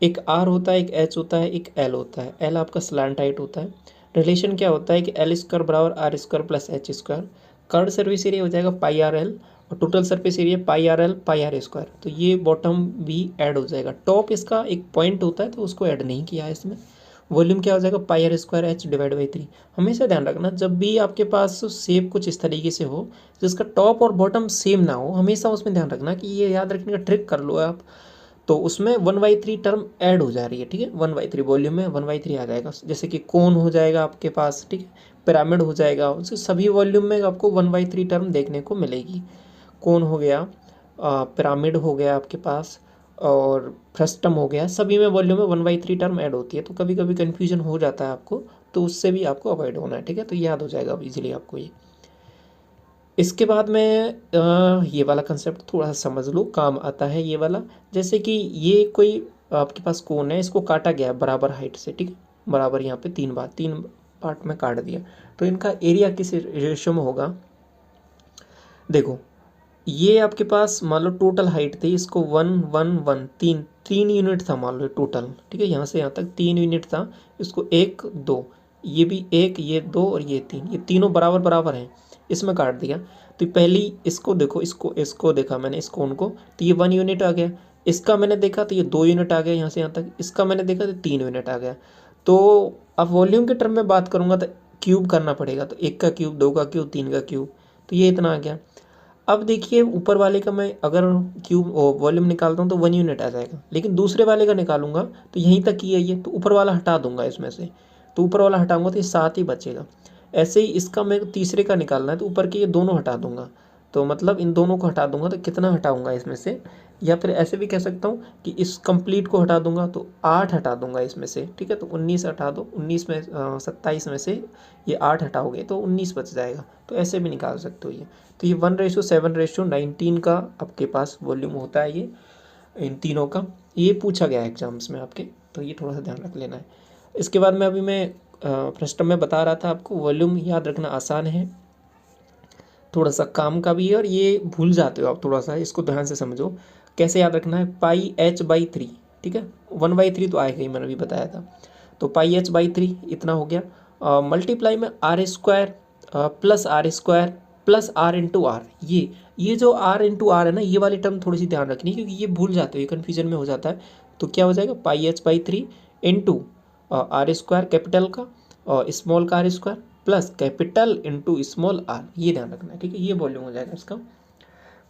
एक आर होता है, एक एच होता है, एक एल होता है। एल आपका स्लैंट हाइट होता है। रिलेशन क्या होता है कि एल स्क्वायर बराबर R square plus H square, curved surface area हो जाएगा πr/l, और total surface area πr/l πr square, तो ये बॉटम भी ऐड हो जाएगा। टॉप इसका एक पॉइंट होता है तो उसको ऐड नहीं किया है इसमें। वॉल्यूम क्या हो जाएगा πr²h/3। हमेशा ध्यान रखना जब भी आपके पास शेप कुछ इस तरीके से हो जिसका टॉप और बॉटम सेम ना हो, हमेशा उसमें ध्यान रखना कि ये याद रखने का ट्रिक कर लो आप, तो उसमें 1/3 टर्म ऐड हो जा रही है, ठीक है। 1/3 वॉल्यूम में 1/3 आ जाएगा, जैसे कि कोन हो जाएगा आपके पास, ठीक है, पिरामिड हो जाएगा, उसके सभी वॉल्यूम में आपको 1/3 टर्म देखने को मिलेगी। कोन हो गया, पिरामिड हो गया आपके पास, और फ्रस्टम हो गया, सभी में वॉल्यूम में 1/3 टर्म ऐड होती है, तो कभी कभी कन्फ्यूजन हो जाता है आपको, तो उससे भी आपको अवॉइड होना है, ठीक है। तो याद हो जाएगा अब इजीली आपको ये। इसके बाद में ये वाला कंसेप्ट थोड़ा सा समझ लो, काम आता है ये वाला। जैसे कि ये कोई आपके पास कोन है, इसको काटा गया है बराबर हाइट से, ठीक है, बराबर यहाँ पे 3 पार्ट में काट दिया, तो इनका एरिया किस रेशियो में होगा, देखो ये आपके पास मान लो टोटल हाइट थी, इसको 1 1 1 3 यूनिट था मान लो टोटल, ठीक है, यहाँ से यहाँ तक 3 यूनिट था, इसको 1 2, ये भी 1, ये 2 और ये 3, ये तीनों बराबर बराबर हैं, इसमें काट दिया। तो पहली इसको देखो, इसको देखा मैंने, इस कोण को, तो ये 1 यूनिट आ गया, इसका मैंने देखा तो ये 2 यूनिट आ गया यहाँ से यहाँ तक, इसका मैंने देखा तो 3 यूनिट आ गया। तो अब वॉल्यूम के टर्म में बात करूँगा तो क्यूब करना पड़ेगा, तो 1 का क्यूब, 2 का क्यूब, 3 का क्यूब, तो ये इतना आ गया। अब देखिए ऊपर वाले का मैं अगर क्यूब वॉल्यूम निकालता हूँ तो 1 यूनिट आ जाएगा, लेकिन दूसरे वाले का निकालूंगा तो यहीं तक ही है ये, तो ऊपर वाला हटा दूंगा इसमें से, तो ऊपर वाला हटाऊंगा तो ये 7 ही बचेगा। ऐसे ही इसका मैं तीसरे का निकालना है तो ऊपर के ये दोनों हटा दूंगा, तो मतलब इन दोनों को हटा दूंगा तो कितना हटाऊंगा इसमें से, या फिर ऐसे भी कह सकता हूँ कि इस कंप्लीट को हटा दूंगा तो 8 हटा दूंगा इसमें से, ठीक है। तो 19 हटा दो, 19 में 27 में से ये 8 हटाओगे तो 19 बच जाएगा, तो ऐसे भी निकाल सकते हो ये। तो ये 1:7:19 का आपके पास वॉल्यूम होता है ये, इन तीनों का, ये पूछा गया है एग्जाम्स में आपके, तो ये थोड़ा सा ध्यान रख लेना है। इसके बाद में अभी मैं फर्स्ट में बता रहा था आपको, वॉल्यूम याद रखना आसान है, थोड़ा सा काम का भी है, और ये भूल जाते हो आप थोड़ा सा, इसको ध्यान से समझो कैसे याद रखना है। πh/3, ठीक है, 1/3 तो आएगा ही, मैंने अभी बताया था, तो πh/3 इतना हो गया, मल्टीप्लाई में r² plus r² plus r/r, ये जो r/r है ना, ये वाली टर्म थोड़ी सी ध्यान रखनी, क्योंकि ये भूल जाते हो, ये कन्फ्यूजन में हो जाता है। तो क्या हो जाएगा, πh/3 इंटू r² कैपिटल का और स्मॉल का r² plus capital into small r, ये ध्यान रखना है, ठीक है। ये वॉल्यूम हो जाएगा इसका।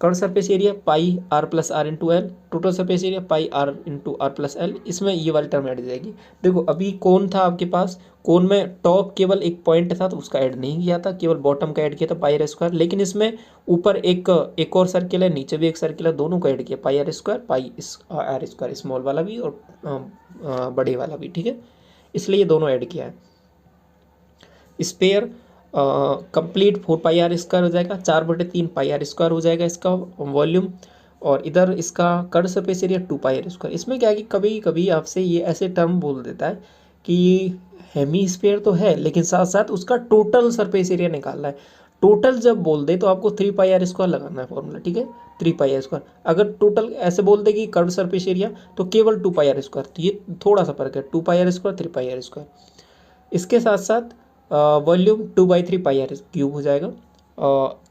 Curve surface area πr plus r into L, total surface area πr into r plus L, इसमें ये वाली टर्म ऐड हो जाएगी। देखो अभी कोन था आपके पास, कोन में टॉप केवल एक पॉइंट था तो उसका ऐड नहीं किया था, केवल बॉटम का ऐड किया था πr², लेकिन इसमें ऊपर एक और सर्किल है, नीचे भी एक सर्किल है, दोनों का ऐड किया πr² πr², स्मॉल वाला भी और बड़े वाला भी, ठीक है, इसलिए ये दोनों ऐड किया है। स्पेयर कंप्लीट 4πr² हो जाएगा, 4/3 πr² हो जाएगा इसका वॉल्यूम, और इधर इसका कर्व सरफेस एरिया 2πr²। इसमें क्या है कि कभी कभी आपसे ये ऐसे टर्म बोल देता है कि हेमी स्फीयर तो है लेकिन साथ साथ उसका टोटल सरफेस एरिया निकालना है। टोटल जब बोल दे तो आपको 3πr² लगाना है फॉर्मूला, ठीक है, 3πr²। अगर टोटल ऐसे बोल दे कि कर्व सरफेस एरिया तो केवल 2πr², तो ये थोड़ा सा फर्क है, 2πr², 3πr²। इसके साथ साथ वॉल्यूम 2/3πr³ हो जाएगा।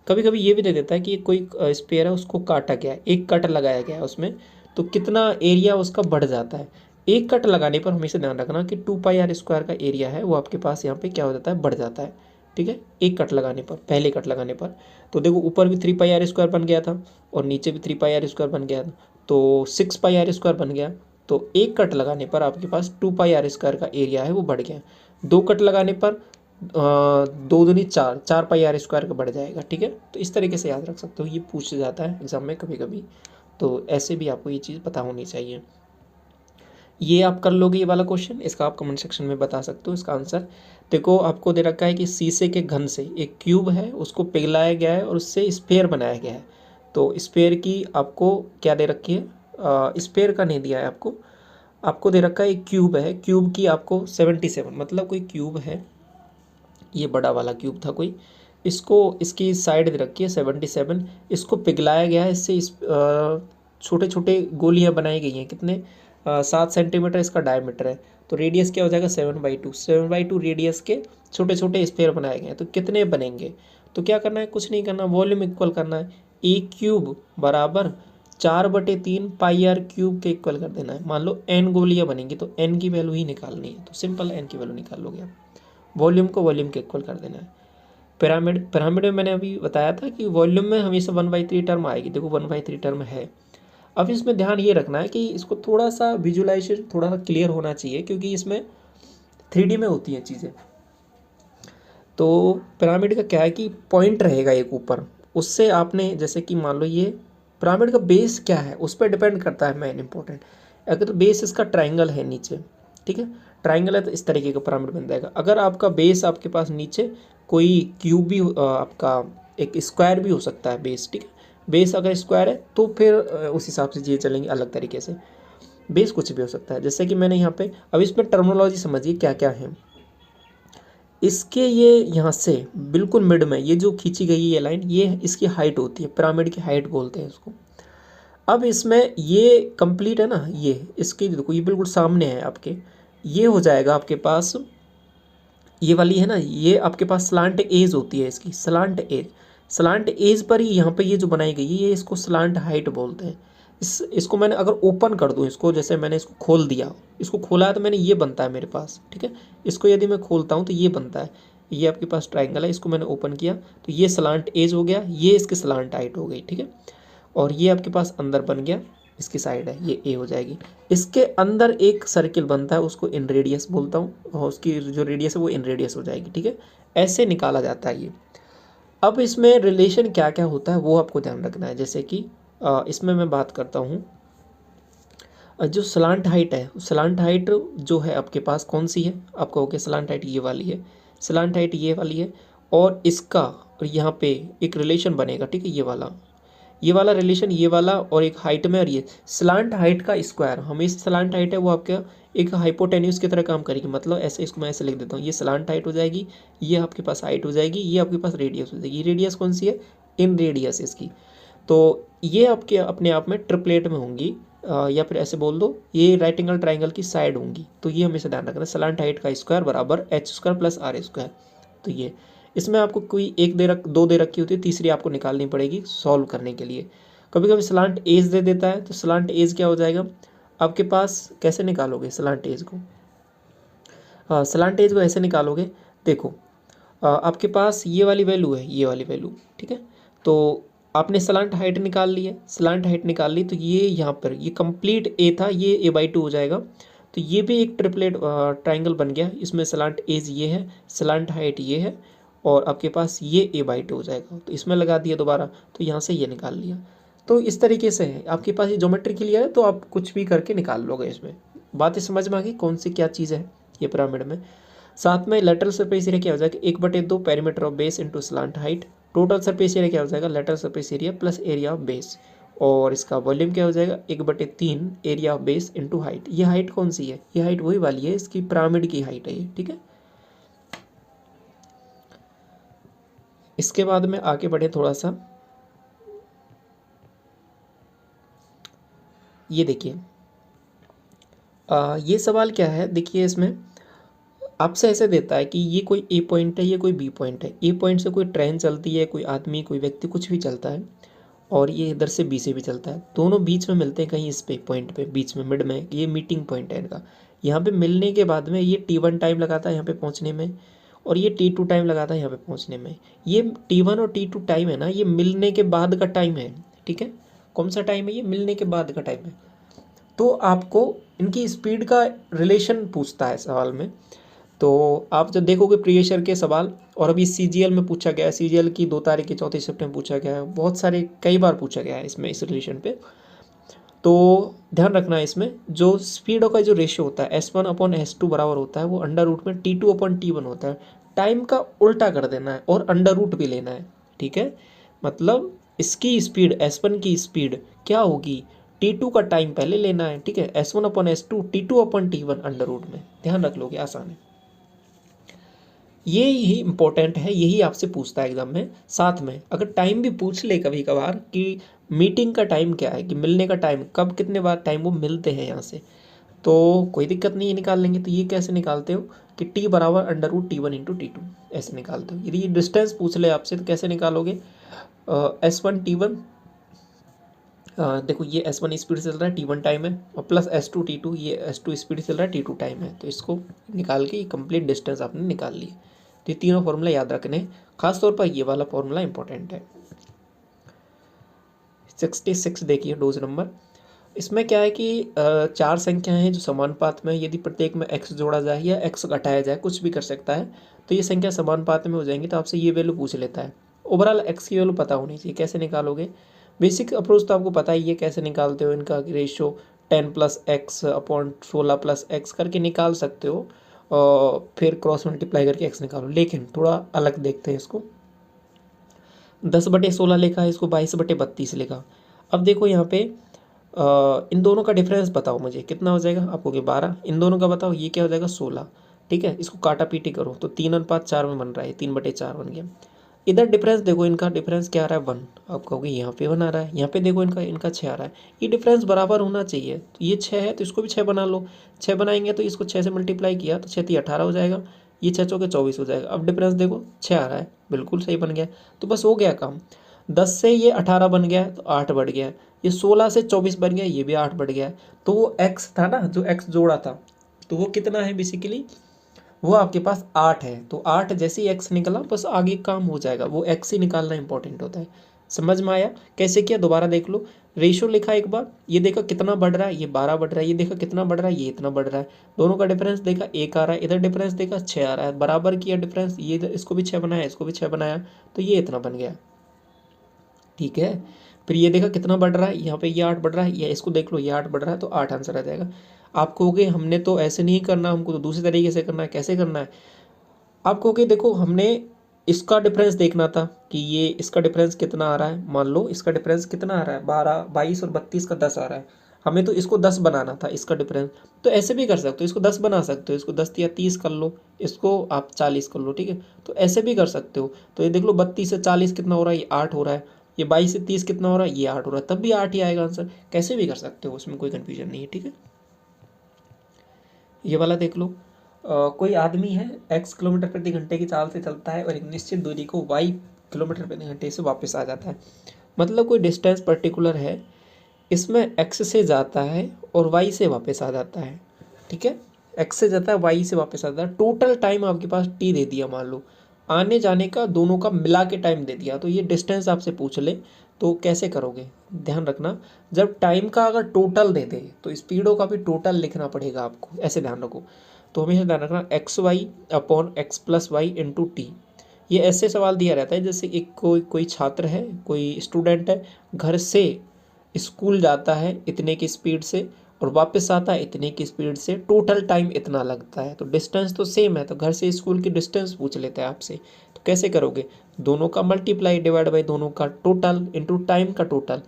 कभी कभी ये भी दे देता है कि कोई स्पेयर है उसको काटा गया है, एक कट लगाया गया है उसमें, तो कितना एरिया उसका बढ़ जाता है। एक कट लगाने पर हमेशा ध्यान रखना कि 2πr² का एरिया है वो आपके पास यहाँ पे क्या हो जाता है, बढ़ जाता है, ठीक है, एक कट लगाने पर, पहले कट लगाने पर। तो देखो ऊपर भी 3πr² बन गया था और नीचे भी 3πr² बन गया था, तो 6πr² बन गया। तो एक कट लगाने पर आपके पास 2πr² का एरिया है वो बढ़ गया। दो कट लगाने पर दो दूनी चार, 4πr² का बढ़ जाएगा, ठीक है। तो इस तरीके से याद रख सकते हो, ये पूछ जाता है एग्जाम में कभी कभी, तो ऐसे भी आपको ये चीज़ पता होनी चाहिए। ये आप कर लोगे ये वाला क्वेश्चन, इसका आप कमेंट सेक्शन में बता सकते हो इसका आंसर। देखो आपको दे रखा है कि शीशे के घन से एक क्यूब है उसको पिघलाया गया है और उससे स्फेयर बनाया गया है। तो स्फेयर की आपको क्या दे रखी है, स्फेयर का नहीं दिया है आपको, आपको दे रखा है एक क्यूब है, क्यूब की आपको 77, मतलब कोई क्यूब है, ये बड़ा वाला क्यूब था कोई, इसको इसकी साइड दे रखी है 77, इसको पिघलाया गया है, इससे इस छोटे छोटे गोलियां बनाई गई हैं, कितने 7 सेंटीमीटर इसका डायमीटर है। तो रेडियस क्या हो जाएगा 7/2, 7/2 रेडियस के छोटे छोटे स्फेयर बनाए गए हैं। तो कितने बनेंगे, तो क्या करना है, कुछ नहीं करना, वॉल्यूम इक्वल करना है, ए क्यूब बराबर 4/3πr³ के इक्वल कर देना है। मान लो n गोलियां बनेंगी तो n की वैल्यू ही निकालनी है, तो सिंपल n की वैल्यू निकाल लोगे आप, वॉल्यूम को वॉल्यूम के इक्वल कर देना है। पिरामिड, पिरामिड में मैंने अभी बताया था कि वॉल्यूम में हमेशा 1/3 टर्म आएगी, देखो 1/3 टर्म है। अब इसमें ध्यान ये रखना है कि इसको थोड़ा सा विजुअलाइजेशन थोड़ा सा क्लियर होना चाहिए, क्योंकि इसमें 3D में होती हैं चीज़ें। तो पिरामिड का क्या है कि पॉइंट रहेगा एक ऊपर, उससे आपने जैसे कि मान लो ये पिरामिड का बेस क्या है उस पर डिपेंड करता है, मेन इंपॉर्टेंट। अगर बेस इसका ट्राइंगल है नीचे, ठीक है, ट्राइंगल है तो इस तरीके का पिरामिड बन जाएगा। अगर आपका बेस आपके पास नीचे कोई क्यूब भी आपका एक स्क्वायर भी हो सकता है बेस, ठीक है, बेस अगर स्क्वायर है तो फिर उस हिसाब से चीज़ें चलेंगी अलग तरीके से। बेस कुछ भी हो सकता है, जैसे कि मैंने यहाँ पे, अब इसमें टर्मिनोलॉजी समझिए क्या क्या है। इसके ये यहाँ से बिल्कुल मिड में ये जो खींची गई ये लाइन, ये इसकी हाइट होती है, पिरामिड की हाइट बोलते हैं इसको। अब इसमें ये कंप्लीट है ना, ये इसकी देखो ये बिल्कुल सामने है आपके, ये हो जाएगा आपके पास, ये वाली है ना, ये आपके पास स्लांट एज होती है इसकी, slant as, slant as per ही यहाँ पे ये जो बनाई गई है ये इसको स्लांट हाइट बोलते हैं। इसको मैंने अगर ओपन कर दूँ इसको, जैसे मैंने इसको खोल दिया, इसको खोला है तो मैंने ये बनता है मेरे पास, ठीक है, इसको यदि मैं खोलता हूँ तो ये बनता है, ये आपके पास ट्राइंगल है, इसको मैंने ओपन किया तो ये स्लांट एज हो गया, ये इसकी स्लांट हाइट हो गई, ठीक है, और ये आपके पास अंदर बन गया, इसकी साइड है ये ए हो जाएगी। इसके अंदर एक सर्किल बनता है उसको इन रेडियस बोलता हूँ, और उसकी जो रेडियस है वो इन रेडियस हो जाएगी, ठीक है, ऐसे निकाला जाता है ये। अब इसमें रिलेशन क्या क्या होता है वो आपको ध्यान रखना है, जैसे कि इसमें मैं बात करता हूँ, जो स्लांट हाइट है, स्लांट हाइट जो है आपके पास कौन सी है, आप कहोगे स्लांट हाइट ये वाली है, स्लांट हाइट ये वाली है, और इसका और यहाँ पे एक रिलेशन बनेगा, ठीक है, ये वाला रिलेशन, ये वाला, और एक हाइट में, और ये स्लांट हाइट का स्क्वायर, हमेशा स्लांट हाइट है वो आपका एक हाइपोटेन्यूज की तरह काम करेगी, मतलब ऐसे, इसको मैं ऐसे लिख देता हूँ, ये स्लांट हाइट हो जाएगी, ये आपके पास हाइट हो जाएगी, ये आपके पास रेडियस हो जाएगी। रेडियस कौन सी है, इन रेडियस इसकी। तो ये आपके अपने आप में ट्रिपलेट में होंगी, या फिर ऐसे बोल दो ये राइट एंगल ट्राइंगल की साइड होंगी। तो ये हमेशा ध्यान रखना, स्लांट हाइट का स्क्वायर बराबर h² + r²। तो ये इसमें आपको कोई एक दो दे रखी होती है, तीसरी आपको निकालनी पड़ेगी सॉल्व करने के लिए। कभी कभी स्लांट एज दे देता है, तो स्लांट एज क्या हो जाएगा आपके पास, कैसे निकालोगे स्लांट एज को, स्लांट एज को ऐसे निकालोगे, देखो आपके पास ये वाली वैल्यू है, ये वाली वैल्यू, ठीक है, तो आपने स्लांट हाइट निकाल ली है, स्लांट हाइट निकाल ली, तो ये यहाँ पर ये कंप्लीट ए था, ये a/2 हो जाएगा। तो ये भी एक ट्रिपलेट ट्राइंगल बन गया, इसमें स्लांट एज ये है, स्लांट हाइट ये है, और आपके पास ये a/2 हो जाएगा। तो इसमें लगा दिया दोबारा, तो यहाँ से ये निकाल लिया। तो इस तरीके से है, आपके पास ये ज्योमेट्री क्लियर है तो आप कुछ भी करके निकाल लोगे। इसमें बातें समझ में आ गई कौन सी क्या चीज़ है ये पिरामिड में। साथ में लेटरल सरफेस एरिया क्या हो जाएगा, 1/2 perimeter of base into slant height. Total surface area क्या हो जाएगा, lateral surface area plus area of base, और इसका वॉल्यूम क्या हो जाएगा 1/3 area of base into height. ये हाइट कौन सी है, ये हाइट वही वाली है, इसकी पिरामिड की हाइट है ये, ठीक है। इसके बाद में आगे बढ़े थोड़ा सा, ये देखिए ये सवाल क्या है, देखिए इसमें आपसे ऐसे देता है कि ये कोई ए पॉइंट है, ये कोई बी पॉइंट है। ए पॉइंट से कोई ट्रेन चलती है, कोई आदमी, कोई व्यक्ति, कुछ भी चलता है, और ये इधर से बी से भी चलता है। दोनों बीच में मिलते हैं कहीं इस पे पॉइंट पे, बीच में मिड में, ये मीटिंग पॉइंट है इनका। यहाँ पे मिलने के बाद में ये T1 टाइम लगाता है यहाँ पे पहुँचने में, और ये T2 टाइम लगाता है यहाँ पे पहुँचने में। ये T1 और T2 टाइम है ना, ये मिलने के बाद का टाइम है, ठीक है। कौन सा टाइम है ये? मिलने के बाद का टाइम है। तो आपको इनकी स्पीड का रिलेशन पूछता है सवाल में। तो आप जब देखोगे प्रीवियस ईयर के सवाल, और अभी CGL में पूछा गया है, CGL की 2 तारीख की 4 सितंबर पूछा गया है, बहुत सारे कई बार पूछा गया है इसमें, इस रिलेशन पे। तो ध्यान रखना है इसमें जो स्पीड का जो रेशियो होता है S1/S2 बराबर होता है वो अंडर रूट में T2/T1 होता है। टाइम का उल्टा कर देना है और अंडर रूट भी लेना है, ठीक है। मतलब इसकी स्पीड, S1 की स्पीड क्या होगी, T2 का टाइम पहले लेना है, ठीक है। S1/S2 T2/T1 अंडर रूट में, ध्यान रख लोगे, आसान है। ये ही इंपॉर्टेंट है, यही आपसे पूछता है एग्जाम में। साथ में अगर टाइम भी पूछ ले कभी कभार कि मीटिंग का टाइम क्या है, कि मिलने का टाइम कब, कितने बार टाइम वो मिलते हैं यहाँ से, तो कोई दिक्कत नहीं है, निकाल लेंगे। तो ये कैसे निकालते हो कि T बराबर अंडर रूट T1 × T2, ऐसे निकालते हो। यदि ये डिस्टेंस पूछ ले आपसे तो कैसे निकालोगे? S1 T1, देखो ये S1 स्पीड से चल रहा है, T1 टाइम है, और प्लस S2 T2, ये S2 स्पीड से चल रहा है, T2 टाइम है। तो इसको निकाल के ये कंप्लीट डिस्टेंस आपने निकाल ली। तो ये तीनों फॉर्मूला याद रखने, खासतौर पर ये वाला फॉर्मूला इंपॉर्टेंट है। 66 देखिए डोज नंबर। इसमें क्या है कि 4 संख्याएं हैं जो समानुपात में, यदि प्रत्येक में x जोड़ा जाए या x घटाया जाए, कुछ भी कर सकता है, तो ये संख्या समानुपात में हो जाएंगी। तो आपसे ये वैल्यू पूछ लेता है। ओवरऑल x की वैल्यू पता होनी चाहिए। कैसे निकालोगे? बेसिक अप्रोच तो आपको पता ही है, कैसे निकालते हो इनका रेशियो, 10 + x/16 + x करके निकाल सकते हो, और फिर क्रॉस मल्टीप्लाई करके x निकालो। लेकिन थोड़ा अलग देखते हैं इसको। 10/16 लिखा है, इसको 22/32 लिखा। अब देखो यहाँ पे इन दोनों का डिफरेंस बताओ मुझे, कितना हो जाएगा? आप कहोगे 12। इन दोनों का बताओ, ये क्या हो जाएगा? 16, ठीक है। इसको काटा पीटी करो तो 3:4 में बन रहा है, 3/4 बन गया। इधर डिफरेंस देखो, इनका डिफरेंस क्या आ रहा है? 1। आप कहोगे यहाँ पे 1 आ रहा है, यहाँ पे देखो इनका इनका 6 आ रहा है। ये डिफरेंस बराबर होना चाहिए। तो ये 6 है तो इसको भी 6 बना लो। 6 बनाएंगे तो इसको 6 से मल्टीप्लाई किया तो 6 × 3 = 18 हो जाएगा। ये 6 × 4 = 24 हो जाएगा। अब डिफरेंस देखो 6 आ रहा है, बिल्कुल सही बन गया। तो बस हो गया काम। 10 से ये 18 बन गया तो 8 बढ़ गया। ये 16 से 24 बन गया, ये भी 8 बढ़ गया। तो वो x था ना, जो x जोड़ा था, तो वो कितना है बेसिकली? वो आपके पास 8 है। तो 8 जैसे ही x निकला बस आगे काम हो जाएगा। वो x ही निकालना इंपॉर्टेंट होता है। समझ में आया कैसे किया? दोबारा देख लो। रेशो लिखा एक बार, ये देखा कितना बढ़ रहा है, ये 12 बढ़ रहा है। ये देखा कितना बढ़ रहा है, ये इतना बढ़ रहा है। दोनों का डिफरेंस देखा 1 आ रहा है, इधर डिफरेंस देखा 6 आ रहा है। बराबर किया डिफरेंस, ये इसको भी 6 बनाया, इसको भी 6 बनाया, तो ये इतना बन गया, ठीक है। फिर ये देखा कितना बढ़ रहा है, यहाँ पे ये 8 बढ़ रहा है, या इसको देख लो ये 8 बढ़ रहा है, तो 8 आंसर आ जाएगा। आप कहोगे हमने तो ऐसे नहीं करना, हमको तो दूसरे तरीके से करना है। कैसे करना है? आप कहोगे देखो हमने इसका डिफरेंस देखना था कि ये इसका डिफरेंस कितना आ रहा है। मान लो इसका डिफरेंस कितना आ रहा है, 12, 22 और 32 का 10 आ रहा है। हमें तो इसको 10 बनाना था, इसका डिफरेंस। तो ऐसे भी कर सकते हो, इसको 10 बना सकते हो, इसको 10 या 30 कर लो, इसको आप 40 कर लो, ठीक है। तो ऐसे भी कर सकते हो। तो ये देख लो 32 से 40 कितना हो रहा है, ये 8 हो रहा है। ये 22 से 30 कितना हो रहा है, ये 8 हो रहा है, तब भी 8 ही आएगा आंसर। कैसे भी कर सकते हो, उसमें कोई कन्फ्यूजन नहीं है, ठीक है। ये वाला देख लो। कोई आदमी है x किलोमीटर प्रति घंटे की चाल से चलता है और एक निश्चित दूरी को y किलोमीटर प्रति घंटे से वापस आ जाता है। मतलब कोई डिस्टेंस पर्टिकुलर है, इसमें x से जाता है और y से वापस आ जाता है, ठीक है। x से जाता है, y से वापस आता है। टोटल टाइम आपके पास t दे दिया, मान लो आने जाने का दोनों का मिला के टाइम दे दिया। तो ये डिस्टेंस आपसे पूछ ले तो कैसे करोगे? ध्यान रखना, जब टाइम का अगर टोटल दे दे तो स्पीडों का भी टोटल लिखना पड़ेगा आपको, ऐसे ध्यान रखो। तो हमेशा ध्यान रखना xy/x+y/t। ये ऐसे सवाल दिया रहता है जैसे एक कोई छात्र है, कोई स्टूडेंट है, घर से स्कूल जाता है इतने की स्पीड से और वापस आता है इतने की स्पीड से, टोटल टाइम इतना लगता है। तो डिस्टेंस तो सेम है, तो घर से स्कूल की डिस्टेंस पूछ लेते हैं आपसे। तो कैसे करोगे? दोनों का मल्टीप्लाई डिवाइड बाई दोनों का टोटल इंटू टाइम का टोटल।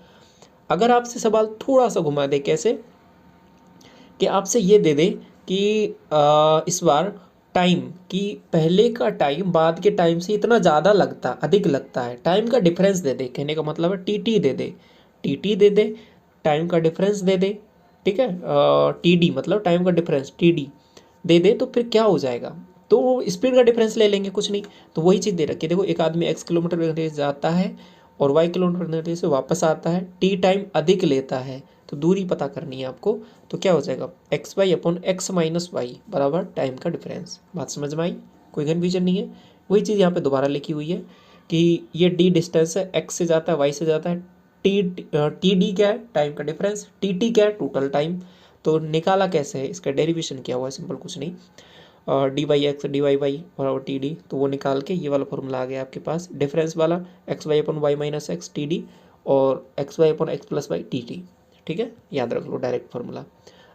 अगर आपसे सवाल थोड़ा सा घुमा दे, कैसे कि आपसे ये दे दे कि इस बार टाइम कि पहले का टाइम बाद के टाइम से इतना ज़्यादा लगता, अधिक लगता है, टाइम का डिफरेंस दे दे, कहने का मतलब है टी दे दे, टी दे दे, टाइम का डिफरेंस दे दे, ठीक है, टी डी मतलब टाइम का डिफरेंस टी डी दे दे, तो फिर क्या हो जाएगा, तो स्पीड का डिफरेंस ले लेंगे, कुछ नहीं। तो वही चीज़ दे रखी है, देखो एक आदमी x किलोमीटर घंटे से जाता है और y किलोमीटर घंटे से वापस आता है, t टाइम अधिक लेता है, तो दूरी पता करनी है आपको। तो क्या हो जाएगा, X Y upon X minus Y बराबर टाइम का डिफरेंस। बात समझ में आई, कोई कन्फ्यूजन नहीं है। वही चीज़ यहाँ पे दोबारा लिखी हुई है कि ये d डिस्टेंस है, x से जाता है y से जाता है, टी डी क्या है, टाइम का डिफरेंस, टी टी क्या है, टोटल टाइम। तो निकाला कैसे है, इसका डेरिवेशन क्या हुआ है, सिंपल कुछ नहीं, D Y X D Y Y बराबर टी डी, तो वो निकाल के ये वाला फॉर्मूला आ गया आपके पास डिफरेंस वाला, x y upon y minus x t d और x y upon x plus y t t. ठीक है, याद रख लो डायरेक्ट फार्मूला।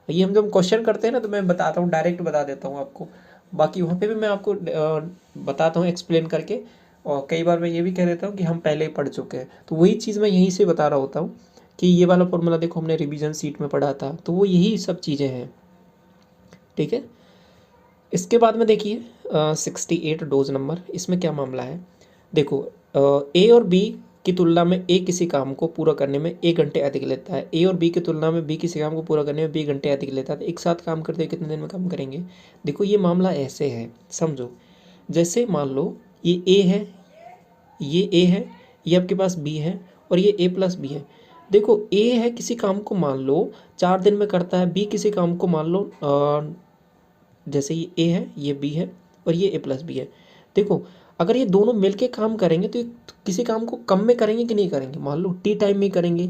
ये हम जब क्वेश्चन करते हैं ना तो मैं बताता हूँ, डायरेक्ट बता देता हूँ आपको, बाकी वहाँ पे भी मैं आपको बताता हूँ एक्सप्लेन करके, और कई बार मैं ये भी कह देता हूँ कि हम पहले ही पढ़ चुके हैं, तो वही चीज़ मैं यहीं से बता रहा होता हूँ कि ये वाला फॉर्मूला देखो हमने रिवीजन सीट में पढ़ा था, तो वो यही सब चीज़ें हैं। ठीक है, इसके बाद में देखिए 68 डोज नंबर, इसमें क्या मामला है, देखो ए और बी की तुलना में ए किसी काम को पूरा करने में 1 घंटे अधिक लेता है, ए और बी की तुलना में बी किसी काम को पूरा करने में 20 घंटे अधिक लेता है, तो एक साथ काम करते हुए कितने दिन में काम करेंगे। देखो ये मामला ऐसे है, समझो, जैसे मान लो ये ए है, ये ए है, ये आपके पास बी है और ये ए प्लस बी है। देखो ए है किसी काम को मान लो 4 दिन में करता है, बी किसी काम को मान लो जैसे ये ए है, ये बी है और ये ए प्लस बी है। देखो अगर ये दोनों मिलके काम करेंगे तो किसी काम को कम में करेंगे कि नहीं करेंगे, मान लो टी टाइम में करेंगे।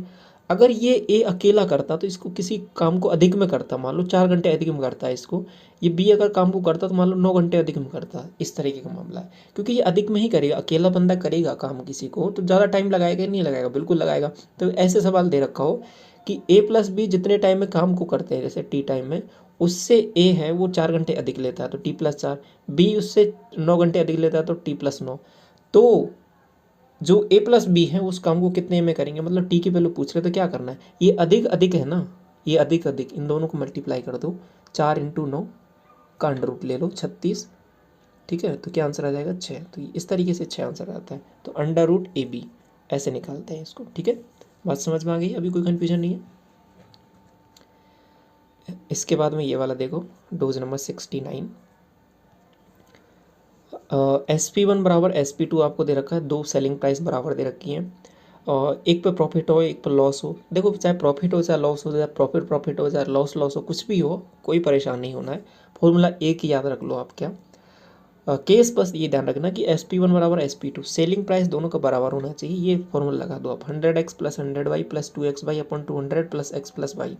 अगर ये ए अकेला करता तो इसको किसी काम को अधिक में करता, मान लो 4 घंटे अधिक में करता है इसको, ये बी अगर काम को करता तो मान लो 9 घंटे अधिक में करता, इस तरीके का मामला है। क्योंकि ये अधिक में ही करेगा, अकेला बंदा करेगा काम किसी को तो ज़्यादा टाइम लगाएगा, नहीं लगाएगा, बिल्कुल लगाएगा। तो ऐसे सवाल दे रखा हो कि ए प्लस बी जितने टाइम में काम को करते हैं, जैसे टी टाइम में, उससे ए है वो 4 घंटे अधिक लेता है तो टी प्लस 4, बी उससे 9 घंटे अधिक लेता है तो टी प्लस 9। तो जो ए प्लस बी है उस काम को कितने में करेंगे, मतलब टी की वैल्यू पूछ रहे तो क्या करना है, ये अधिक अधिक है ना, ये अधिक अधिक, इन दोनों को मल्टीप्लाई कर दो, 4 × 9 का अंडर रूट ले लो 36। ठीक है, तो क्या आंसर आ जाएगा 6, तो इस तरीके से 6 आंसर आता है। तो अंडर रूट ए बी ऐसे निकालते हैं इसको। ठीक है, बात समझ में आ गई, अभी कोई कन्फ्यूजन नहीं है। इसके बाद में ये वाला देखो, डोज नंबर 69, SP1 बराबर SP2 आपको दे रखा है, 2 सेलिंग प्राइस बराबर दे रखी हैं, और एक पे प्रॉफिट हो एक पे लॉस हो। देखो चाहे प्रॉफिट हो चाहे लॉस हो, चाहे प्रॉफिट हो चाहे लॉस हो, कुछ भी हो, कोई परेशान नहीं होना है। फॉर्मूला एक ही याद रख लो आप, क्या केस बस ये ध्यान रखना कि SP1 बराबर SP2, सेलिंग प्राइस दोनों का बराबर होना चाहिए। ये फॉर्मूला लगा दो आप, 100x plus 100y plus 2xy upon 200 plus x plus Y.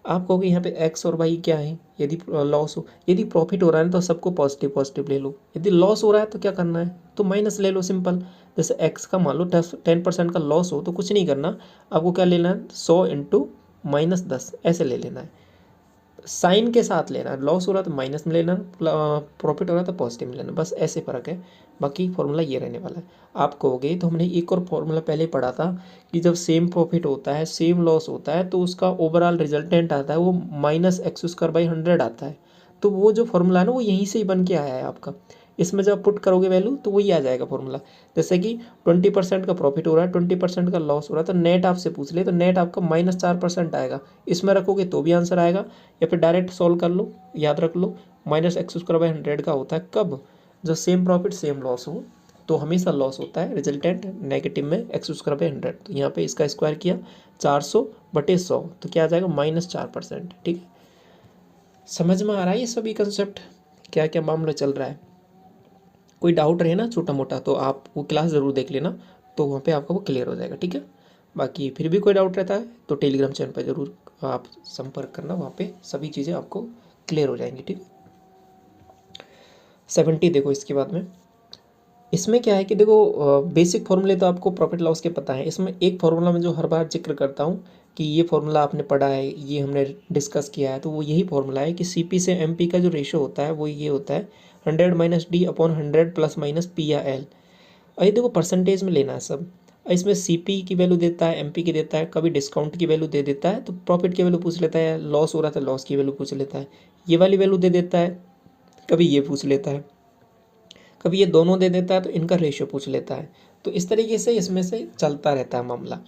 आप कहोगे यहाँ पे x और y क्या है, यदि लॉस हो, यदि प्रॉफिट हो रहा है तो सबको पॉजिटिव पॉजिटिव ले लो, यदि लॉस हो रहा है तो क्या करना है, तो माइनस ले लो, सिंपल। जैसे x का मान लो 10% का लॉस हो तो कुछ नहीं करना, आपको क्या लेना है, 100 इंटू -10 ऐसे ले लेना है, साइन के साथ लेना है, लॉस हो रहा है तो माइनस में लेना, प्रॉफिट हो रहा है तो पॉजिटिव में लेना, बस ऐसे फ़र्क है। बाकी फॉर्मूला ये रहने वाला है। आप कहोगे तो हमने एक और फॉर्मूला पहले पढ़ा था कि जब सेम प्रॉफिट होता है सेम लॉस होता है तो उसका ओवरऑल रिजल्टेंट आता है वो -x²/100 आता है। तो वो जो फॉर्मूला है ना वो यहीं से ही बन के आया है आपका, इसमें जब पुट करोगे वैल्यू तो वही आ जाएगा फॉर्मूला। जैसे कि 20% का प्रॉफिट हो रहा है, 20% का लॉस हो रहा है, तो नेट आपसे पूछ ले तो नेट आपका -4% आएगा, इसमें रखोगे तो भी आंसर आएगा, या फिर डायरेक्ट सॉल्व कर लो, याद रख लो -x²/100 का होता है कब, जब सेम प्रॉफिट सेम लॉस हो, तो हमेशा लॉस होता है, रिजल्टेंट नेगेटिव में x²/100। तो यहाँ पे इसका स्क्वायर किया 400/100, तो क्या आ जाएगा -4%। ठीक है, समझ में आ रहा है ये सभी कंसेप्ट, क्या क्या मामला चल रहा है। कोई डाउट रहे ना छोटा मोटा तो आप वो क्लास ज़रूर देख लेना, तो वहाँ पे आपका वो क्लियर हो जाएगा। ठीक है, बाकी फिर भी कोई डाउट रहता है तो टेलीग्राम चैनल पर ज़रूर आप संपर्क करना, वहाँ पे सभी चीज़ें आपको क्लियर हो जाएंगी। ठीक है, 70 देखो इसके बाद में, इसमें क्या है कि देखो बेसिक फॉर्मूले तो आपको प्रॉफिट लॉस के पता है, इसमें एक फार्मूला में जो हर बार जिक्र करता हूँ कि ये फार्मूला आपने पढ़ा है, ये हमने डिस्कस किया है, तो वो यही फार्मूला है कि CP से MP का जो रेशो होता है वो ये होता है 100 - D/100 ± P या L। और ये देखो परसेंटेज में लेना है सब, इसमें CP की वैल्यू देता है, MP की देता है, कभी डिस्काउंट की वैल्यू दे देता है तो प्रॉफिट की वैल्यू पूछ लेता है, लॉस हो रहा था लॉस की वैल्यू पूछ लेता है, ये वाली वैल्यू दे देता है कभी ये पूछ लेता है, कभी ये दोनों दे देता है तो इनका रेशियो पूछ लेता है। तो इस तरीके से इसमें से चलता रहता है मामला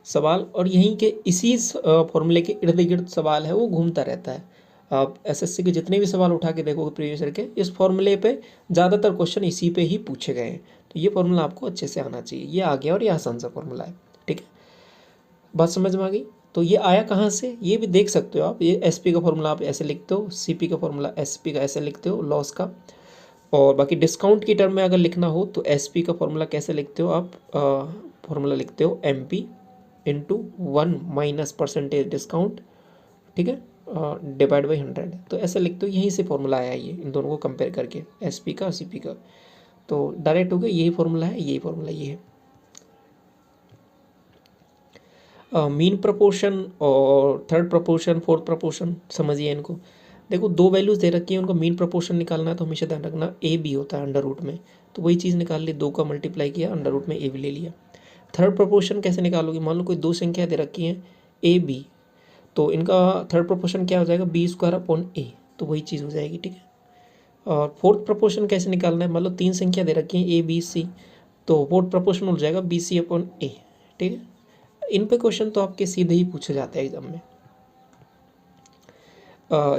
सवाल, और यहीं के इसी फॉर्मूले के इर्द गिर्द सवाल है वो घूमता रहता है। आप एसएससी के जितने भी सवाल उठा के देखोगे प्रीवियस ईयर के, इस फॉर्मूले पे ज़्यादातर क्वेश्चन इसी पे ही पूछे गए हैं। तो ये फॉर्मूला आपको अच्छे से आना चाहिए, ये आ गया और ये आसान सा फॉर्मूला है। ठीक है, बात समझ में आ गई। तो ये आया कहाँ से ये भी देख सकते हो आप। ये एसपी का फॉर्मूला आप ऐसे लिखते हो, सीपी का फॉर्मूला एसपी का ऐसे लिखते हो लॉस का। और बाकी डिस्काउंट की टर्म में अगर लिखना हो तो एसपी का फॉर्मूला कैसे लिखते हो आप, फॉर्मूला लिखते हो MP into 1 minus percentage discount, ठीक है, डिवाइड बाई 100। तो ऐसे लिखते हो, यहीं से फॉर्मूला आया ये, इन दोनों को कंपेयर करके एसपी का और सीपी का। तो डायरेक्ट हो गया, यही फॉर्मूला है, यही फॉर्मूला ये है। मीन प्रपोर्शन और थर्ड प्रपोर्शन, फोर्थ प्रपोर्शन समझिए इनको। देखो दो वैल्यूज़ दे रखी है, उनको मीन प्रपोर्शन निकालना है तो हमेशा ध्यान रखना ए बी होता है अंडर रूट में, तो वही चीज़ निकाल ली, 2 का मल्टीप्लाई किया अंडर रूट में ए बी ले लिया। थर्ड प्रपोर्शन कैसे निकालोगे, मान लो कोई दो संख्या दे रखी हैं ए बी, तो इनका थर्ड प्रपोर्शन क्या हो जाएगा, बी स्क्वायर अपॉन ए, तो वही चीज़ हो जाएगी। ठीक है, और फोर्थ प्रपोर्शन कैसे निकालना है, मान लो 3 संख्या दे रखी है ए बी सी, तो फोर्थ प्रपोर्शन हो जाएगा बी सी अपॉन ए। ठीक है, इन पे क्वेश्चन तो आपके सीधे ही पूछे जाते हैं एग्जाम में।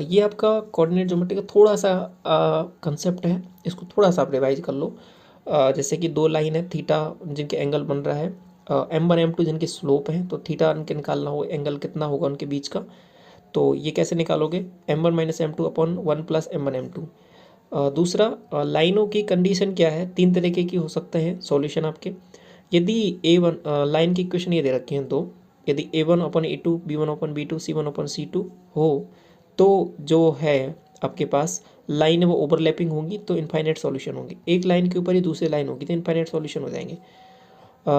ये आपका कोऑर्डिनेट ज्योमेट्री का थोड़ा सा कंसेप्ट है, इसको थोड़ा सा आप रिवाइज कर लो। जैसे कि दो लाइन है थीटा जिनके एंगल बन रहा है, M1 M2 जिनकी स्लोप है, तो थीटा इनके निकालना हो, एंगल कितना होगा उनके बीच का, तो ये कैसे निकालोगे, M1 minus M2 upon 1 plus M1 M2। दूसरा लाइनों की कंडीशन क्या है, 3 तरीके की हो सकते हैं सॉल्यूशन आपके। यदि A1 लाइन की इक्वेशन ये दे रखे हैं दो, यदि A1 upon A2, B1 upon B2, C1 अपन C2 हो, तो जो है आपके पास लाइन है वो ओवरलैपिंग होंगी तो इनफाइनाइट सॉल्यूशन होंगे। एक लाइन के ऊपर ही दूसरी लाइन होगी तो इनफाइनाइट सॉल्यूशन हो जाएंगे।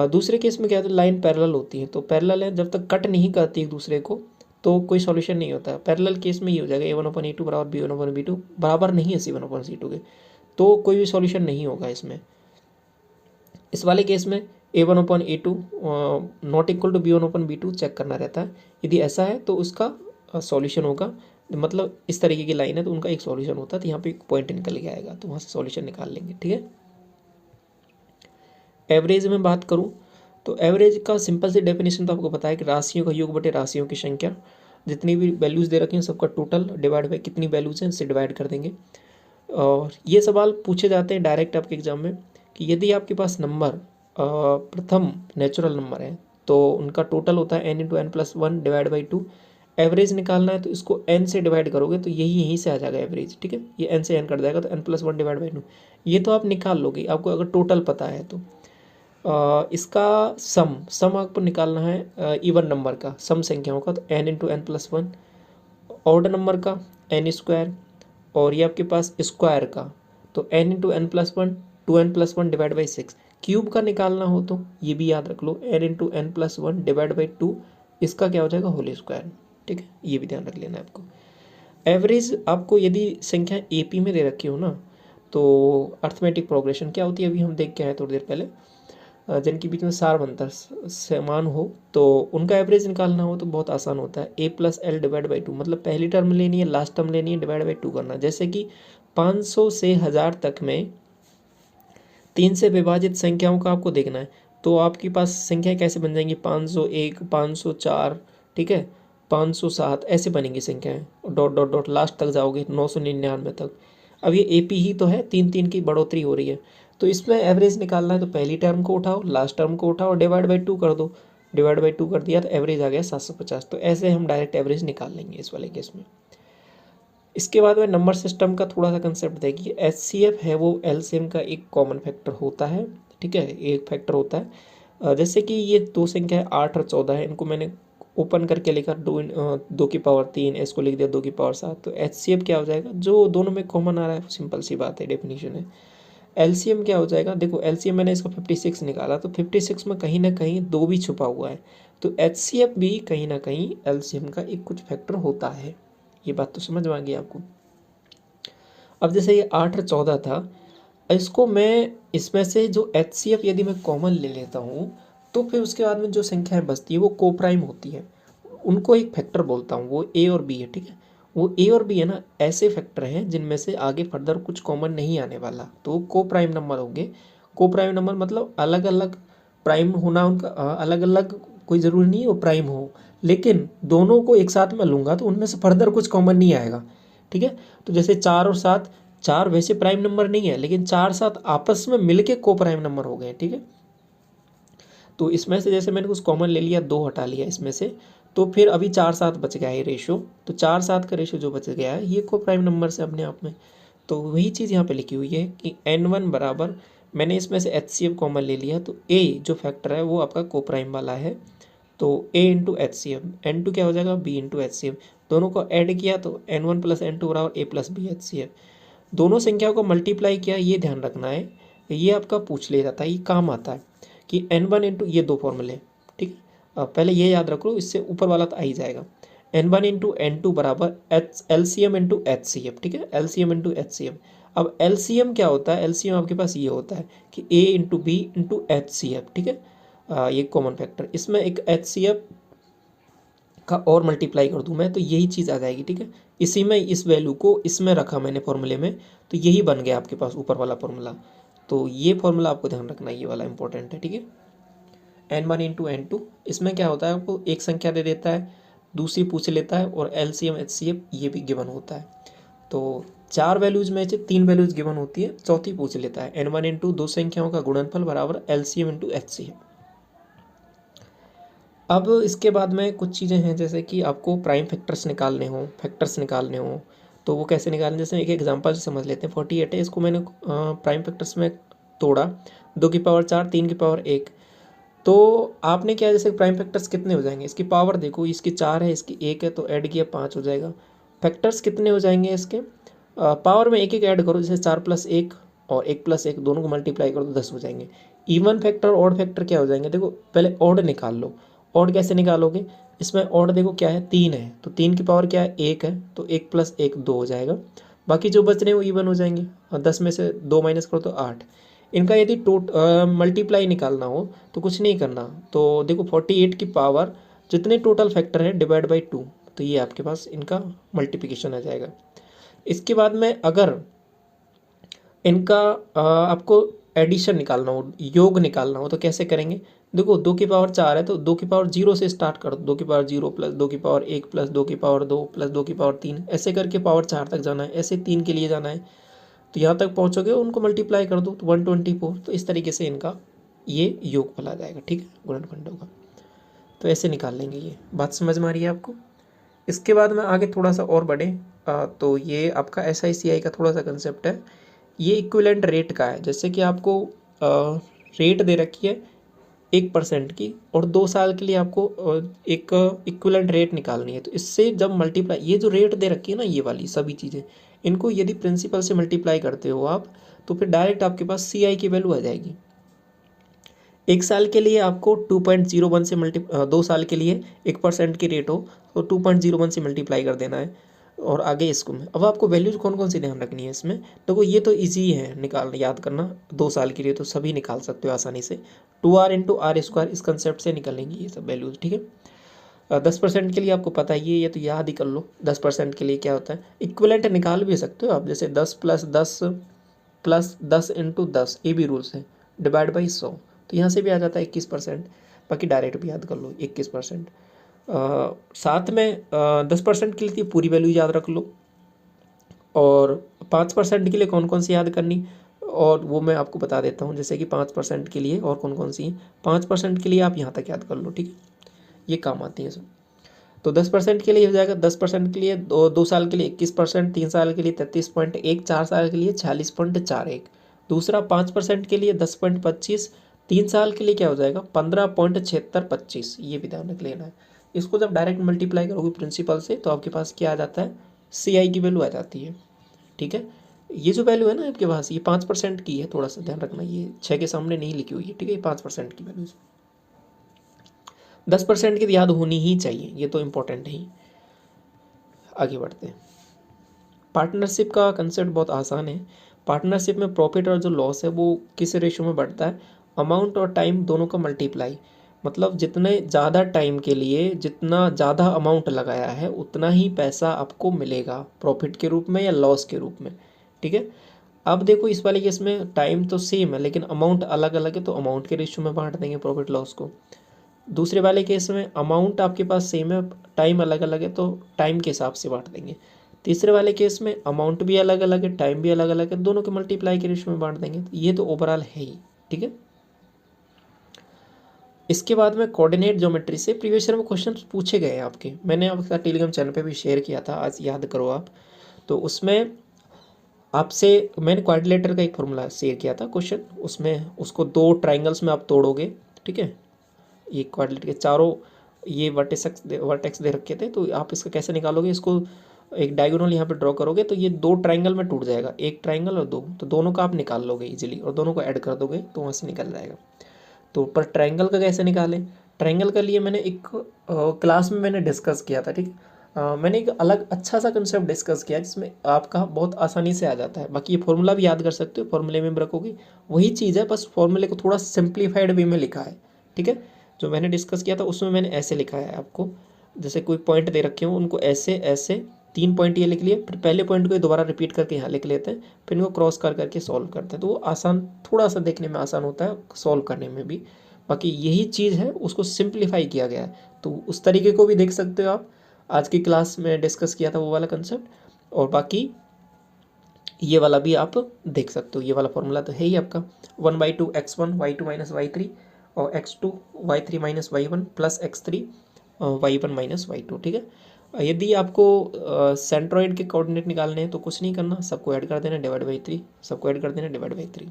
दूसरे केस में क्या होता है, लाइन पैरेलल होती है, तो पैरेलल है जब तक कट नहीं करती एक दूसरे को तो कोई सॉल्यूशन नहीं होता। पैरेलल केस में ये हो जाएगा A1 अपन A2 बराबर B1 अपन B2 बराबर नहीं है C1 अपन C2 के, तो कोई भी सॉल्यूशन नहीं होगा इसमें। इस वाले केस में A1 upon A2 not equal to B1 upon B2 check करना रहता है। यदि ऐसा है तो उसका सॉल्यूशन होगा, मतलब इस तरीके की लाइन है तो उनका एक सॉल्यूशन होता है, तो यहाँ पे एक पॉइंट निकल के आएगा तो वहाँ से सॉल्यूशन निकाल लेंगे। ठीक है, एवरेज में बात करूँ तो एवरेज का सिंपल सी डेफिनेशन तो आपको पता है कि राशियों का योग बटे राशियों की संख्या, जितनी भी वैल्यूज़ दे रखी हैं सबका टोटल डिवाइड बाई कितनी वैल्यूज़ हैं इससे डिवाइड कर देंगे। और ये सवाल पूछे जाते हैं डायरेक्ट आपके एग्जाम में कि यदि आपके पास नंबर प्रथम नेचुरल नंबर है तो उनका टोटल होता है n into N plus 1 divide by 2। Average निकालना है तो इसको n से डिवाइड करोगे तो यहीं से आ जाएगा एवरेज। ठीक है, ये n से n कट जाएगा तो n प्लस 1 डिवाइड बाई 2, ये तो आप निकाल लोगे आपको अगर टोटल पता है तो। इसका सम आपको निकालना है इवन नंबर का, सम संख्याओं का, तो n into N plus 1, order number का n स्क्वायर, और ये आपके पास स्क्वायर का तो n into N plus 1 2n plus 1 divide by 6। Cube का निकालना हो तो ये भी याद रख लो n into N plus 1 divide by 2, इसका क्या हो जाएगा होल स्क्वायर। ठीक है, ये भी ध्यान रख लेना है आपको। एवरेज आपको यदि संख्या AP में दे रखी हो ना तो अर्थमेटिक प्रोग्रेशन क्या होती है अभी हम देख के आए थोड़ी देर पहले, जिनके बीच में सार बनता समान हो तो उनका एवरेज निकालना हो तो बहुत आसान होता है, A plus L divide by 2, मतलब पहली टर्म लेनी है लास्ट टर्म लेनी है डिवाइड बाई 2 करना। जैसे कि 500 से 1000 तक में 3 से विभाजित संख्याओं का आपको देखना है, तो आपके पास संख्या कैसे बन जाएंगी, 501 504, ठीक है, 507 ऐसे बनेंगी संख्याएं, डॉट डॉट डॉट लास्ट तक जाओगे 999 तक। अब ये AP ही तो है, 3 3 की बढ़ोतरी हो रही है, तो इसमें एवरेज निकालना है तो पहली टर्म को उठाओ लास्ट टर्म को उठाओ डिवाइड बाई 2 कर दो, डिवाइड बाई 2 कर दिया तो एवरेज आ गया 750। तो ऐसे हम डायरेक्ट एवरेज निकाल लेंगे इस वाले केस में। इसके बाद में नंबर सिस्टम का थोड़ा सा कंसेप्ट देखिए। HCF है वो LCM का एक कॉमन फैक्टर होता है। ठीक है, एक फैक्टर होता है। जैसे कि ये दो संख्या है 8 और 14 है, इनको मैंने ओपन करके लिखा 2 की पावर 3, इसको लिख दिया 2 की पावर 7, तो HCF क्या हो जाएगा, जो दोनों में कॉमन आ रहा है, सिंपल सी बात है, डेफिनेशन है। LCM क्या हो जाएगा, देखो LCM मैंने इसका 56 निकाला तो 56 में कहीं ना कहीं 2 भी छुपा हुआ है, तो HCF भी कहीं ना कहीं LCM का एक कुछ फैक्टर होता है। ये बात तो समझ में आ गई आपको। अब जैसे ये 8 और 14 था, इसको मैं इसमें से जो HCF यदि मैं कॉमन ले लेता हूँ तो फिर उसके बाद में जो संख्याएं बचती है वो कोप्राइम होती है, उनको एक फैक्टर बोलता हूँ, वो A और B है। ठीक है, वो ए और बी है ना ऐसे फैक्टर हैं जिनमें से आगे फर्दर कुछ कॉमन नहीं आने वाला, तो वो को प्राइम नंबर होंगे। को प्राइम नंबर मतलब अलग अलग प्राइम होना उनका अलग अलग कोई ज़रूरी नहीं है वो प्राइम हो, लेकिन दोनों को एक साथ में लूँगा तो उनमें से फर्दर कुछ कॉमन नहीं आएगा। ठीक है, तो जैसे 4 और 7, 4 वैसे प्राइम नंबर नहीं है लेकिन 4 7 आपस में मिलके को प्राइम नंबर हो गए। ठीक है, तो इसमें से जैसे मैंने कुछ कॉमन ले लिया, 2 हटा लिया इसमें से, तो फिर अभी 4 7 बच गया है रेशो। तो 4 7 का रेशो जो बच गया है ये को प्राइम नंबर से अपने आप में। तो वही चीज़ यहाँ पे लिखी हुई है कि n1 बराबर, मैंने इसमें से HCF कॉमन ले लिया तो a जो फैक्टर है वो आपका को प्राइम वाला है, तो a into H C M, n2 क्या हो जाएगा b into H C M, दोनों को ऐड किया तो n1 प्लस n2 बराबर a plus B H C M. दोनों संख्याओं को मल्टीप्लाई किया, ये ध्यान रखना है, ये आपका पूछ लिया जाता है, ये काम आता है कि n1 इंटू ये 2 फॉर्मूले। ठीक है, पहले ये याद रख लो, इससे ऊपर वाला तो आ ही जाएगा। n1 इंटू n2 बराबर H L C M into H C M. ठीक है, L C M into H C M. अब एल सी एम क्या होता है, एल सी एम आपके पास ये होता है कि a into B into H C F. ठीक है, ये कॉमन फैक्टर, इसमें एक एच सी एफ का और मल्टीप्लाई कर दूं मैं तो यही चीज़ आ जाएगी। ठीक है, इसी में इस वैल्यू को इसमें रखा मैंने फॉर्मूले में, तो यही बन गया आपके पास ऊपर वाला फॉर्मूला। तो ये फॉर्मूला आपको ध्यान रखना, ये वाला इंपॉर्टेंट है। ठीक है, n1 इंटू n2, इसमें क्या होता है आपको एक संख्या दे देता है, दूसरी पूछ लेता है और LCM HCF ये भी गिवन होता है। तो 4 वैल्यूज में से 3 वैल्यूज गिवन होती है, चौथी पूछ लेता है। n1 इंटू 2 संख्याओं का गुणनफल बराबर LCM इंटू HCF। अब इसके बाद में कुछ चीज़ें हैं जैसे कि आपको प्राइम फैक्टर्स निकालने हो, तो वो कैसे निकालें, जैसे एक एग्जांपल से समझ लेते हैं। 48 है, इसको मैंने प्राइम फैक्टर्स में तोड़ा, 2 की पावर 4, 3 की पावर 1। तो आपने क्या, जैसे प्राइम फैक्टर्स कितने हो जाएंगे, इसकी पावर देखो, इसकी 4 है, इसकी 1 है, तो ऐड किया 5 हो जाएगा। फैक्टर्स कितने हो जाएंगे इसके, पावर में एक एक ऐड करो, जैसे 4 प्लस 1 और 1 प्लस 1 दोनों को मल्टीप्लाई करो तो 10 हो जाएंगे। इवन फैक्टर ऑड फैक्टर क्या हो जाएंगे, देखो पहले ऑड निकाल लो। ऑड कैसे निकालोगे, इसमें ऑड देखो क्या है, 3 है, तो 3 की पावर क्या है, 1 है, तो 1 प्लस 1 2 हो जाएगा। बाकी जो बच रहे हैं वो इवन हो जाएंगे, और 10 में से 2 माइनस करो तो 8। इनका यदि मल्टीप्लाई निकालना हो तो कुछ नहीं करना, तो देखो 48 की पावर जितने टोटल फैक्टर है डिवाइड बाई 2, तो ये आपके पास इनका मल्टीप्लिकेशन आ जाएगा। इसके बाद में अगर इनका आपको एडिशन निकालना हो, योग निकालना हो, तो कैसे करेंगे, देखो 2 की पावर 4 है तो 2 की पावर 0 से स्टार्ट करो, 2 की पावर 0 प्लस 2 की पावर 1 प्लस 2 की पावर 2 प्लस 2 की पावर 3, ऐसे करके पावर 4 तक जाना है, ऐसे 3 के लिए जाना है, तो यहाँ तक पहुँचोगे उनको मल्टीप्लाई कर दो तो 124। तो इस तरीके से इनका ये योगफल आ जाएगा। ठीक है, गुणनखंडों का, तो ऐसे निकाल लेंगे। ये बात समझ में आ रही है आपको। इसके बाद में आगे थोड़ा सा और बढ़े, तो ये आपका SICI का थोड़ा सा कंसेप्ट है। ये इक्विवेलेंट रेट का है, जैसे कि आपको रेट दे रखी है 1% की और 2 साल के लिए आपको एक इक्विवेलेंट रेट निकालनी है, तो इससे जब मल्टीप्लाई, ये जो रेट दे रखी है ना, ये वाली सभी चीज़ें, इनको यदि प्रिंसिपल से मल्टीप्लाई करते हो आप, तो फिर डायरेक्ट आपके पास CI की वैल्यू आ जाएगी। 1 साल के लिए आपको 2.01 से 2 साल के लिए 1% की रेट हो तो 2.01 से मल्टीप्लाई कर देना है, और आगे इसको में अब आपको वैल्यूज कौन कौन सी ध्यान रखनी है इसमें, देखो ये तो इजी है निकालना, याद करना। 2 साल के लिए तो सभी निकाल सकते हो आसानी से, 2r इंटू आर स्क्वायर, इस कंसेप्ट से निकलेंगी ये सब वैल्यूज। ठीक है, 10% के लिए आपको पता ही है, ये तो याद ही कर लो 10% के लिए क्या होता है। इक्विवेलेंट निकाल भी सकते हो आप, जैसे 10 प्लस 10 इंटू 10, ये भी रूल्स है, डिवाइड बाई 100, तो यहाँ से भी आ जाता है 21%। बाकी डायरेक्ट भी याद कर लो 21%। साथ में 10% के लिए पूरी वैल्यू याद रख लो, और 5% के लिए कौन कौन सी याद करनी, और वो मैं आपको बता देता हूँ, जैसे कि 5% के लिए और कौन कौन सी है। 5% के लिए आप यहाँ तक याद कर लो। ठीक है, ये काम आती है सब। तो 10% के लिए हो जाएगा, 10% के लिए 2 साल के लिए 21%, 3 साल के लिए 33.1, 4 साल के लिए 46.41। दूसरा 5% के लिए 10.25, 3 साल के लिए क्या हो जाएगा 15.7625, ये भी ध्यान रख लेना है। इसको जब डायरेक्ट मल्टीप्लाई करोगे प्रिंसिपल से तो आपके पास क्या आ जाता है, CI की वैल्यू आ जाती है। ठीक है, ये जो वैल्यू है ना आपके पास, ये 5% की है, थोड़ा सा ध्यान रखना, ये 6 के सामने नहीं लिखी हुई है। ठीक है, ये 5% की वैल्यू, 10% की याद होनी ही चाहिए, ये तो इम्पोर्टेंट है ही। आगे बढ़ते हैं। पार्टनरशिप का कंसेप्ट बहुत आसान है। पार्टनरशिप में प्रॉफिट और जो लॉस है वो किस रेशियो में बढ़ता है, अमाउंट और टाइम दोनों का मल्टीप्लाई। मतलब जितने ज़्यादा टाइम के लिए जितना ज़्यादा अमाउंट लगाया है उतना ही पैसा आपको मिलेगा प्रॉफिट के रूप में या लॉस के रूप में, ठीक है। अब देखो इस वाले केस में टाइम तो सेम है लेकिन अमाउंट अलग अलग है, तो अमाउंट के रेशियो में बांट देंगे प्रॉफिट लॉस को। दूसरे वाले केस में अमाउंट आपके पास सेम है, टाइम अलग अलग है, तो टाइम के हिसाब से बांट देंगे। तीसरे वाले केस में अमाउंट भी अलग अलग है, टाइम भी अलग अलग है, दोनों के मल्टीप्लाई के रेशियो में बांट देंगे। तो ये तो ओवरऑल है ही, ठीक है। इसके बाद में कोऑर्डिनेट ज्योमेट्री से प्रीवियस ईयर में क्वेश्चन पूछे गए हैं आपके, मैंने आपके साथ टेलीग्राम चैनल पे भी शेयर किया था, आज याद करो आप। तो उसमें आपसे मैंने क्वाड्रिलेटर का एक फॉर्मूला शेयर किया था क्वेश्चन, उसमें उसको दो ट्राइंगल्स में आप तोड़ोगे, ठीक है। ये क्वाड्रिलेटर के चारों ये वर्टेक्स दे रखे थे, तो आप इसका कैसे निकालोगे, इसको एक डायगोनल यहाँ पे ड्रॉ करोगे तो ये दो ट्राइंगल में टूट जाएगा, एक ट्राइंगल और दो, तो दोनों का आप निकाल लोगे इजीली और दोनों को ऐड कर दोगे तो वहाँ से निकल जाएगा। तो पर ट्रायंगल का कैसे निकालें, ट्रायंगल के लिए मैंने एक क्लास में मैंने डिस्कस किया था, ठीक है। मैंने एक अलग अच्छा सा कंसेप्ट डिस्कस किया जिसमें आपका बहुत आसानी से आ जाता है। बाकी ये फॉर्मूला भी याद कर सकते हो, फॉर्मूले में भी रखोगे वही चीज़ है, बस फॉर्मूले को थोड़ा सिंप्लीफाइड वे में लिखा है, ठीक है। जो मैंने डिस्कस किया था उसमें मैंने ऐसे लिखा है आपको, जैसे कोई पॉइंट दे रखे हो उनको ऐसे ऐसे 3 पॉइंट ये लिख लिए, फिर पहले पॉइंट को दोबारा रिपीट करके यहाँ लिख लेते हैं, फिर इनको क्रॉस कर करके सॉल्व करते हैं, तो वो आसान, थोड़ा सा देखने में आसान होता है, सॉल्व करने में भी। बाकी यही चीज़ है, उसको सिंप्लीफाई किया गया है, तो उस तरीके को भी देख सकते हो आप। आज की क्लास में डिस्कस किया था वो वाला कंसेप्ट, और बाकी ये वाला भी आप देख सकते हो। ये वाला फॉर्मूला तो है ही आपका 1/2 x1 y2 माइनस y3 और x2 y3 minus y1 plus x3 y1 minus y2, ठीक है। यदि आपको सेंट्रॉइड के कोऑर्डिनेट निकालने हैं तो कुछ नहीं करना, सबको ऐड कर देना डिवाइड बाई 3, सबको ऐड कर देना डिवाइड बाई 3,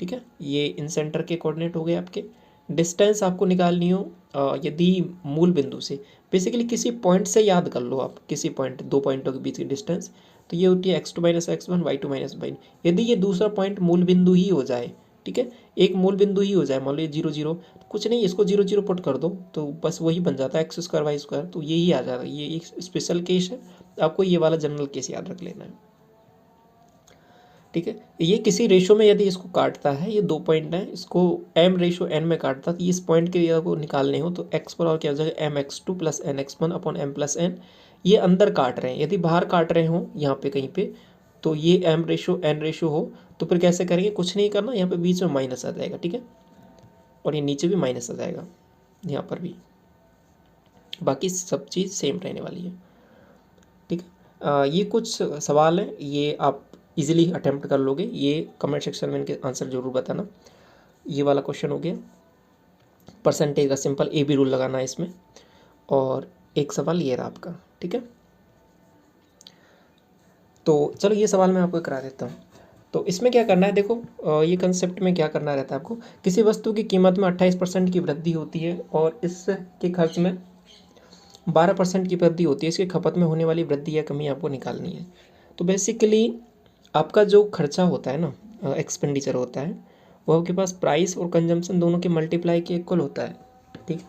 ठीक है। ये इन सेंटर के कोऑर्डिनेट हो गए आपके। डिस्टेंस आपको निकालनी हो यदि मूल बिंदु से, बेसिकली किसी पॉइंट से याद कर लो आप, किसी पॉइंट, दो पॉइंटों के बीच की डिस्टेंस, तो ये होती है x2 minus x1 y2 minus y। यदि ये दूसरा पॉइंट मूल बिंदु ही हो जाए, ठीक है, एक मूल बिंदु ही हो जाए, मान लो ये 0 0, कुछ नहीं, इसको 0 0 पुट कर दो तो बस वही बन जाता है एक्स स्क्वायर वाई स्क्वायर, तो यही आ जाएगा। ये एक स्पेशल केस है, आपको ये वाला जनरल केस याद रख लेना है, ठीक है। ये किसी रेशो में यदि इसको काटता है, ये दो पॉइंट है, इसको m रेशो n में काटता है, तो इस पॉइंट के आपको निकालने हो तो x पर और क्या हो जाएगा mx2 plus nx1 upon m plus n। ये अंदर काट रहे हैं, यदि बाहर काट रहे हो यहाँ पे कहीं पे, तो ये m रेशो n रेशो हो, तो फिर कैसे करेंगे, कुछ नहीं करना, यहाँ पे बीच में माइनस आ जाएगा, ठीक है, और ये नीचे भी माइनस आ जाएगा, यहाँ पर भी, बाकी सब चीज़ सेम रहने वाली है, ठीक है। ये कुछ सवाल हैं, ये आप इजीली अटेम्प्ट कर लोगे, ये कमेंट सेक्शन में इनके आंसर जरूर बताना। ये वाला क्वेश्चन हो गया, परसेंटेज का सिंपल ए बी रूल लगाना है इसमें, और एक सवाल ये रहा आपका, ठीक है। तो चलो ये सवाल मैं आपको करा देता हूँ। तो इसमें क्या करना है, देखो ये कंसेप्ट में क्या करना रहता है आपको, किसी वस्तु की कीमत में 28% की वृद्धि होती है और इसके खर्च में 12% की वृद्धि होती है, इसकी खपत में होने वाली वृद्धि या कमी आपको निकालनी है। तो बेसिकली आपका जो खर्चा होता है ना, एक्सपेंडिचर होता है, वो आपके पास प्राइस और कंजम्पशन दोनों के मल्टीप्लाई के इक्वल होता है, ठीक।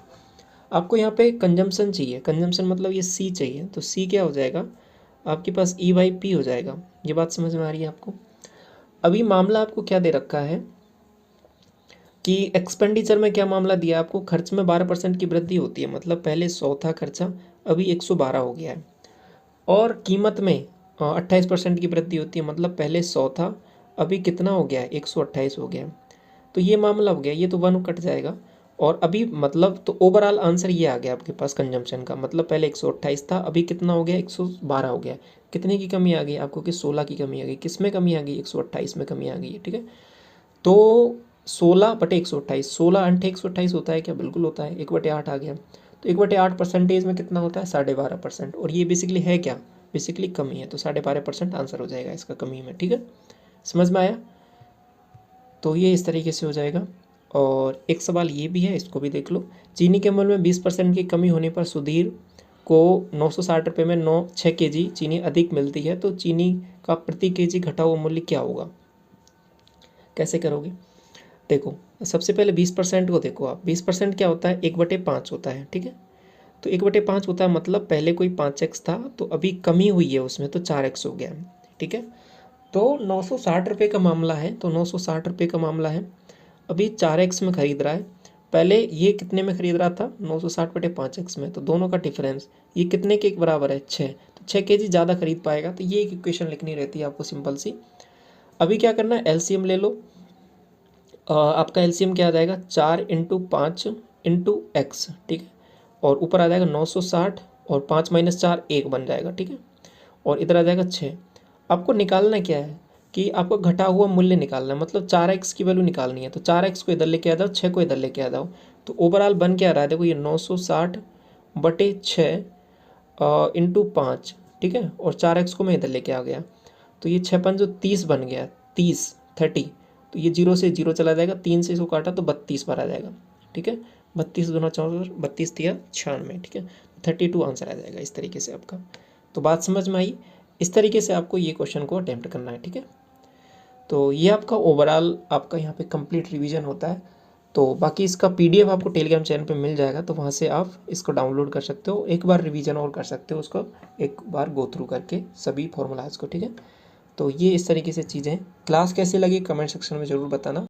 आपको यहाँ पे कंजम्पशन चाहिए, कंजम्पशन मतलब ये सी चाहिए, तो सी क्या हो जाएगा आपके पास E/P हो जाएगा। ये बात समझ में आ रही है आपको। अभी मामला आपको क्या दे रखा है कि एक्सपेंडिचर में क्या मामला दिया आपको, खर्च में 12% की वृद्धि होती है, मतलब पहले 100 था खर्चा, अभी 112 हो गया है, और कीमत में 28% की वृद्धि होती है, मतलब पहले 100 था, अभी कितना हो गया है, 128 हो गया है। तो ये मामला हो गया, ये तो 1 कट जाएगा, और अभी मतलब तो ओवरऑल आंसर ये आ गया आपके पास कंजम्पशन का, मतलब पहले 128 था, अभी कितना हो गया, 112 हो गया। कितने की कमी आ गई आपको, कि 16 की कमी आ गई। किस में कमी आ गई, 128 में कमी आ गई है, ठीक है। तो 16/128, 16 × 128 होता है क्या, बिल्कुल होता है, 1/8 आ गया। तो 1/8 परसेंटेज में कितना होता है, 12.5%, और ये बेसिकली है क्या, बेसिकली कमी है, तो 12.5% आंसर हो जाएगा इसका कमी में, ठीक है। समझ में आया। तो ये इस तरीके से हो जाएगा। और एक सवाल ये भी है, इसको भी देख लो, चीनी के मूल्य में 20% की कमी होने पर सुधीर को 960 रुपये में 6 kg चीनी अधिक मिलती है, तो चीनी का प्रति kg घटा हुआ मूल्य क्या होगा, कैसे करोगे। देखो सबसे पहले 20% को देखो आप, 20% क्या होता है, 1/5 होता है, ठीक है। तो 1/5 होता है, मतलब पहले कोई 5x था, तो अभी कमी हुई है उसमें, तो 4x हो गया, ठीक है। तो 960 रुपये का मामला है, तो 960 रुपये का मामला है, अभी 4x में खरीद रहा है, पहले ये कितने में खरीद रहा था, 960/5x में, तो दोनों का डिफरेंस ये कितने के बराबर है, 6, तो 6 kg ज़्यादा खरीद पाएगा। तो ये एक इक्वेशन लिखनी रहती है आपको सिंपल सी। अभी क्या करना है, एलसीएम ले लो। आपका एलसीएम क्या आ जाएगा, 4×5×x, ठीक है, और ऊपर आ जाएगा 960 और 5 - 4 1 बन जाएगा, ठीक है, और इधर आ जाएगा 6। आपको निकालना क्या है कि आपको घटा हुआ मूल्य निकालना है, मतलब 4x की वैल्यू निकालनी है। तो 4x को इधर लेके आ जाओ, 6 को इधर लेके आ जाओ, तो ओवरऑल बन क्या रहा है, देखो ये 960/6 × 5, ठीक है, और 4x को मैं इधर लेके आ गया, तो ये 6×5 30 बन गया, 30 तो ये 0 से 0 चला जाएगा, 3 से इसको काटा तो 32 पर आ जाएगा, ठीक है, 32 दूना 64, 32 तिया 96, ठीक है, 32 आंसर आ जाएगा इस तरीके से आपका। तो बात समझ में आई, इस तरीके से आपको ये क्वेश्चन को अटेम्प्ट करना है, ठीक है। तो ये आपका ओवरऑल आपका यहाँ पे कंप्लीट रिवीजन होता है। तो बाकी इसका पीडीएफ आपको टेलीग्राम चैनल पे मिल जाएगा, तो वहाँ से आप इसको डाउनलोड कर सकते हो, एक बार रिवीजन और कर सकते हो उसको, एक बार गो थ्रू करके सभी फॉर्मूलाज को, ठीक है। तो ये इस तरीके से चीज़ें हैं। क्लास कैसे लगी कमेंट सेक्शन में ज़रूर बताना।